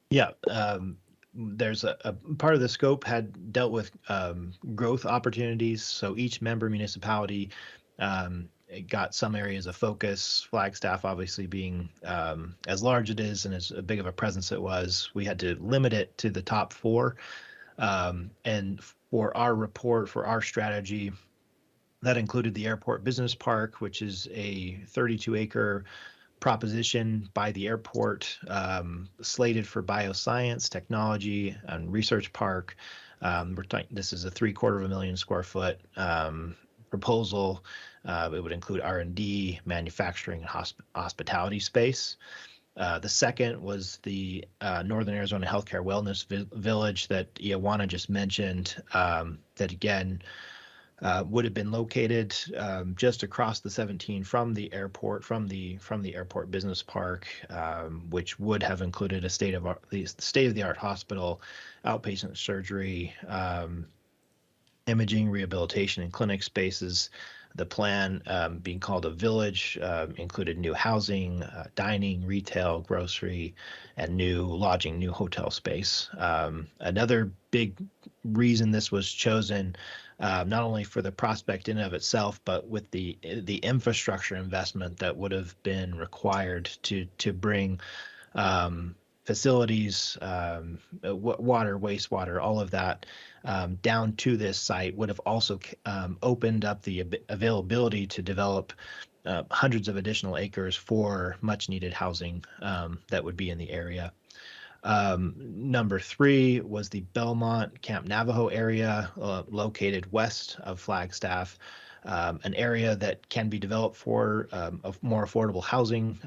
Yeah, there's a part of the scope had dealt with growth opportunities. So each member municipality got some areas of focus. Flagstaff, obviously being as large it is and as big of a presence it was, we had to limit it to the top 4. And for our report, for our strategy, that included the Airport Business Park, which is a 32-acre proposition by the airport, slated for bioscience, technology, and research park. This is a 750,000 square foot proposal. It would include R&D, manufacturing, and hospitality space. The second was the Northern Arizona Healthcare Wellness Village that Ioana just mentioned, that again would have been located just across the 17 from the airport, from the Airport Business Park, which would have included a state-of-the-art hospital, outpatient surgery, imaging, rehabilitation, and clinic spaces. The plan, being called a village, included new housing, dining, retail, grocery, and new lodging, new hotel space. Another big reason this was chosen, not only for the prospect in and of itself, but with the infrastructure investment that would have been required to bring facilities, water, wastewater, all of that down to this site, would have also opened up the availability to develop hundreds of additional acres for much needed housing that would be in the area. Number 3 was the Belmont Camp Navajo area, located west of Flagstaff, an area that can be developed for more affordable housing,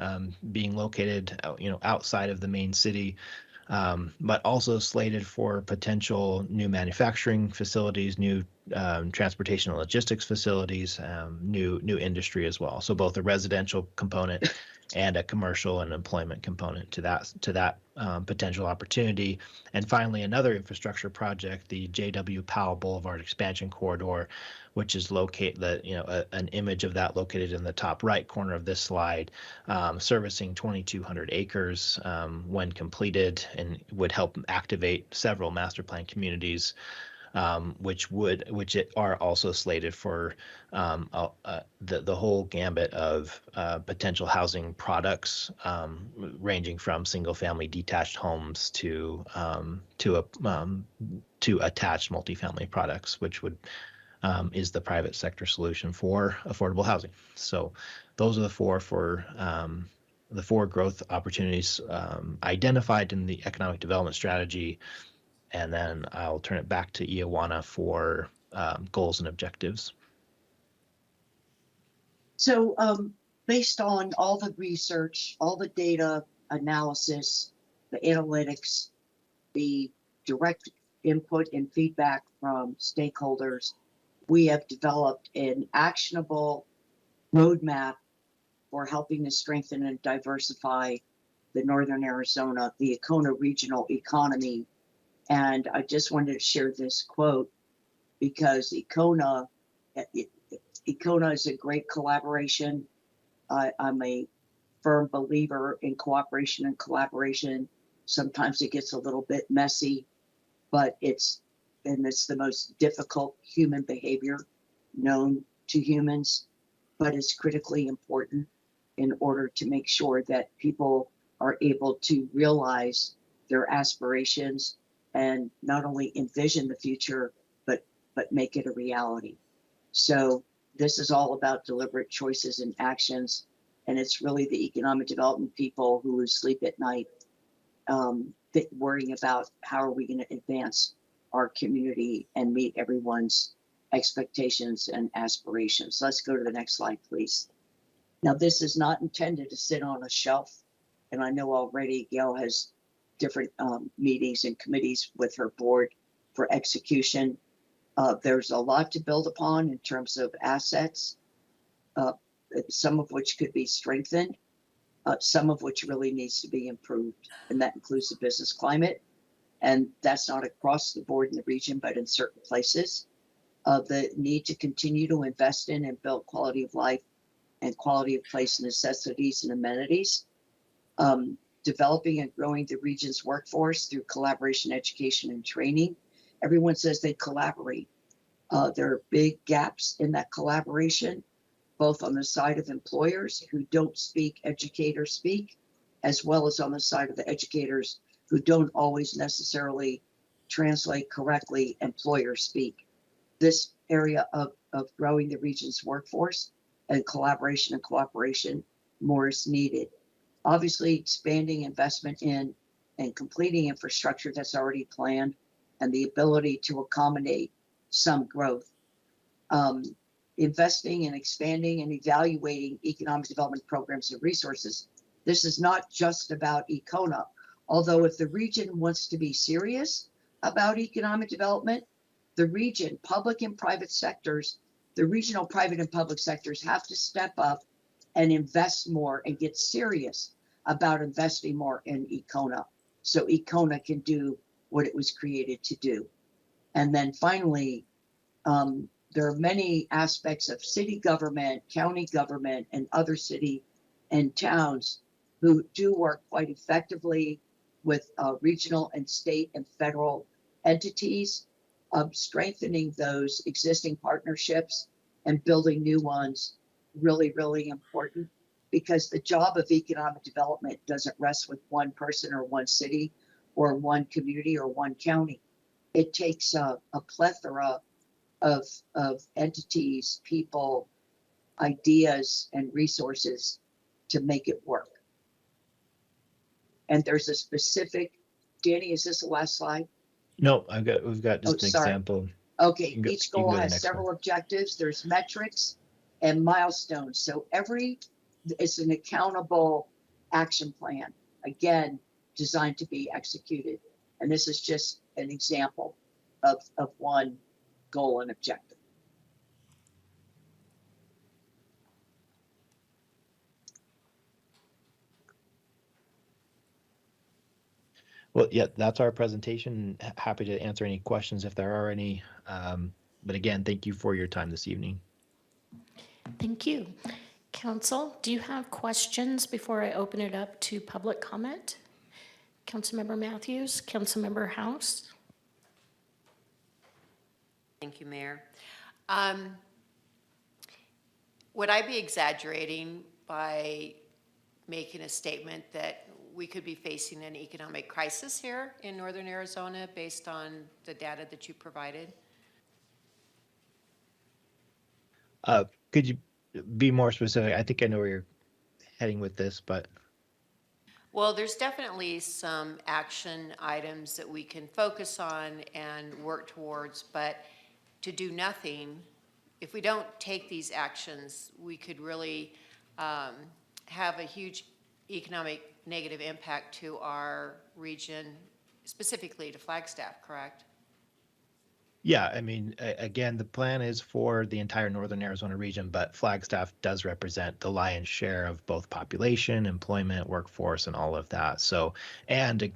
being located outside of the main city. but also slated for potential new manufacturing facilities, new transportation and logistics facilities, new industry as well. So both a residential component and a commercial and employment component to that potential opportunity. And finally, another infrastructure project, the J.W. Powell Boulevard Expansion Corridor, which is an image of that located in the top right corner of this slide, servicing 2,200 acres when completed, and would help activate several master plan communities, which are also slated for the whole gambit of potential housing products, ranging from single-family detached homes to attached multifamily products, which is the private sector solution for affordable housing. So those are the four growth opportunities identified in the economic development strategy. And then I'll turn it back to Ioana for goals and objectives.
So based on all the research, all the data analysis, the analytics, the direct input and feedback from stakeholders, we have developed an actionable roadmap for helping to strengthen and diversify the Northern Arizona, the Icona regional economy. And I just wanted to share this quote because Icona is a great collaboration. I'm a firm believer in cooperation and collaboration. Sometimes it gets a little bit messy, but it's the most difficult human behavior known to humans, but it's critically important in order to make sure that people are able to realize their aspirations and not only envision the future, but make it a reality. So this is all about deliberate choices and actions, and it's really the economic development people who lose sleep at night, worrying about how are we going to advance our community and meet everyone's expectations and aspirations. Let's go to the next slide, please. Now, this is not intended to sit on a shelf, and I know already Gail has different meetings and committees with her board for execution. There's a lot to build upon in terms of assets, some of which could be strengthened, some of which really needs to be improved, and that includes the business climate. And that's not across the board in the region, but in certain places. The need to continue to invest in and build quality of life and quality of place necessities and amenities. Developing and growing the region's workforce through collaboration, education, and training. Everyone says they collaborate. There are big gaps in that collaboration, both on the side of employers who don't speak educator speak, as well as on the side of the educators who don't always necessarily translate correctly employer speak. This area of growing the region's workforce and collaboration and cooperation more is needed. Obviously, expanding investment in and completing infrastructure that's already planned and the ability to accommodate some growth. Investing and expanding and evaluating economic development programs and resources. This is not just about Icona, although if the region wants to be serious about economic development, the region, public and private sectors, the regional private and public sectors have to step up and invest more and get serious about investing more in Icona so Icona can do what it was created to do. And then finally, there are many aspects of city government, county government, and other city and towns who do work quite effectively with regional and state and federal entities. Strengthening those existing partnerships and building new ones really, really important, because the job of economic development doesn't rest with one person or one city or one community or one county. It takes a plethora of entities, people, ideas, and resources to make it work. And there's a specific, Danny, is this the last slide?
No, we've got just an
sorry.
example.
Okay,
You
each
can
goal
go to the
has
next
several
one.
objectives. There's metrics and milestones. So it's an accountable action plan. Again, designed to be executed. And this is just an example of one goal and objective.
Well, yeah, that's our presentation. Happy to answer any questions if there are any. But again, thank you for your time this evening.
Thank you. Council, do you have questions before I open it up to public comment? Councilmember Matthews, Councilmember House?
Thank you, Mayor. Would I be exaggerating by making a statement that we could be facing an economic crisis here in northern Arizona based on the data that you provided?
Could you be more specific? I think I know where you're heading with this, but
Well, there's definitely some action items that we can focus on and work towards, but to do nothing, if we don't take these actions, we could really have a huge economic negative impact to our region, specifically to Flagstaff, correct?
yeah, I mean, again, the plan is for the entire northern Arizona region, but Flagstaff does represent the lion's share of both population, employment, workforce, and all of that. So, and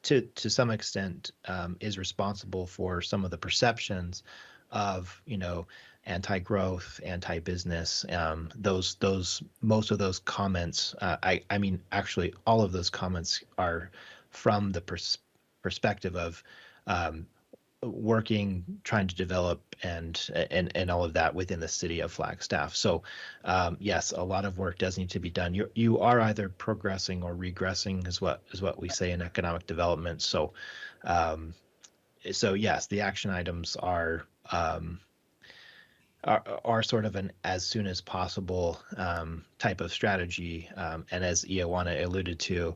to some extent, is responsible for some of the perceptions of, you know, anti-growth, anti-business. Most of those comments, I mean, actually, all of those comments are from the perspective of working, trying to develop and all of that within the city of Flagstaff. So yes, a lot of work does need to be done. You are either progressing or regressing is what we say in economic development. So so yes, the action items are sort of an as soon as possible type of strategy. And as Ioana alluded to,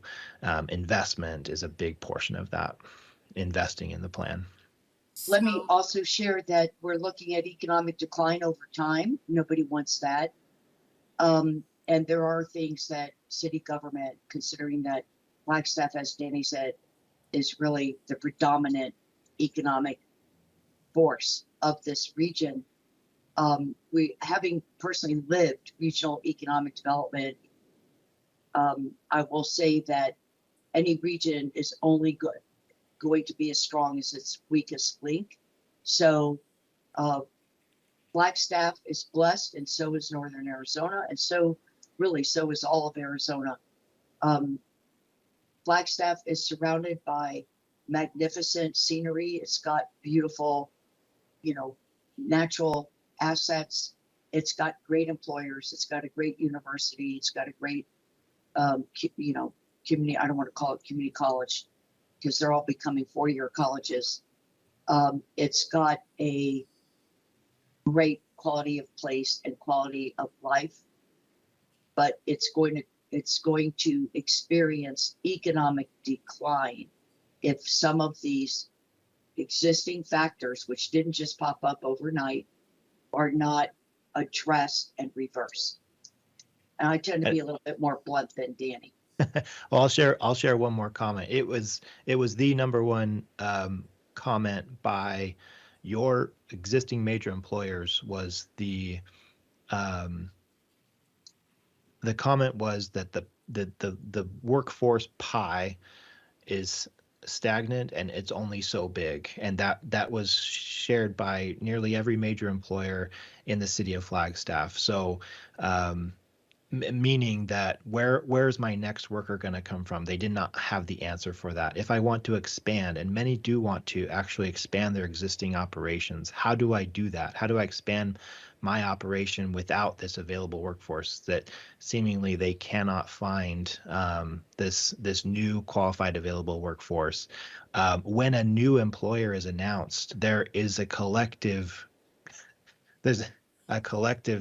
investment is a big portion of that, investing in the plan.
Let me also share that we're looking at economic decline over time. Nobody wants that. And there are things that city government, considering that Flagstaff, as Danny said, is really the predominant economic force of this region. We, having personally lived regional economic development, I will say that any region is only going to be as strong as its weakest link. So Flagstaff is blessed, and so is northern Arizona, and so is all of Arizona. Flagstaff is surrounded by magnificent scenery. It's got beautiful, you know, natural assets. It's got great employers. It's got a great university. It's got a great, you know, community. I don't want to call it community college, because they're all becoming four-year colleges. It's got a great quality of place and quality of life, but it's going to experience economic decline if some of these existing factors, which didn't just pop up overnight, are not addressed and reversed. And I tend to be a little bit more blunt than Danny.
Well, I'll share one more comment. It was the number one comment by your existing major employers was the comment was that the workforce pie is stagnant and it's only so big, and that was shared by nearly every major employer in the city of Flagstaff. So meaning that where's my next worker going to come from? They did not have the answer for that. If I want to expand, and many do want to actually expand their existing operations, how do I do that? How do I expand my operation without this available workforce that seemingly they cannot find this new qualified available workforce? When a new employer is announced, there's a collective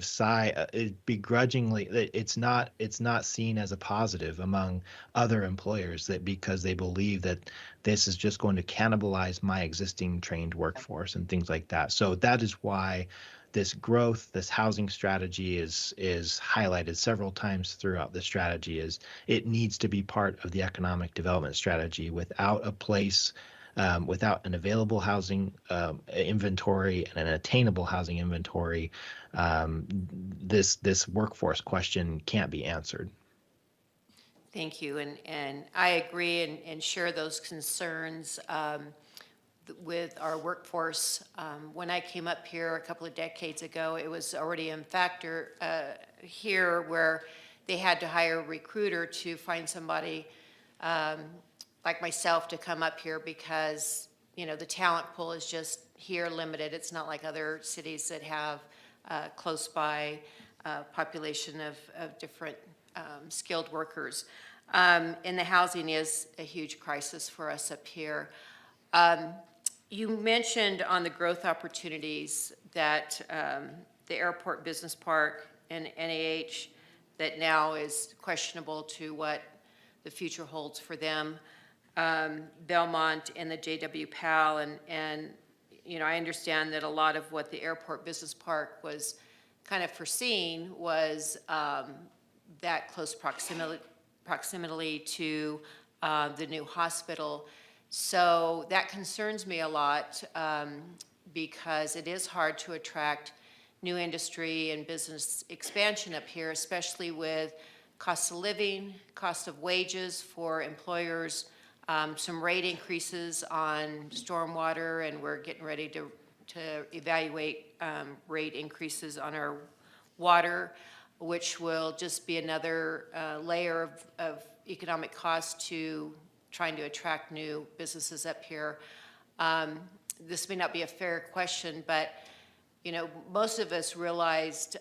sigh, begrudgingly. It's not seen as a positive among other employers, that because they believe that this is just going to cannibalize my existing trained workforce and things like that. So that is why this growth, this housing strategy is highlighted several times throughout the strategy. Is it needs to be part of the economic development strategy. Without a place, without an available housing inventory and an attainable housing inventory, this workforce question can't be answered.
Thank you, and I agree and share those concerns with our workforce. When I came up here a couple of decades ago, it was already a factor here where they had to hire a recruiter to find somebody like myself to come up here because, you know, the talent pool is just here limited. It's not like other cities that have close by population of different skilled workers. And the housing is a huge crisis for us up here. You mentioned on the growth opportunities that the airport business park and NAH that now is questionable to what the future holds for them. Belmont and the JW PAL, and you know, I understand that a lot of what the airport business park was kind of foreseeing was that close proximity to the new hospital. So that concerns me a lot because it is hard to attract new industry and business expansion up here, especially with cost of living, cost of wages for employers, some rate increases on stormwater, and we're getting ready to evaluate rate increases on our water, which will just be another layer of economic cost to trying to attract new businesses up here. This may not be a fair question, but you know, most of us realized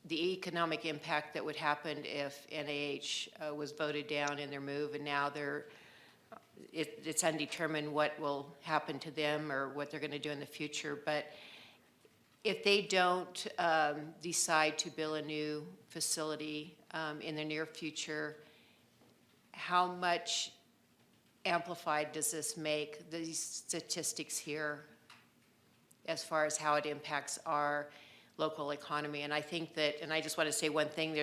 the economic impact that would happen if NAH was voted down in their move, and now it's undetermined what will happen to them or what they're going to do in the future. But if they don't decide to build a new facility in the near future, how much amplified does this make these statistics here as far as how it impacts our local economy? And I think that, and I just want to say one thing,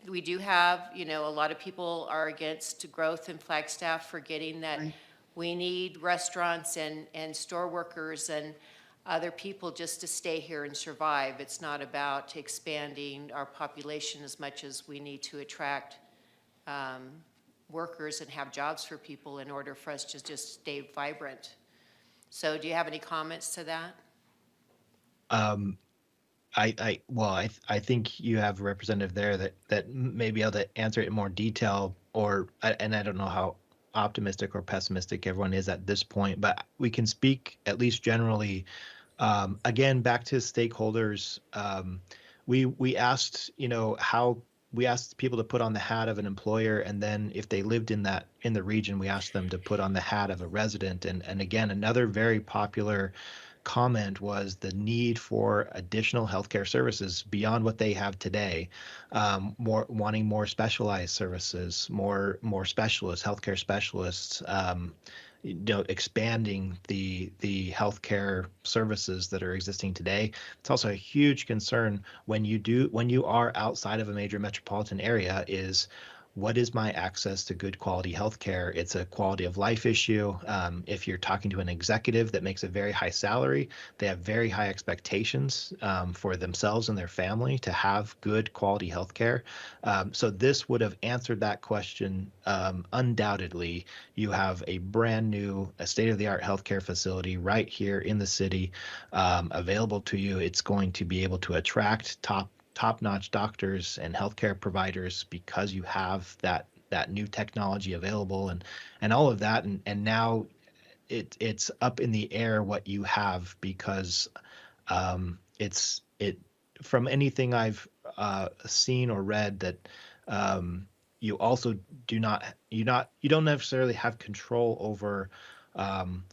we do have, you know, a lot of people are against growth in Flagstaff, forgetting that we need restaurants and store workers and other people just to stay here and survive. It's not about expanding our population as much as we need to attract workers and have jobs for people in order for us to just stay vibrant. So do you have any comments to that?
I think you have a representative there that may be able to answer it in more detail, and I don't know how optimistic or pessimistic everyone is at this point, but we can speak at least generally. Again, back to stakeholders, we asked, you know, we asked people to put on the hat of an employer, and then if they lived in the region, we asked them to put on the hat of a resident. And again, another very popular comment was the need for additional healthcare services beyond what they have today, wanting more specialized services, more specialists, healthcare specialists, you know, expanding the healthcare services that are existing today. It's also a huge concern when you are outside of a major metropolitan area is, what is my access to good quality healthcare? It's a quality of life issue. If you're talking to an executive that makes a very high salary, they have very high expectations for themselves and their family to have good quality healthcare. So this would have answered that question undoubtedly. You have a brand new, state-of-the-art healthcare facility right here in the city available to you. It's going to be able to attract top-notch doctors and healthcare providers because you have that new technology available and all of that, and now it's up in the air what you have, because it's from anything I've seen or read that you also you don't necessarily have control over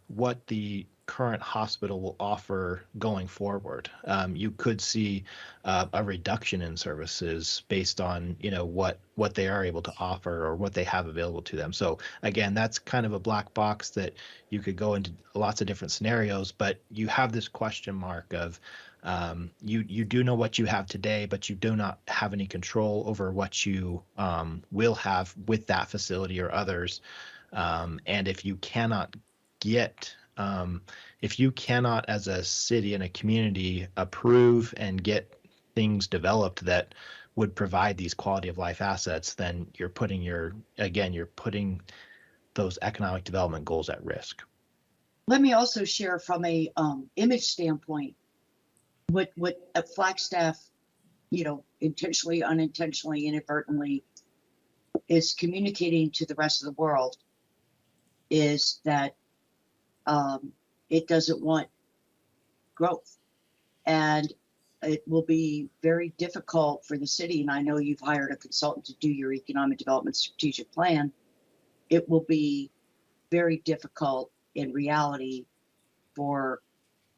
what the current hospital will offer going forward. You could see a reduction in services based on what they are able to offer or what they have available to them. So again, that's kind of a black box that you could go into lots of different scenarios, but you have this question mark of you do know what you have today, but you do not have any control over what you will have with that facility or others. And if you cannot get if you cannot as a city and a community approve and get things developed that would provide these quality of life assets, then you're putting those economic development goals at risk.
Let me also share from a image standpoint what a Flagstaff, intentionally, unintentionally, inadvertently is communicating to the rest of the world is that it doesn't want growth. And it will be very difficult for the city, and I know you've hired a consultant to do your economic development strategic plan. It will be very difficult in reality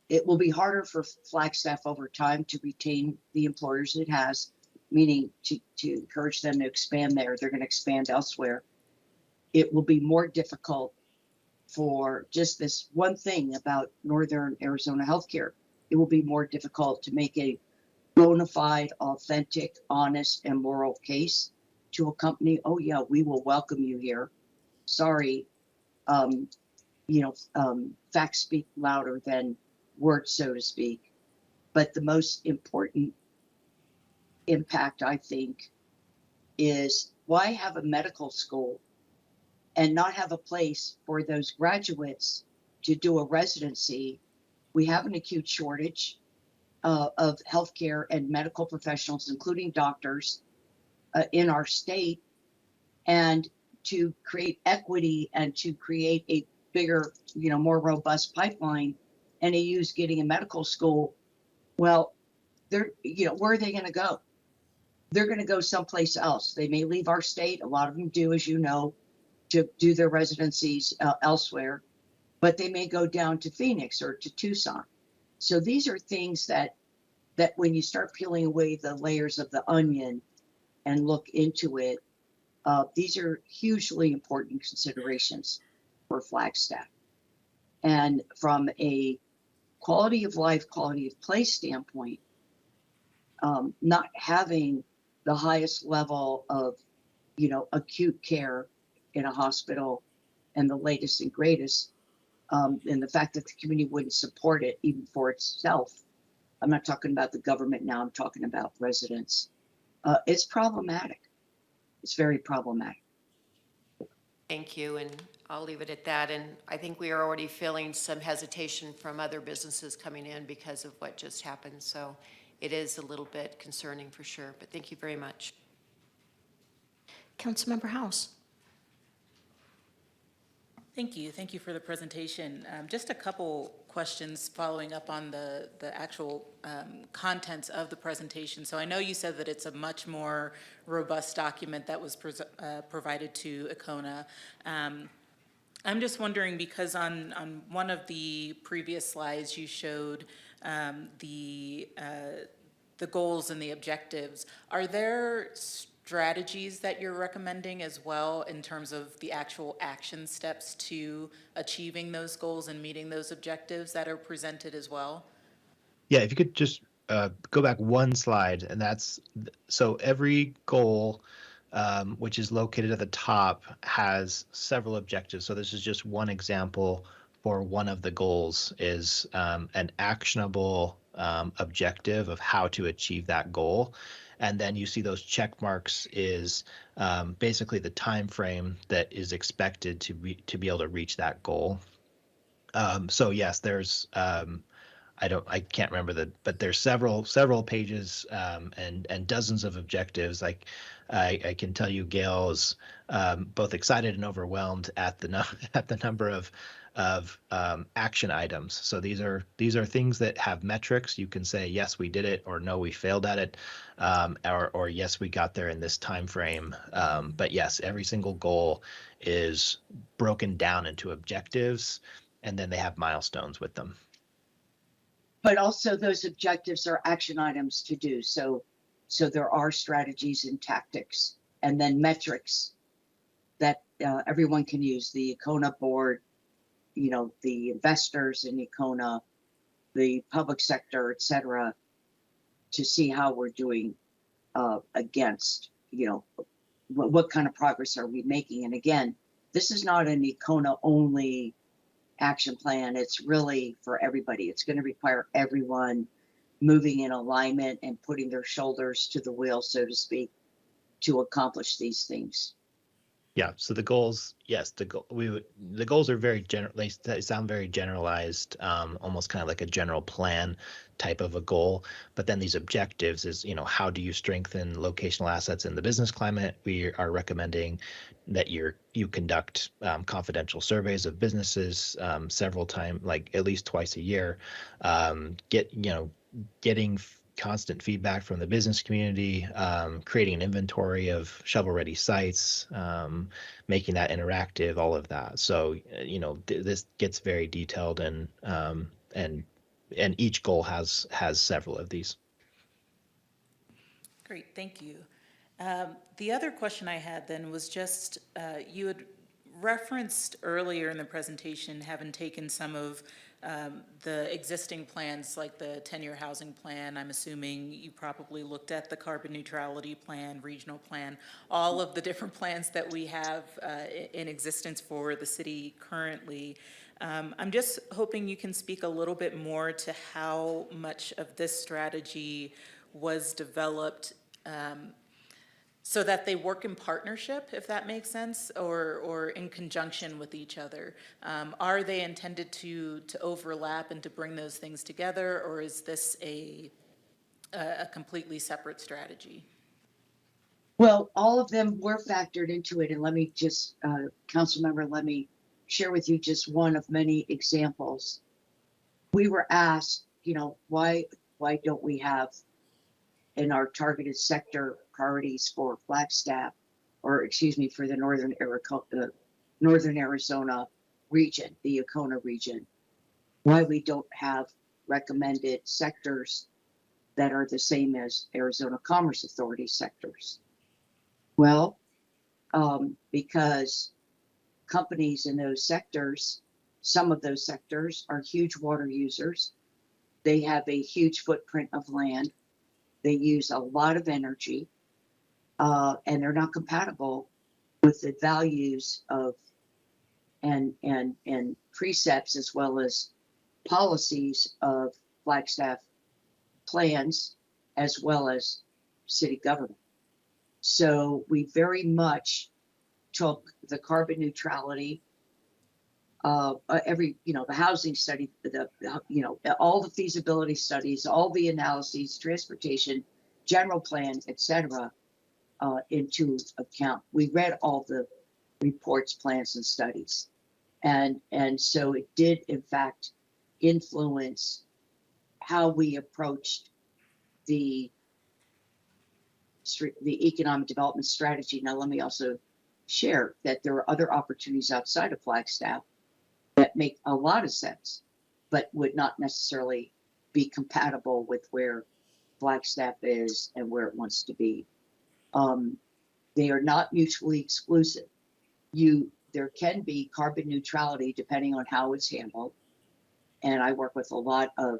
it will be harder for Flagstaff over time to retain the employers it has, meaning to encourage them to expand there. They're going to expand elsewhere. It will be more difficult for just this one thing about Northern Arizona healthcare. It will be more difficult to make a bona fide, authentic, honest, and moral case to a company. Oh yeah, we will welcome you here. Sorry, facts speak louder than words, so to speak. But the most important impact, I think, is why have a medical school and not have a place for those graduates to do a residency? We have an acute shortage of healthcare and medical professionals, including doctors, in our state. And to create equity and to create a bigger, more robust pipeline, NAU's getting a medical school. Well, where are they going to go? They're going to go someplace else. They may leave our state. A lot of them do, as you know, to do their residencies elsewhere, but they may go down to Phoenix or to Tucson. So these are things that when you start peeling away the layers of the onion and look into it, these are hugely important considerations for Flagstaff. And from a quality of life, quality of place standpoint, not having the highest level of, acute care in a hospital and the latest and greatest, and the fact that the community wouldn't support it even for itself. I'm not talking about the government now, I'm talking about residents. It's problematic. It's very problematic.
Thank you, and I'll leave it at that. And I think we are already feeling some hesitation from other businesses coming in because of what just happened. So it is a little bit concerning for sure, but thank you very much.
Councilmember House.
Thank you. Thank you for the presentation. Just a couple questions following up on the actual contents of the presentation. So I know you said that it's a much more robust document that was provided to Icona. I'm just wondering, because on one of the previous slides you showed the goals and the objectives. Are there strategies that you're recommending as well in terms of the actual action steps to achieving those goals and meeting those objectives that are presented as well?
Yeah, if you could just go back one slide, and so every goal, which is located at the top, has several objectives. So this is just one example for one of the goals is an actionable objective of how to achieve that goal. And then you see those check marks is basically the time frame that is expected to be able to reach that goal. So yes, there's I can't remember but there's several pages and dozens of objectives. Like I can tell you, Gail is both excited and overwhelmed at the number of of action items. So these are things that have metrics. You can say yes, we did it, or no, we failed at it, or yes, we got there in this time frame. But yes, every single goal is broken down into objectives, and then they have milestones with them.
But also those objectives are action items to do. So there are strategies and tactics, and then metrics that everyone can use. The Econa board, the investors in Econa, the public sector, et cetera, to see how we're doing against, what kind of progress are we making. And again, this is not an Econa only action plan. It's really for everybody. It's going to require everyone moving in alignment and putting their shoulders to the wheel, so to speak, to accomplish these things.
Yeah. So the goals, yes, the goals are very general. They sound very generalized, almost kind of like a general plan type of a goal. But then these objectives is, how do you strengthen locational assets in the business climate? We are recommending that you conduct confidential surveys of businesses several times, like at least twice a year. Getting constant feedback from the business community, creating an inventory of shovel-ready sites, making that interactive, all of that. So, this gets very detailed, and each goal has several of these.
Great, thank you. The other question I had then was just, you had referenced earlier in the presentation having taken some of the existing plans, like the 10-year housing plan. I'm assuming you probably looked at the carbon neutrality plan, regional plan, all of the different plans that we have in existence for the city currently. I'm just hoping you can speak a little bit more to how much of this strategy was developed so that they work in partnership, if that makes sense, or in conjunction with each other. Are they intended to overlap and to bring those things together, or is this a completely separate strategy?
Well, all of them were factored into it, and let me just, council member, let me share with you just one of many examples. We were asked, why don't we have in our targeted sector priorities for Flagstaff, or excuse me, for the Northern Arizona region, the Econa region, why we don't have recommended sectors that are the same as Arizona Commerce Authority sectors. Well, because companies in those sectors, some of those sectors are huge water users. They have a huge footprint of land. They use a lot of energy, and they're not compatible with the values of and precepts as well as policies of Flagstaff plans as well as city government. So we very much took the carbon neutrality, the housing study, all the feasibility studies, all the analyses, transportation, general plan, etc., into account. We read all the reports, plans, and studies, and so it did in fact influence how we approached the economic development strategy. Now, let me also share that there are other opportunities outside of Flagstaff that make a lot of sense, but would not necessarily be compatible with where Flagstaff is and where it wants to be. They are not mutually exclusive. There can be carbon neutrality depending on how it's handled. And I work with a lot of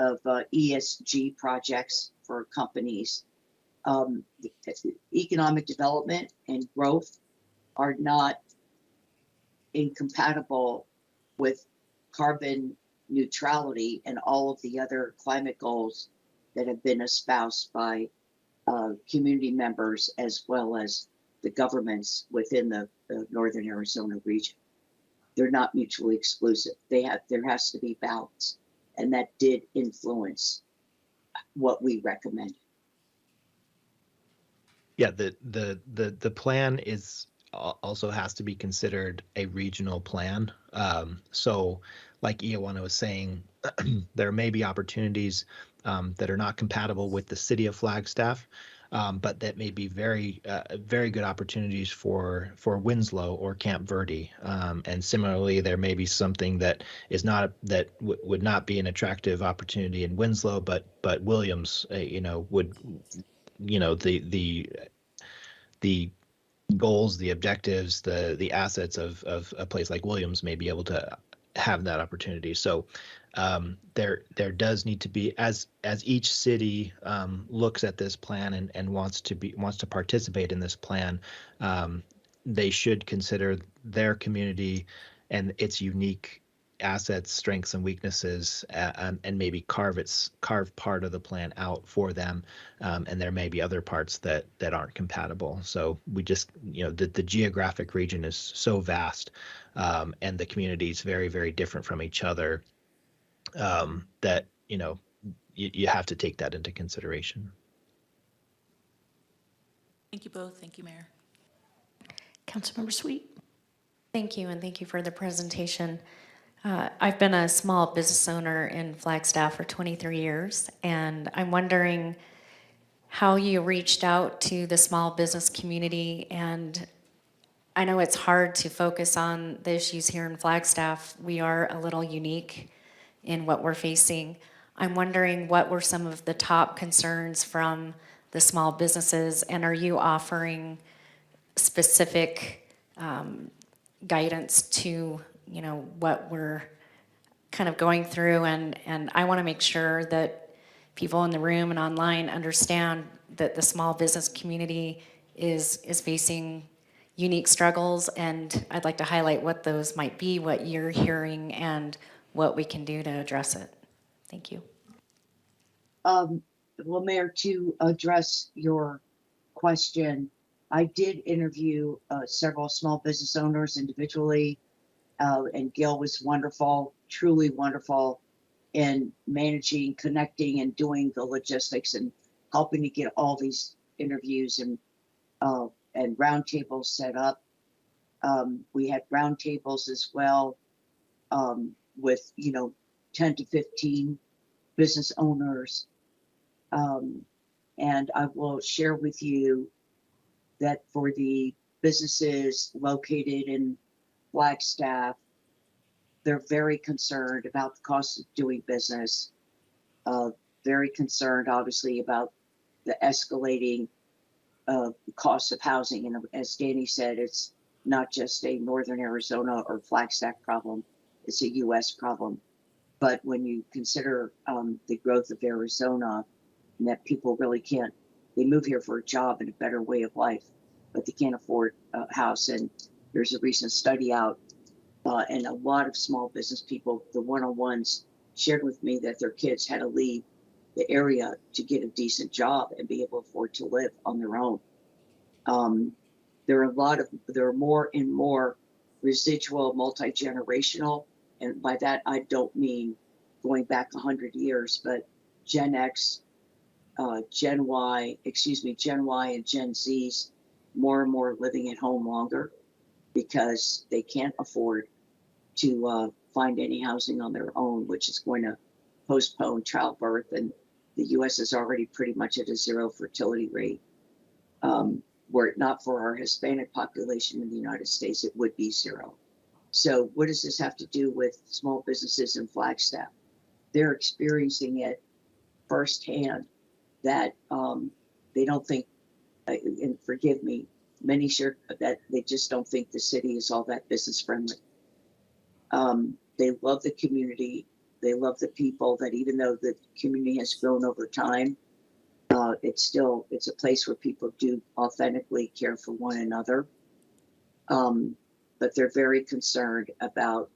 ESG projects for companies. Economic development and growth are not incompatible with carbon neutrality and all of the other climate goals that have been espoused by community members as well as the governments within the Northern Arizona region. They're not mutually exclusive. There has to be balance, and that did influence what we recommended.
Yeah, the plan is also has to be considered a regional plan. So like Ioana was saying, there may be opportunities that are not compatible with the city of Flagstaff, but that may be very good opportunities for Winslow or Camp Verde. And similarly, there may be something that is not that would not be an attractive opportunity in Winslow, but Williams, would the goals, the objectives, the assets of a place like Williams may be able to have that opportunity. So there does need to be, as each city looks at this plan and wants to participate in this plan, they should consider their community and its unique assets, strengths, and weaknesses, and maybe carve part of the plan out for them. And there may be other parts that aren't compatible. So we just, the geographic region is so vast, and the community is very, very different from each other, that, you have to take that into consideration.
Thank you both. Thank you, Mayor.
Councilmember Sweet.
Thank you, and thank you for the presentation. I've been a small business owner in Flagstaff for 23 years, and I'm wondering how you reached out to the small business community. And I know it's hard to focus on the issues here in Flagstaff. We are a little unique in what we're facing. I'm wondering what were some of the top concerns from the small businesses, and are you offering specific guidance to what we're kind of going through? And I want to make sure that people in the room and online understand that the small business community is facing unique struggles, and I'd like to highlight what those might be, what you're hearing, and what we can do to address it. Thank you.
Well, Mayor, to address your question, I did interview several small business owners individually, and Gail was wonderful, truly wonderful in managing, connecting, and doing the logistics and helping to get all these interviews and roundtables set up. We had roundtables as well, with 10 to 15 business owners. And I will share with you that for the businesses located in Flagstaff, they're very concerned about the cost of doing business, very concerned, obviously, about the escalating cost of housing. And as Danny said, it's not just a Northern Arizona or Flagstaff problem, it's a U.S. problem. But when you consider the growth of Arizona, and that people really can't, they move here for a job and a better way of life, but they can't afford a house. And there's a recent study out, and a lot of small business people, the one-on-ones, shared with me that their kids had to leave the area to get a decent job and be able to afford to live on their own. There are more and more residual, multi-generational, and by that I don't mean going back 100 years, but Gen X, Gen Y and Gen Zs, more and more living at home longer because they can't afford to find any housing on their own, which is going to postpone childbirth. And the U.S. is already pretty much at a zero fertility rate. Were it not for our Hispanic population in the United States, it would be zero. So what does this have to do with small businesses in Flagstaff? They're experiencing it firsthand, that they don't think, and forgive me, many share that they just don't think the city is all that business friendly. They love the community. They love the people, that even though the community has grown over time, it's a place where people do authentically care for one another. But they're very concerned about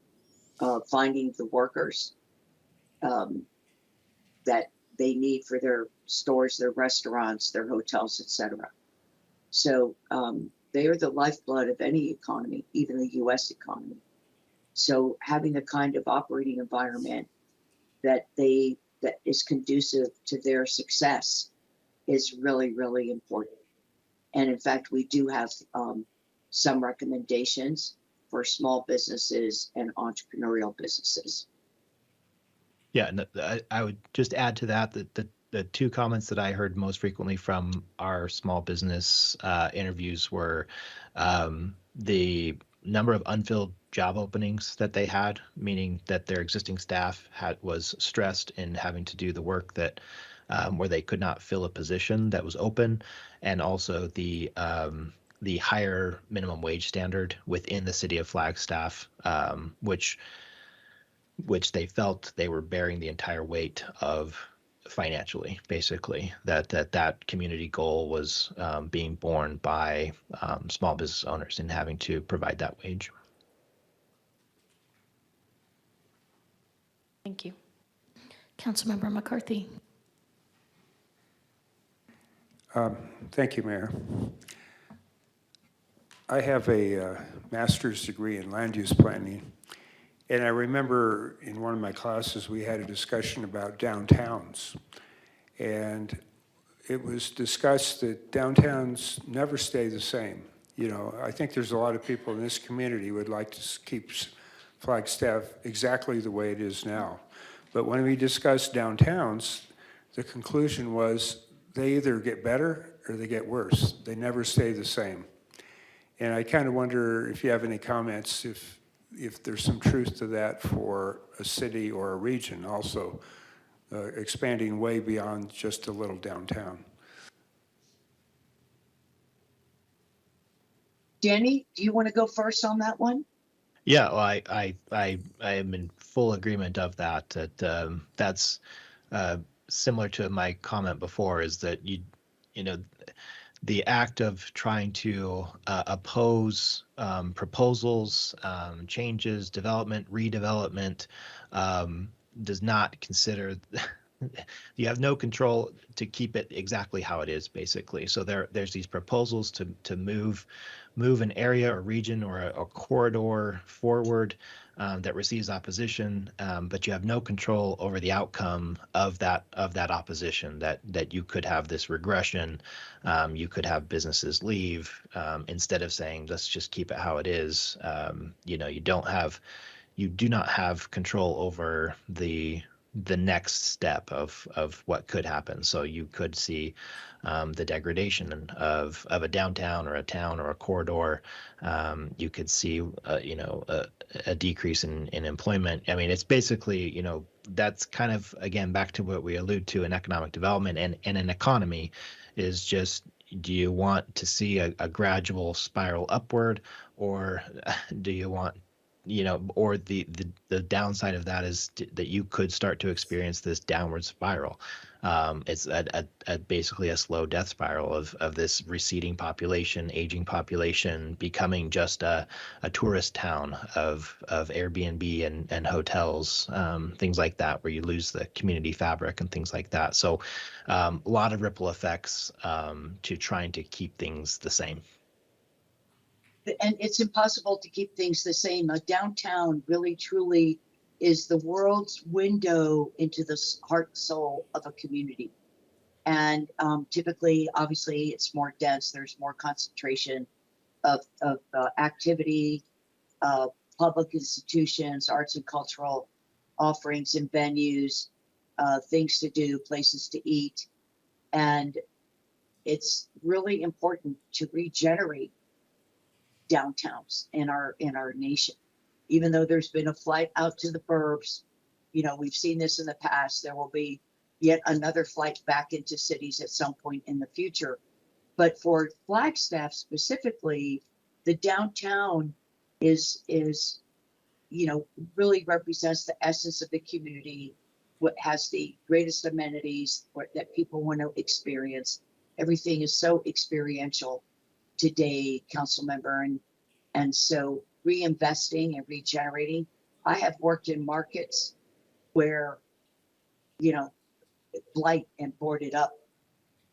finding the workers that they need for their stores, their restaurants, their hotels, etc. So they are the lifeblood of any economy, even the U.S. economy. So having a kind of operating environment that is conducive to their success is really, really important. And in fact, we do have some recommendations for small businesses and entrepreneurial businesses.
Yeah, and I would just add to that the two comments that I heard most frequently from our small business interviews were the number of unfilled job openings that they had, meaning that their existing staff was stressed in having to do the work that where they could not fill a position that was open, and also the higher minimum wage standard within the city of Flagstaff, which they felt they were bearing the entire weight of financially, basically, that community goal was being borne by small business owners and having to provide that wage.
Thank you. Councilmember McCarthy.
Thank you, Mayor. I have a master's degree in land use planning, and I remember in one of my classes we had a discussion about downtowns, and it was discussed that downtowns never stay the same. You know, I think there's a lot of people in this community who would like to keep Flagstaff exactly the way it is now. But when we discussed downtowns, the conclusion was they either get better or they get worse. They never stay the same. And I kind of wonder if you have any comments, if there's some truth to that for a city or a region also, expanding way beyond just a little downtown.
Danny, do you want to go first on that one?
Yeah, well, I am in full agreement of that. That's similar to my comment before, is that you know, the act of trying to oppose proposals, changes, development, redevelopment, does not consider you have no control to keep it exactly how it is, basically. So there's these proposals to move an area or region or a corridor forward that receives opposition, but you have no control over the outcome of that opposition. That you could have this regression, you could have businesses leave instead of saying let's just keep it how it is. You do not have control over the next step of what could happen. So you could see the degradation of a downtown or a town or a corridor. You could see a decrease in employment. I mean, it's basically, that's kind of, again, back to what we allude to in economic development and an economy is just, do you want to see a gradual spiral upward, or do you want or the downside of that is that you could start to experience this downward spiral. It's basically a slow death spiral of this receding population, aging population, becoming just a tourist town of Airbnb and hotels, things like that, where you lose the community fabric and things like that. So a lot of ripple effects to trying to keep things the same.
And it's impossible to keep things the same. A downtown really truly is the world's window into the heart and soul of a community. And typically, obviously, it's more dense. There's more concentration of activity, public institutions, arts and cultural offerings and venues, things to do, places to eat. And it's really important to regenerate downtowns in our nation. Even though there's been a flight out to the burbs, we've seen this in the past. There will be yet another flight back into cities at some point in the future. But for Flagstaff specifically, the downtown is really represents the essence of the community, what has the greatest amenities that people want to experience. Everything is so experiential today, council member, and so reinvesting and regenerating. I have worked in markets where, blight and boarded up.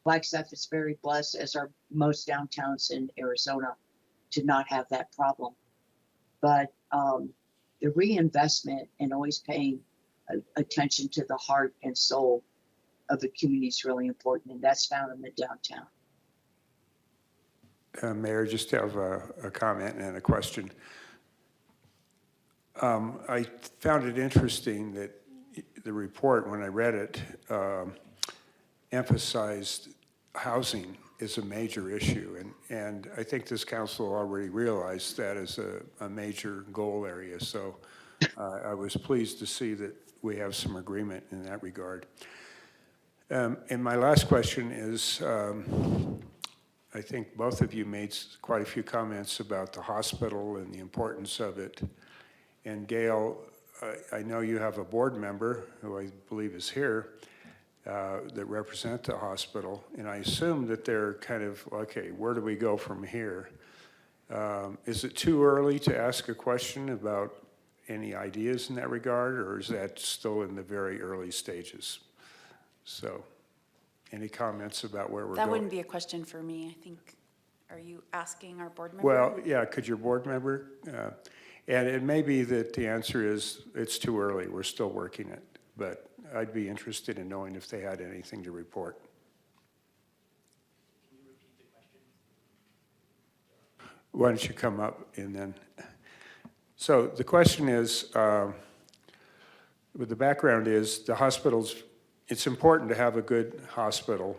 Flagstaff is very blessed, as are most downtowns in Arizona, to not have that problem. But the reinvestment and always paying attention to the heart and soul of the community is really important, and that's found in the downtown.
Mayor, just have a comment and a question. I found it interesting that the report, when I read it, emphasized housing is a major issue, and I think this council already realized that as a major goal area, so I was pleased to see that we have some agreement in that regard. And my last question is, I think both of you made quite a few comments about the hospital and the importance of it. And Gail, I know you have a board member, who I believe is here, that represent the hospital, and I assume that they're kind of, okay, where do we go from here? Is it too early to ask a question about any ideas in that regard, or is that still in the very early stages? So, any comments about where we're
That
going?
wouldn't be a question for me, I think. Are you asking our board member?
Well, yeah, could your board member? And it may be that the answer is, it's too early, we're still working it, but I'd be interested in knowing if they had anything to report.
Can you repeat the question?
Why don't you come up and then, so the question is, the background is the hospitals, it's important to have a good hospital,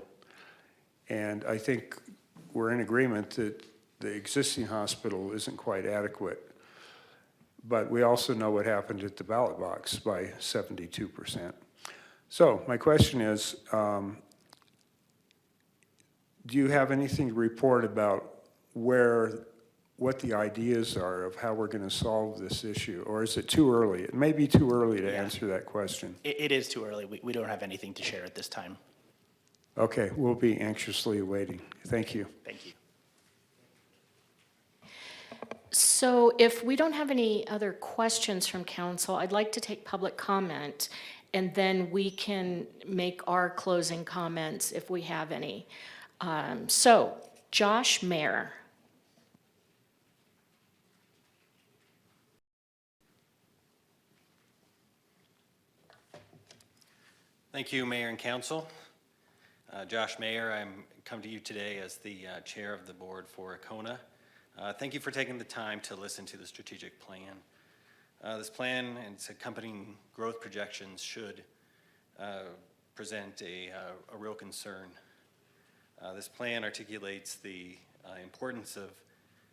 and I think we're in agreement that the existing hospital isn't quite adequate. But we also know what happened at the ballot box by 72%. So my question is, do you have anything to report about what the ideas are of how we're going to solve this issue? Or is it too early? It may be too early to answer that question.
It is too early. We don't have anything to share at this time.
Okay, we'll be anxiously awaiting. Thank you.
Thank you.
So if we don't have any other questions from council, I'd like to take public comment, and then we can make our closing comments if we have any. So, Josh Mayer.
Thank you, Mayor and Council. Josh Mayer, I'm come to you today as the chair of the board for Icona. Thank you for taking the time to listen to the strategic plan. This plan and its accompanying growth projections should present a real concern. This plan articulates the importance of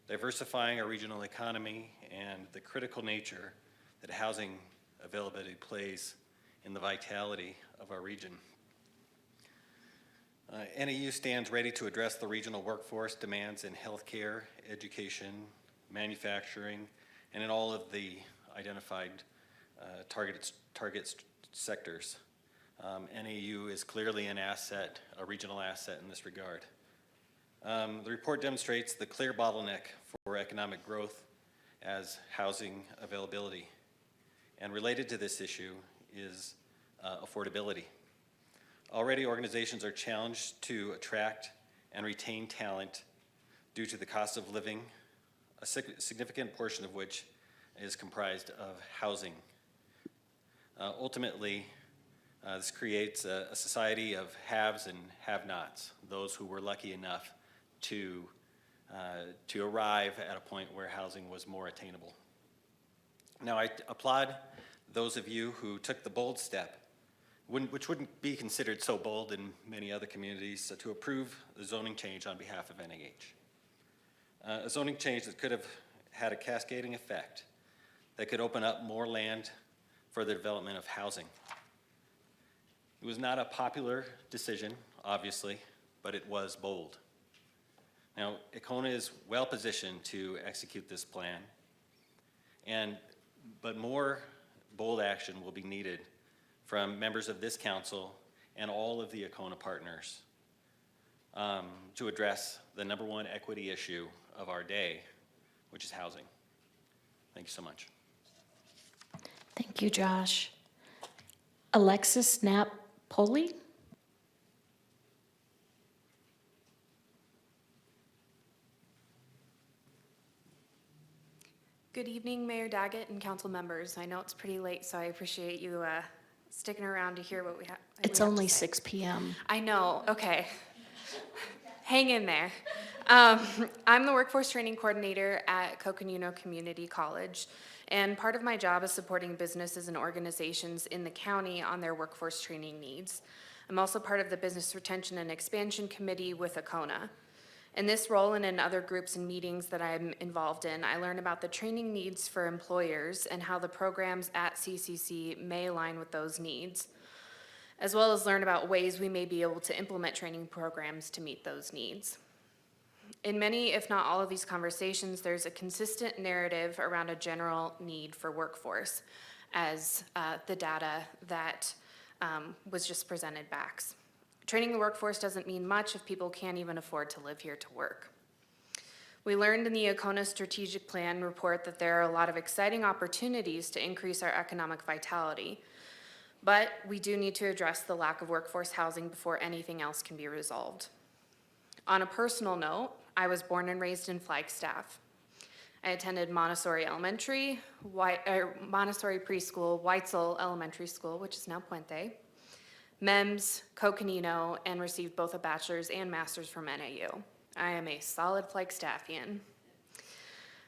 diversifying our regional economy and the critical nature that housing availability plays in the vitality of our region. NAU stands ready to address the regional workforce demands in healthcare, education, manufacturing, and in all of the identified target sectors. NAU is clearly an asset, a regional asset in this regard. The report demonstrates the clear bottleneck for economic growth as housing availability. And related to this issue is affordability. Already, organizations are challenged to attract and retain talent due to the cost of living, a significant portion of which is comprised of housing. Ultimately, this creates a society of haves and have-nots, those who were lucky enough to arrive at a point where housing was more attainable. Now, I applaud those of you who took the bold step, which wouldn't be considered so bold in many other communities, to approve the zoning change on behalf of NAH. A zoning change that could have had a cascading effect that could open up more land for the development of housing. It was not a popular decision, obviously, but it was bold. Now, Icona is well positioned to execute this plan, but more bold action will be needed from members of this council and all of the Icona partners to address the #1 equity issue of our day, which is housing. Thank you so much.
Thank you, Josh. Alexis Knapp-Poley?
Good evening, Mayor Daggett and council members. I know it's pretty late, so I appreciate you sticking around to hear what we have.
It's only 6 p.m.
I know, okay. hang in there. I'm the workforce training coordinator at Coconino Community College, and part of my job is supporting businesses and organizations in the county on their workforce training needs. I'm also part of the Business Retention and Expansion Committee with ACONA. In this role and in other groups and meetings that I'm involved in, I learn about the training needs for employers and how the programs at CCC may align with those needs, as well as learn about ways we may be able to implement training programs to meet those needs. In many, if not all of these conversations, there's a consistent narrative around a general need for workforce, as the data that was just presented backs. Training the workforce doesn't mean much if people can't even afford to live here to work. We learned in the ACONA strategic plan report that there are a lot of exciting opportunities to increase our economic vitality, but we do need to address the lack of workforce housing before anything else can be resolved. On a personal note, I was born and raised in Flagstaff. I attended Montessori Elementary, Montessori Preschool, Weitzel Elementary School, which is now Puente, MEMS, Coconino, and received both a bachelor's and master's from NAU. I am a solid Flagstaffian.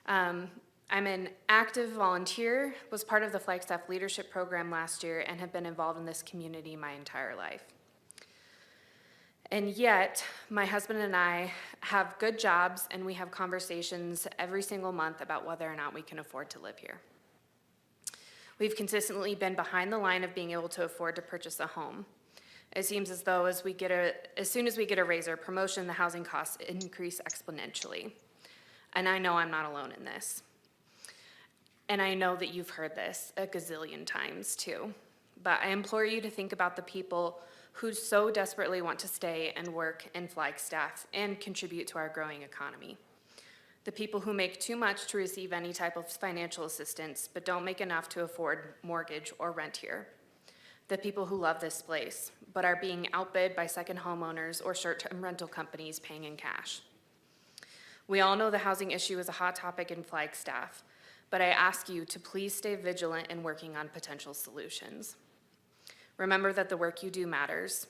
I'm an active volunteer, was part of the Flagstaff Leadership Program last year, and have been involved in this community my entire life. And yet, my husband and I have good jobs, and we have conversations every single month about whether or not we can afford to live here. We've consistently been behind the line of being able to afford to purchase a home. It seems as though as soon as we get a raise or promotion, the housing costs increase exponentially. And I know I'm not alone in this. And I know that you've heard this a gazillion times too. But I implore you to think about the people who so desperately want to stay and work in Flagstaff and contribute to our growing economy. The people who make too much to receive any type of financial assistance, but don't make enough to afford mortgage or rent here. The people who love this place, but are being outbid by second homeowners or short-term rental companies paying in cash. We all know the housing issue is a hot topic in Flagstaff, but I ask you to please stay vigilant in working on potential solutions. Remember that the work you do matters.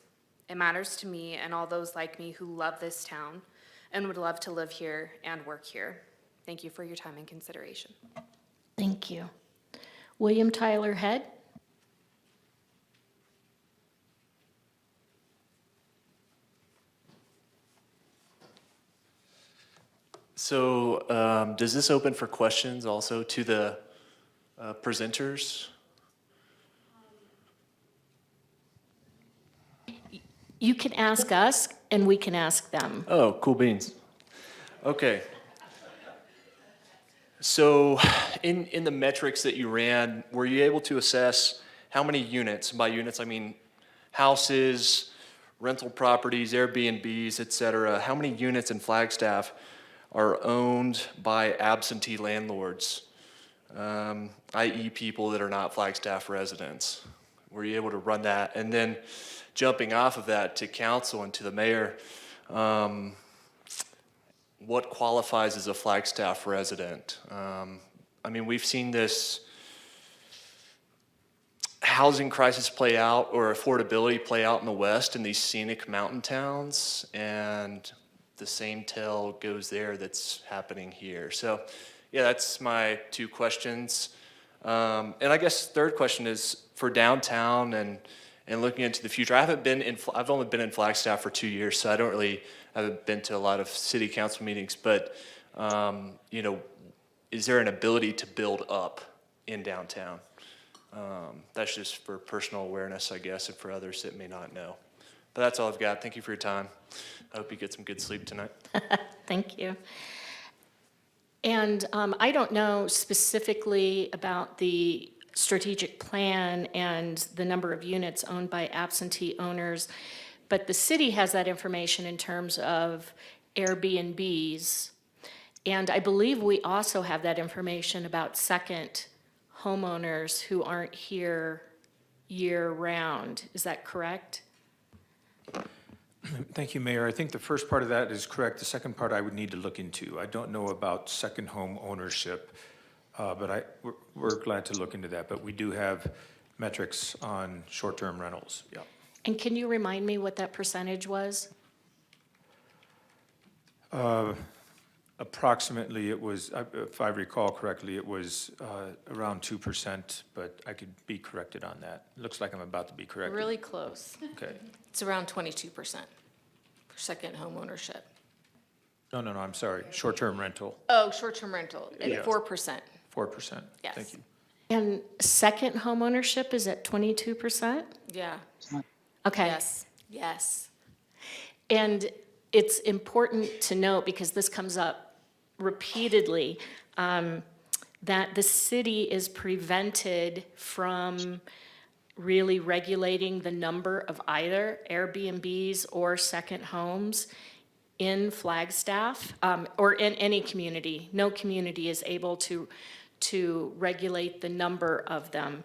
It matters to me and all those like me who love this town and would love to live here and work here. Thank you for your time and consideration.
Thank you. William Tyler Head.
So does this open for questions also to the presenters?
You can ask us, and we can ask them.
Oh, cool beans. Okay. So in the metrics that you ran, were you able to assess how many units, by units I mean houses, rental properties, Airbnbs, et cetera, how many units in Flagstaff are owned by absentee landlords, i.e. people that are not Flagstaff residents? Were you able to run that? And then jumping off of that to council and to the mayor, what qualifies as a Flagstaff resident? I mean, we've seen this housing crisis play out, or affordability play out in the West in these scenic mountain towns, and the same tale goes there that's happening here. So yeah, that's my two questions. And I guess third question is for downtown and looking into the future. I've only been in Flagstaff for 2 years, so I haven't been to a lot of city council meetings, but you know, is there an ability to build up in downtown? That's just for personal awareness, I guess, and for others that may not know. But that's all I've got. Thank you for your time. I hope you get some good sleep tonight.
Thank you. And I don't know specifically about the strategic plan and the number of units owned by absentee owners, but the city has that information in terms of Airbnbs. And I believe we also have that information about second homeowners who aren't here year-round. Is that correct?
Thank you, Mayor. I think the first part of that is correct. The second part I would need to look into. I don't know about second home ownership, but we're glad to look into that. But we do have metrics on short-term rentals. Yeah.
And can you remind me what that percentage was?
Approximately, it was, if I recall correctly, it was around 2%, but I could be corrected on that. Looks like I'm about to be corrected.
Really close.
Okay.
It's around 22% for second home ownership.
No, I'm sorry. Short-term rental,
Oh, short-term rental,
Yeah.
at 4%.
4%.
Yes.
Thank you.
And second homeownership is at 22%?
Yeah.
Okay.
Yes.
And it's important to note, because this comes up repeatedly, that the city is prevented from really regulating the number of either Airbnbs or second homes in Flagstaff, or in any community. No community is able to regulate the number of them.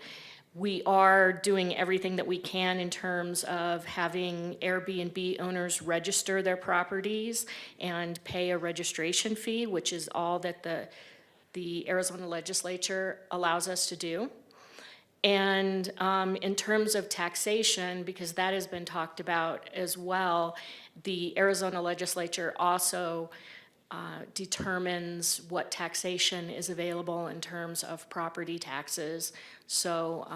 We are doing everything that we can in terms of having Airbnb owners register their properties and pay a registration fee, which is all that the Arizona legislature allows us to do. And in terms of taxation, because that has been talked about as well, the Arizona legislature also determines what taxation is available in terms of property taxes. So,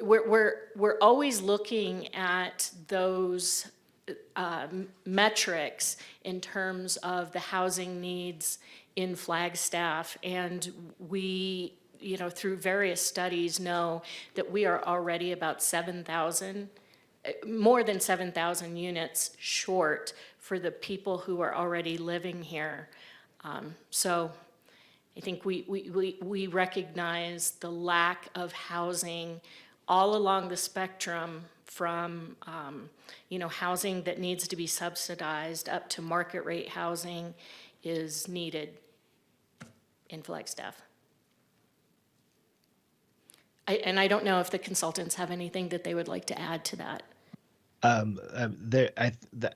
we're always looking at those metrics in terms of the housing needs in Flagstaff, and we, through various studies, know that we are already about 7,000, more than 7,000 units short for the people who are already living here. So I think we recognize the lack of housing all along the spectrum, from housing that needs to be subsidized up to market rate housing is needed in Flagstaff. I don't know if the consultants have anything that they would like to add to that.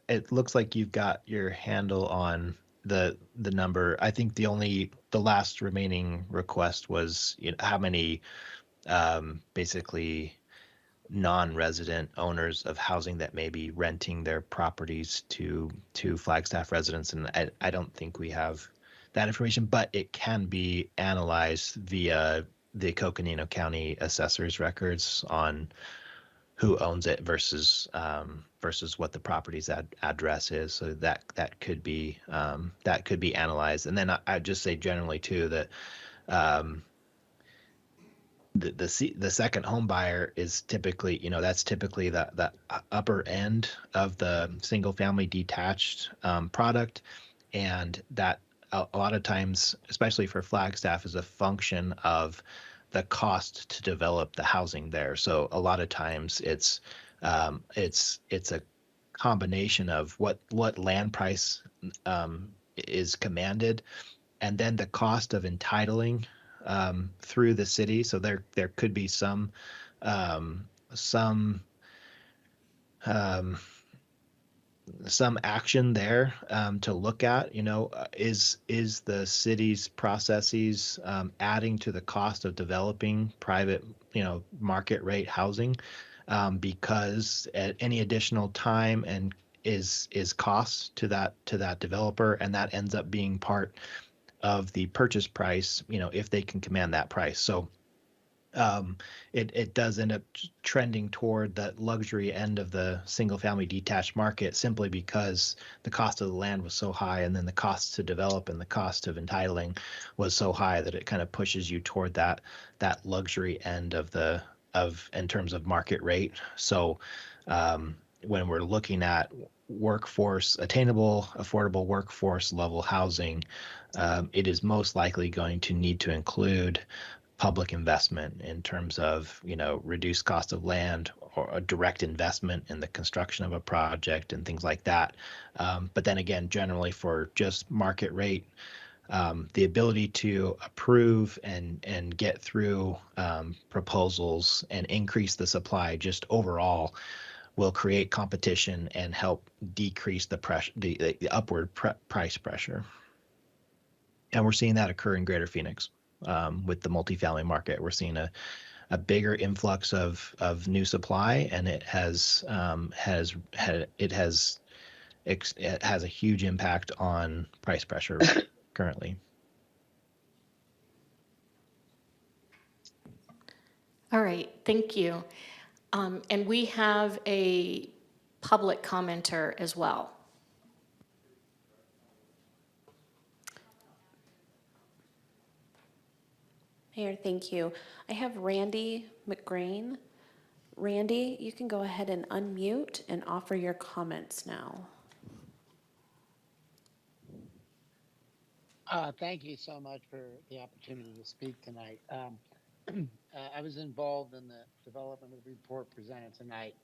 It looks like you've got your handle on the number. I think the last remaining request was, how many basically non-resident owners of housing that may be renting their properties to Flagstaff residents, and I don't think we have that information, but it can be analyzed via the Coconino County assessor's records on who owns it versus what the property's address is. So that could be analyzed. And then I'd just say generally too that the second home buyer is typically, that's typically the upper end of the single family detached product, and that a lot of times, especially for Flagstaff, is a function of the cost to develop the housing there. So a lot of times it's a combination of what land price is commanded, and then the cost of entitling through the city. So there could be some action there to look at. Is the city's processes adding to the cost of developing private, market rate housing, because at any additional time and is cost to that developer, and that ends up being part of the purchase price, if they can command that price. So it does end up trending toward that luxury end of the single family detached market, simply because the cost of the land was so high, and then the cost to develop and the cost of entitling was so high that it kind of pushes you toward that luxury end in terms of market rate. So when we're looking at attainable, affordable workforce level housing, it is most likely going to need to include public investment in terms of, reduced cost of land, or a direct investment in the construction of a project and things like that. But then again, generally for just market rate, the ability to approve and get through proposals and increase the supply just overall will create competition and help decrease the pressure, the upward price pressure. And we're seeing that occur in Greater Phoenix with the multifamily market. We're seeing a bigger influx of new supply, and it has it has a huge impact on price pressure currently.
All right, thank you. And we have a public commenter as well.
Mayor, thank you. I have Randy McGrain. Randy, you can go ahead and unmute and offer your comments now.
Thank you so much for the opportunity to speak tonight. I was involved in the development of the report presented tonight,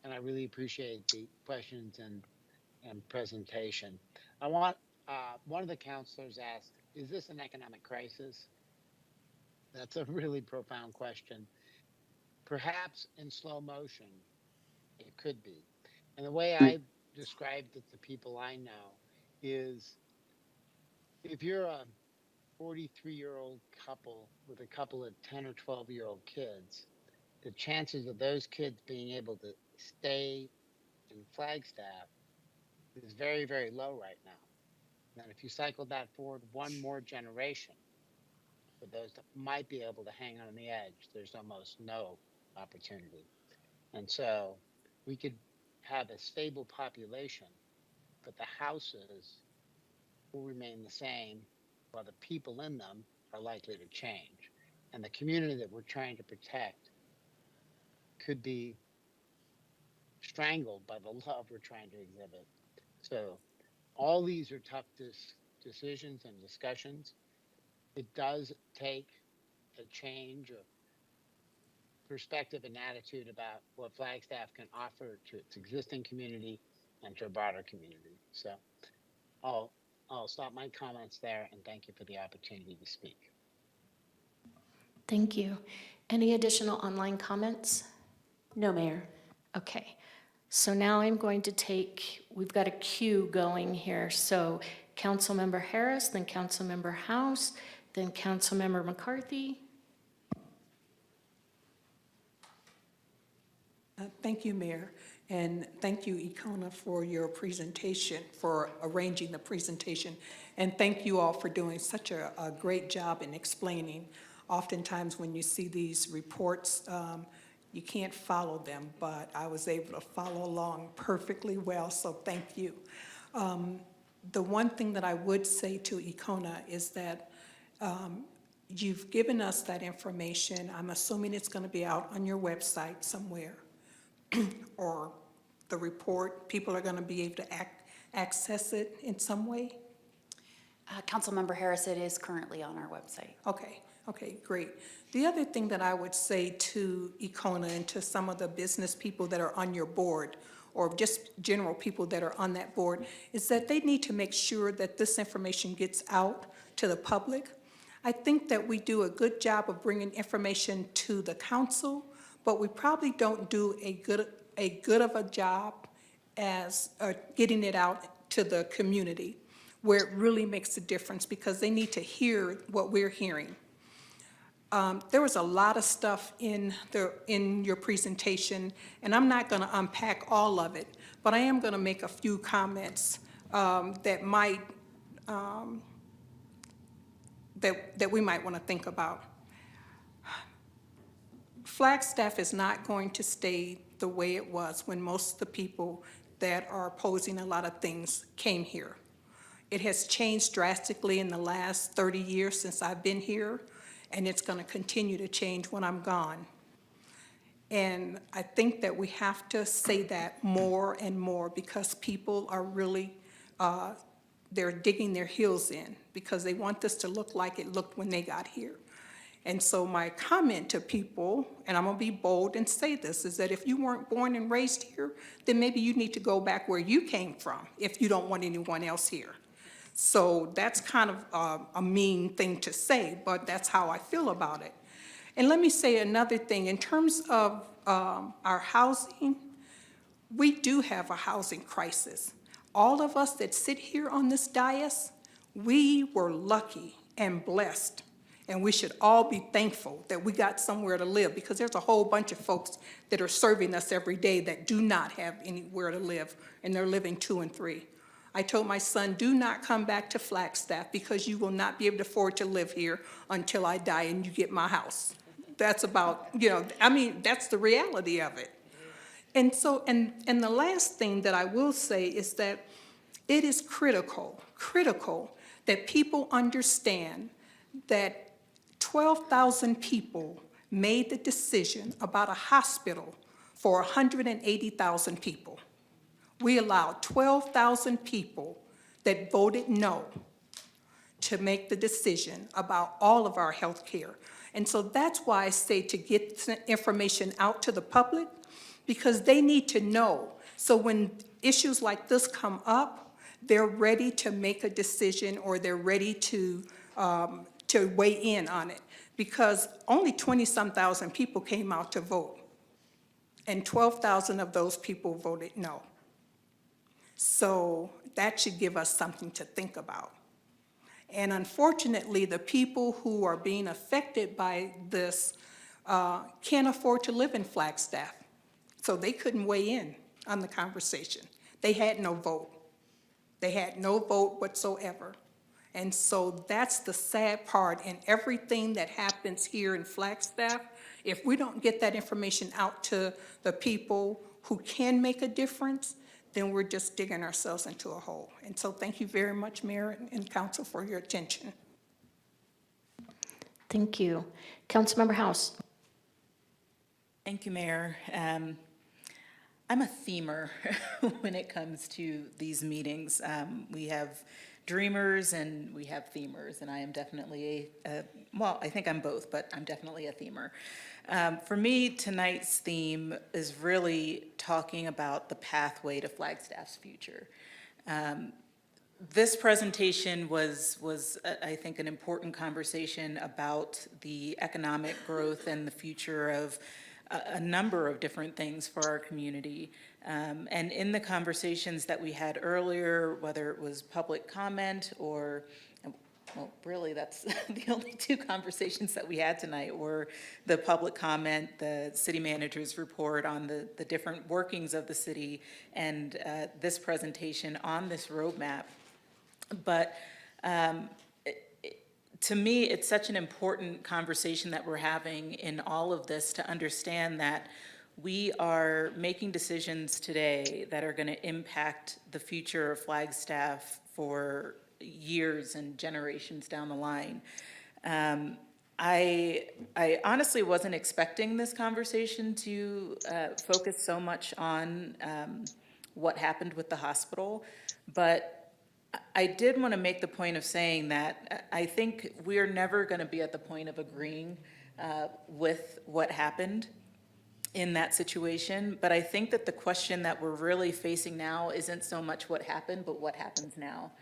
and I really appreciate the questions and presentation. I want, one of the counselors asked, is this an economic crisis? That's a really profound question. Perhaps in slow motion, it could be. And the way I've described it to people I know is, if you're a 43-year-old couple with a couple of 10 or 12-year-old kids, the chances of those kids being able to stay in Flagstaff is very, very low right now. And if you cycle that forward one more generation, for those that might be able to hang on the edge, there's almost no opportunity. And so we could have a stable population, but the houses will remain the same, while the people in them are likely to change. And the community that we're trying to protect could be strangled by the love we're trying to exhibit. So all these are tough decisions and discussions. It does take a change of perspective and attitude about what Flagstaff can offer to its existing community and to a broader community. So I'll stop my comments there, and thank you for the opportunity to speak.
Thank you. Any additional online comments?
No, Mayor.
Okay. So now I'm going to take, we've got a queue going here. So Councilmember Harris, then Councilmember House, then Councilmember McCarthy.
Thank you, Mayor, and thank you, Icona, for your presentation, for arranging the presentation, and thank you all for doing such a great job in explaining. Oftentimes when you see these reports, you can't follow them, but I was able to follow along perfectly well, so thank you. The one thing that I would say to Icona is that you've given us that information. I'm assuming it's going to be out on your website somewhere, or the report, people are going to be able to access it in some way?
Councilmember Harris, it is currently on our website.
Okay, great. The other thing that I would say to Icona and to some of the business people that are on your board, or just general people that are on that board, is that they need to make sure that this information gets out to the public. I think that we do a good job of bringing information to the council, but we probably don't do a good of a job as getting it out to the community, where it really makes a difference, because they need to hear what we're hearing. There was a lot of stuff in your presentation, and I'm not going to unpack all of it, but I am going to make a few comments that might that we might want to think about. Flagstaff is not going to stay the way it was when most of the people that are opposing a lot of things came here. It has changed drastically in the last 30 years since I've been here, and it's going to continue to change when I'm gone. And I think that we have to say that more and more, because people are really, they're digging their heels in, because they want this to look like it looked when they got here. And so my comment to people, and I'm going to be bold and say this, is that if you weren't born and raised here, then maybe you need to go back where you came from if you don't want anyone else here. So that's kind of a mean thing to say, but that's how I feel about it. And let me say another thing. In terms of our housing, we do have a housing crisis. All of us that sit here on this dais, we were lucky and blessed And we should all be thankful that we got somewhere to live, because there's a whole bunch of folks that are serving us every day that do not have anywhere to live, and they're living 2 and 3. I told my son, do not come back to Flagstaff, because you will not be able to afford to live here until I die and you get my house. That's about, I mean, that's the reality of it. And so, and the last thing that I will say is that it is critical that people understand that 12,000 people made the decision about a hospital for 180,000 people. We allowed 12,000 people that voted no to make the decision about all of our health care. And so that's why I say to get information out to the public, because they need to know. So when issues like this come up, they're ready to make a decision, or they're ready to weigh in on it. Because only 20-some thousand people came out to vote, and 12,000 of those people voted no. So that should give us something to think about. And unfortunately, the people who are being affected by this can't afford to live in Flagstaff. So they couldn't weigh in on the conversation. They had no vote. They had no vote whatsoever. And so that's the sad part in everything that happens here in Flagstaff. If we don't get that information out to the people who can make a difference, then we're just digging ourselves into a hole. And so thank you very much, Mayor and Council, for your attention.
Thank you. Councilmember House.
Thank you, Mayor. I'm a themer when it comes to these meetings. We have dreamers and we have themers, and I am definitely well, I think I'm both, but I'm definitely a themer. For me, tonight's theme is really talking about the pathway to Flagstaff's future. This presentation was I think, an important conversation about the economic growth and the future of a number of different things for our community. And in the conversations that we had earlier, whether it was public comment or, well, really, that's the only two conversations that we had tonight were the public comment, the city manager's report on the different workings of the city, and this presentation on this roadmap. But to me, it's such an important conversation that we're having in all of this, to understand that we are making decisions today that are going to impact the future of Flagstaff for years and generations down the line. I honestly wasn't expecting this conversation to focus so much on what happened with the hospital, but I did want to make the point of saying that I think we're never going to be at the point of agreeing with what happened in that situation. But I think that the question that we're really facing now isn't so much what happened, but what happens now.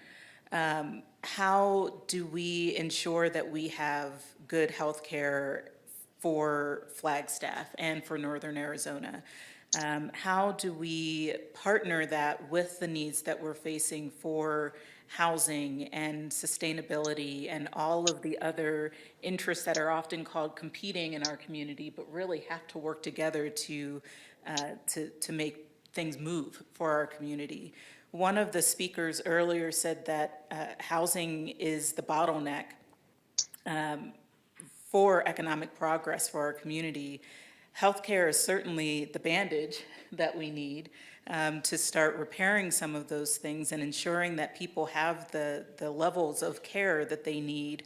How do we ensure that we have good health care for Flagstaff and for Northern Arizona? How do we partner that with the needs that we're facing for housing and sustainability and all of the other interests that are often called competing in our community, but really have to work together to make things move for our community? One of the speakers earlier said that housing is the bottleneck for economic progress for our community. Healthcare is certainly the bandage that we need to start repairing some of those things and ensuring that people have the levels of care that they need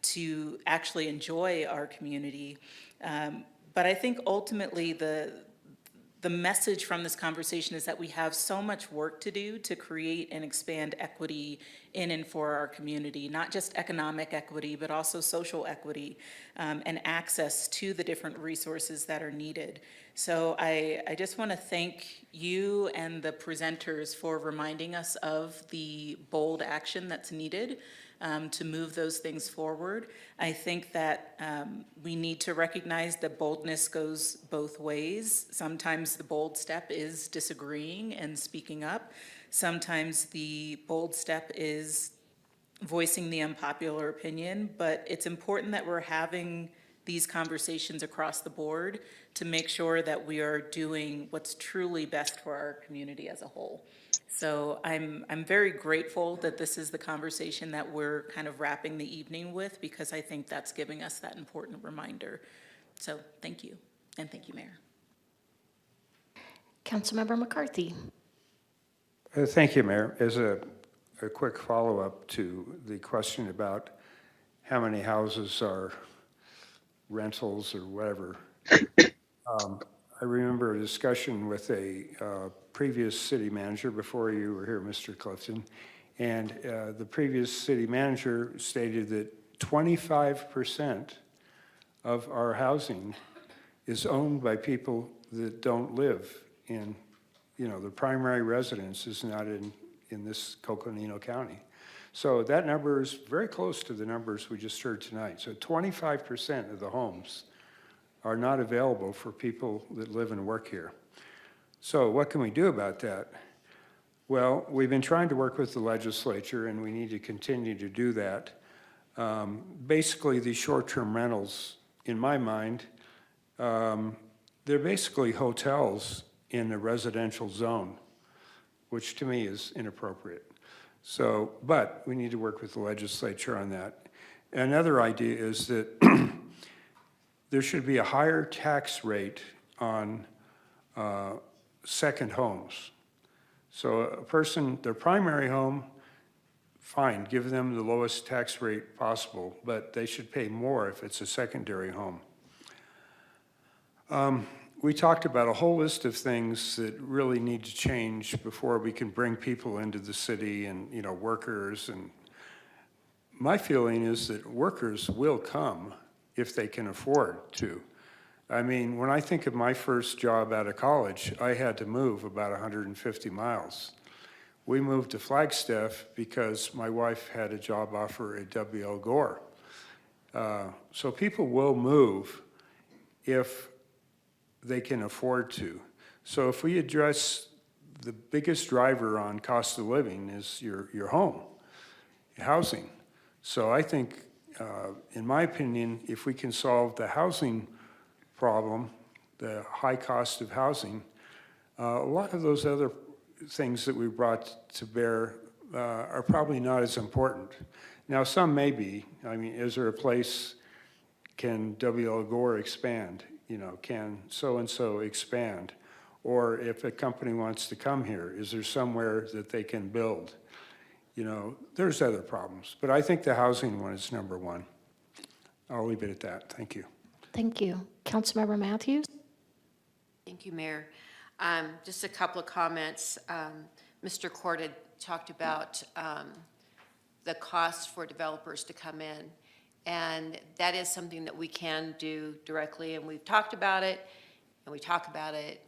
to actually enjoy our community. But I think ultimately the message from this conversation is that we have so much work to do to create and expand equity in and for our community, not just economic equity, but also social equity and access to the different resources that are needed. So I just want to thank you and the presenters for reminding us of the bold action that's needed to move those things forward. I think that we need to recognize that boldness goes both ways. Sometimes the bold step is disagreeing and speaking up. Sometimes the bold step is voicing the unpopular opinion, but it's important that we're having these conversations across the board to make sure that we are doing what's truly best for our community as a whole. So I'm very grateful that this is the conversation that we're kind of wrapping the evening with, because I think that's giving us that important reminder. So thank you, and thank you, Mayor.
Councilmember McCarthy.
Thank you, Mayor. As a quick follow-up to the question about how many houses are rentals or whatever, I remember a discussion with a previous city manager before you were here, Mr. Clifton, and the previous city manager stated that 25% of our housing is owned by people that don't live in, the primary residence is not in this Coconino County. So that number is very close to the numbers we just heard tonight. So 25% of the homes are not available for people that live and work here. So what can we do about that? Well, we've been trying to work with the legislature, and we need to continue to do that. Basically, these short-term rentals, in my mind, they're basically hotels in a residential zone, which to me is inappropriate. So, but we need to work with the legislature on that. Another idea is that there should be a higher tax rate on second homes. So a person, their primary home, fine, give them the lowest tax rate possible, but they should pay more if it's a secondary home. We talked about a whole list of things that really need to change before we can bring people into the city and, workers. And my feeling is that workers will come if they can afford to. I mean, when I think of my first job out of college, I had to move about 150 miles. We moved to Flagstaff because my wife had a job offer at W.L. Gore. So people will move if they can afford to. So if we address the biggest driver on cost of living is your home, housing. So I think, in my opinion, if we can solve the housing problem, the high cost of housing, a lot of those other things that we brought to bear are probably not as important. Now, some may be. I mean, is there a place, can W.L. Gore expand? Can so-and-so expand? Or if a company wants to come here, is there somewhere that they can build? There's other problems, but I think the housing one is number one. I'll leave it at that. Thank you.
Thank you. Councilmember Matthews?
Thank you, Mayor. Just a couple of comments. Mr. Court had talked about the cost for developers to come in. And that is something that we can do directly, and we've talked about it, and we talk about it,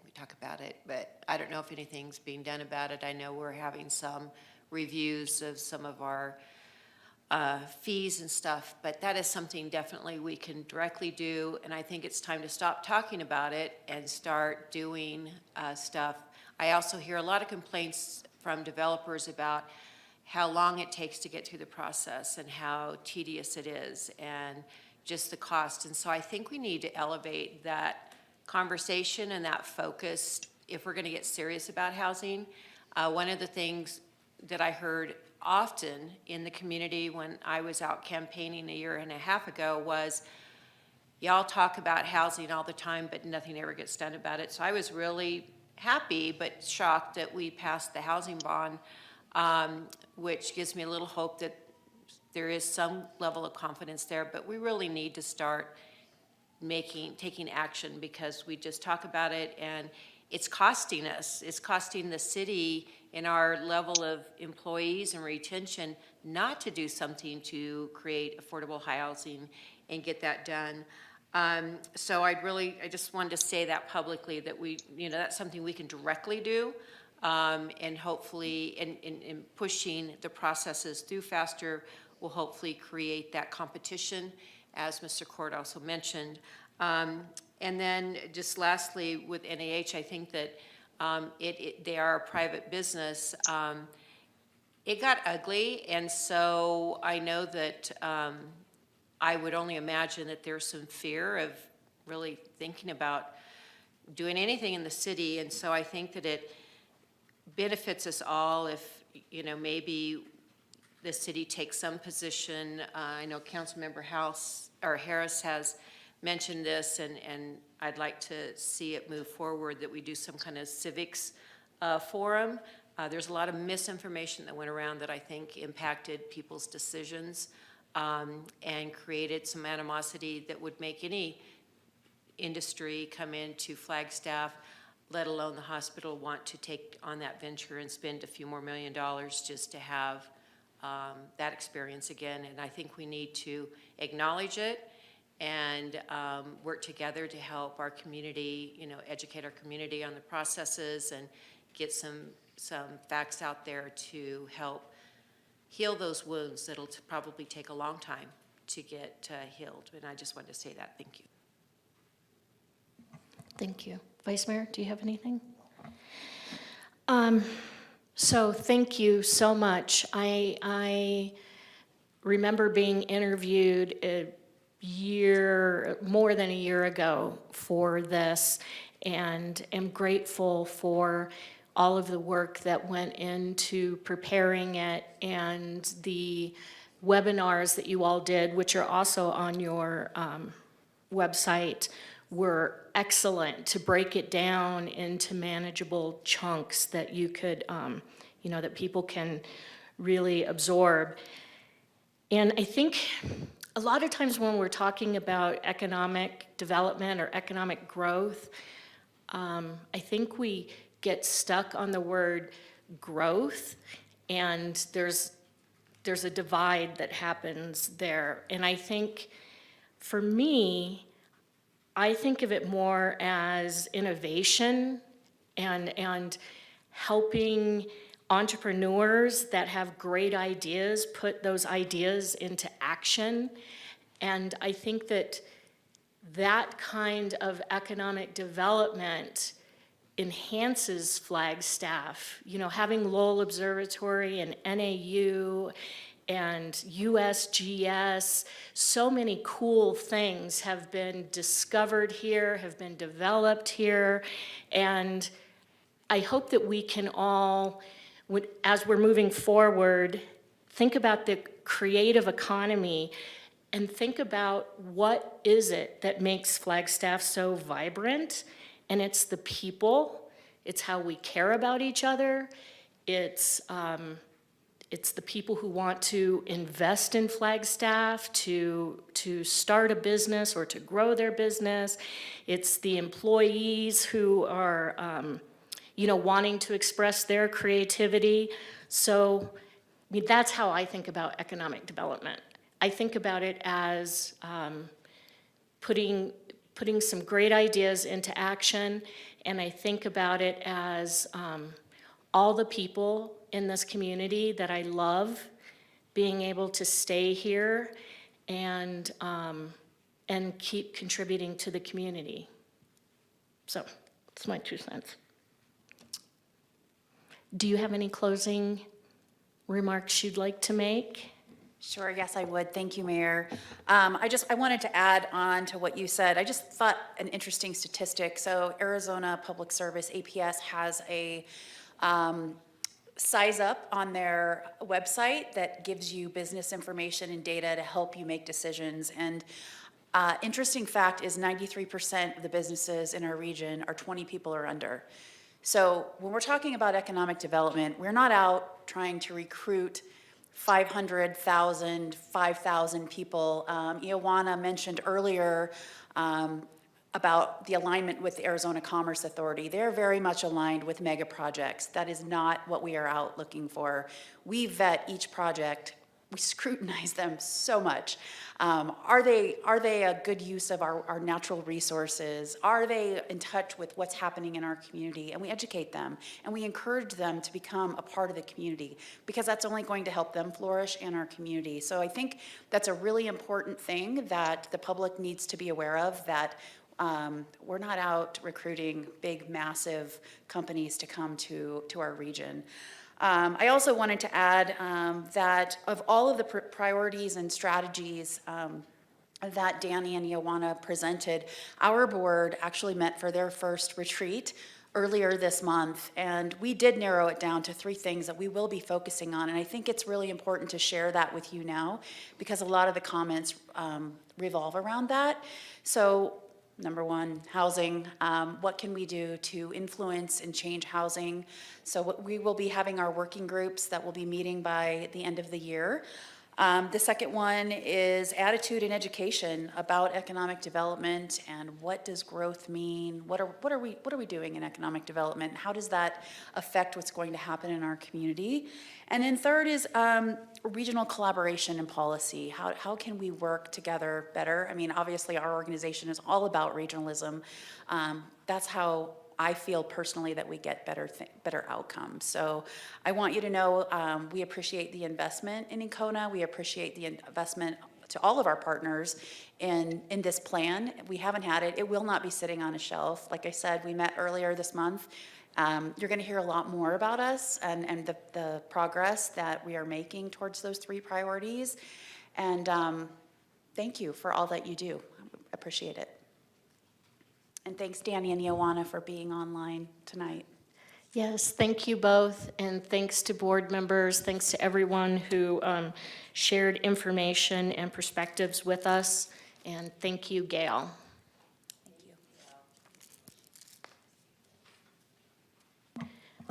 but I don't know if anything's being done about it. I know we're having some reviews of some of our fees and stuff, but that is something definitely we can directly do, and I think it's time to stop talking about it and start doing stuff. I also hear a lot of complaints from developers about how long it takes to get through the process and how tedious it is and just the cost. And so I think we need to elevate that conversation and that focus if we're going to get serious about housing. One of the things that I heard often in the community when I was out campaigning a year and a half ago was, y'all talk about housing all the time, but nothing ever gets done about it. So I was really happy but shocked that we passed the housing bond, which gives me a little hope that there is some level of confidence there, but we really need to start taking action, because we just talk about it and it's costing us. It's costing the city in our level of employees and retention not to do something to create affordable housing and get that done. So I just wanted to say that publicly, that that's something we can directly do. And hopefully, in pushing the processes through faster, will hopefully create that competition, as Mr. Court also mentioned. And then just lastly, with NAH, I think that they are a private business. it got ugly, and so I know that I would only imagine that there's some fear of really thinking about doing anything in the city, and so I think that it benefits us all if, maybe the city takes some position. I know Councilmember Harris has mentioned this, and I'd like to see it move forward, that we do some kind of civics forum. There's a lot of misinformation that went around that I think impacted people's decisions and created some animosity that would make any industry come into Flagstaff, let alone the hospital, want to take on that venture and spend a few more $1 million just to have that experience again. And I think we need to acknowledge it and work together to help our community, educate our community on the processes and get some facts out there to help heal those wounds that'll probably take a long time to get healed. And I just wanted to say that. Thank you.
Thank you. Vice Mayor, do you have anything? So thank you so much. I remember being interviewed more than a year ago for this, and am grateful for all of the work that went into preparing it and the webinars that you all did, which are also on your website, were excellent to break it down into manageable chunks that you could, that people can really absorb. And I think a lot of times when we're talking about economic development or economic growth, I think we get stuck on the word growth, and there's a divide that happens there. And I think, for me, I think of it more as innovation and helping entrepreneurs that have great ideas put those ideas into action. And I think that kind of economic development enhances Flagstaff. Having Lowell Observatory and NAU and USGS, so many cool things have been discovered here, have been developed here, and I hope that we can all, as we're moving forward, think about the creative economy and think about what is it that makes Flagstaff so vibrant. And it's the people, it's how we care about each other, it's the people who want to invest in Flagstaff, to start a business or to grow their business. It's the employees who are, wanting to express their creativity. So, that's how I think about economic development. I think about it as putting some great ideas into action, and I think about it as all the people in this community that I love being able to stay here and keep contributing to the community. So that's my 2 cents. Do you have any closing remarks you'd like to make?
Sure, yes, I would. Thank you, Mayor. I wanted to add on to what you said. I just thought an interesting statistic. So Arizona Public Service, APS, has a size up on their website that gives you business information and data to help you make decisions. And interesting fact is 93% of the businesses in our region are 20 people or under. So when we're talking about economic development, we're not out trying to recruit 500,000, 5,000 people. Ioana mentioned earlier about the alignment with the Arizona Commerce Authority. They're very much aligned with mega projects. That is not what we are out looking for. We vet each project. We scrutinize them so much. Are they a good use of our natural resources? Are they in touch with what's happening in our community? And we educate them, and we encourage them to become a part of the community, because that's only going to help them flourish in our community. So I think that's a really important thing that the public needs to be aware of, that we're not out recruiting big, massive companies to come to our region. I also wanted to add that of all of the priorities and strategies that Danny and Ioana presented, our board actually met for their first retreat earlier this month, and we did narrow it down to 3 things that we will be focusing on, and I think it's really important to share that with you now because a lot of the comments revolve around that. So, number 1, housing. What can we do to influence and change housing? So we will be having our working groups that will be meeting by the end of the year. The second one is attitude and education about economic development and what does growth mean? What are we doing in economic development? How does that affect what's going to happen in our community? And then third is regional collaboration and policy. How can we work together better? I mean, obviously our organization is all about regionalism. That's how I feel personally that we get better outcomes. So I want you to know we appreciate the investment in Icona. We appreciate the investment to all of our partners in this plan. We haven't had it. It will not be sitting on a shelf. Like I said, we met earlier this month. You're going to hear a lot more about us and the progress that we are making towards those 3 priorities. And thank you for all that you do. I appreciate it. And thanks, Danny and Ioana, for being online tonight.
Yes, thank you both, and thanks to board members, thanks to everyone who shared information and perspectives with us, and thank you, Gail.
Thank you.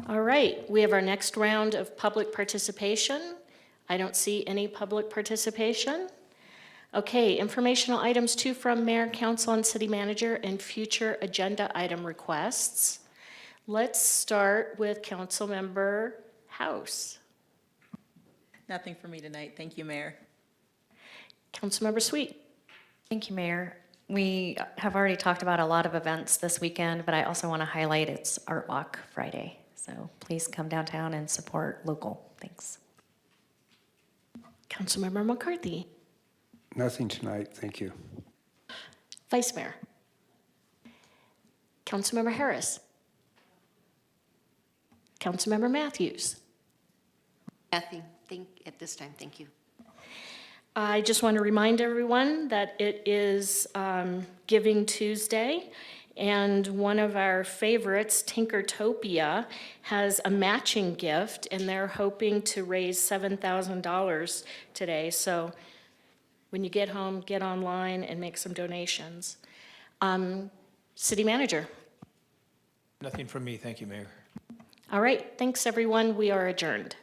All right, we have our next round of public participation. I don't see any public participation. Okay, informational items 2 from Mayor, Council, and City Manager, and future agenda item requests. Let's start with Councilmember House.
Nothing for me tonight. Thank you, Mayor.
Councilmember Sweet.
Thank you, Mayor. We have already talked about a lot of events this weekend, but I also want to highlight it's Art Walk Friday. So please come downtown and support local. Thanks.
Councilmember McCarthy.
Nothing tonight, thank you.
Vice Mayor. Councilmember Harris. Councilmember Matthews.
Nothing, at this time, thank you.
I just want to remind everyone that it is Giving Tuesday, and one of our favorites, Tinkertopia, has a matching gift, and they're hoping to raise $7,000 today. So when you get home, get online and make some donations. City Manager.
Nothing from me, thank you, Mayor.
All right, thanks everyone. We are adjourned.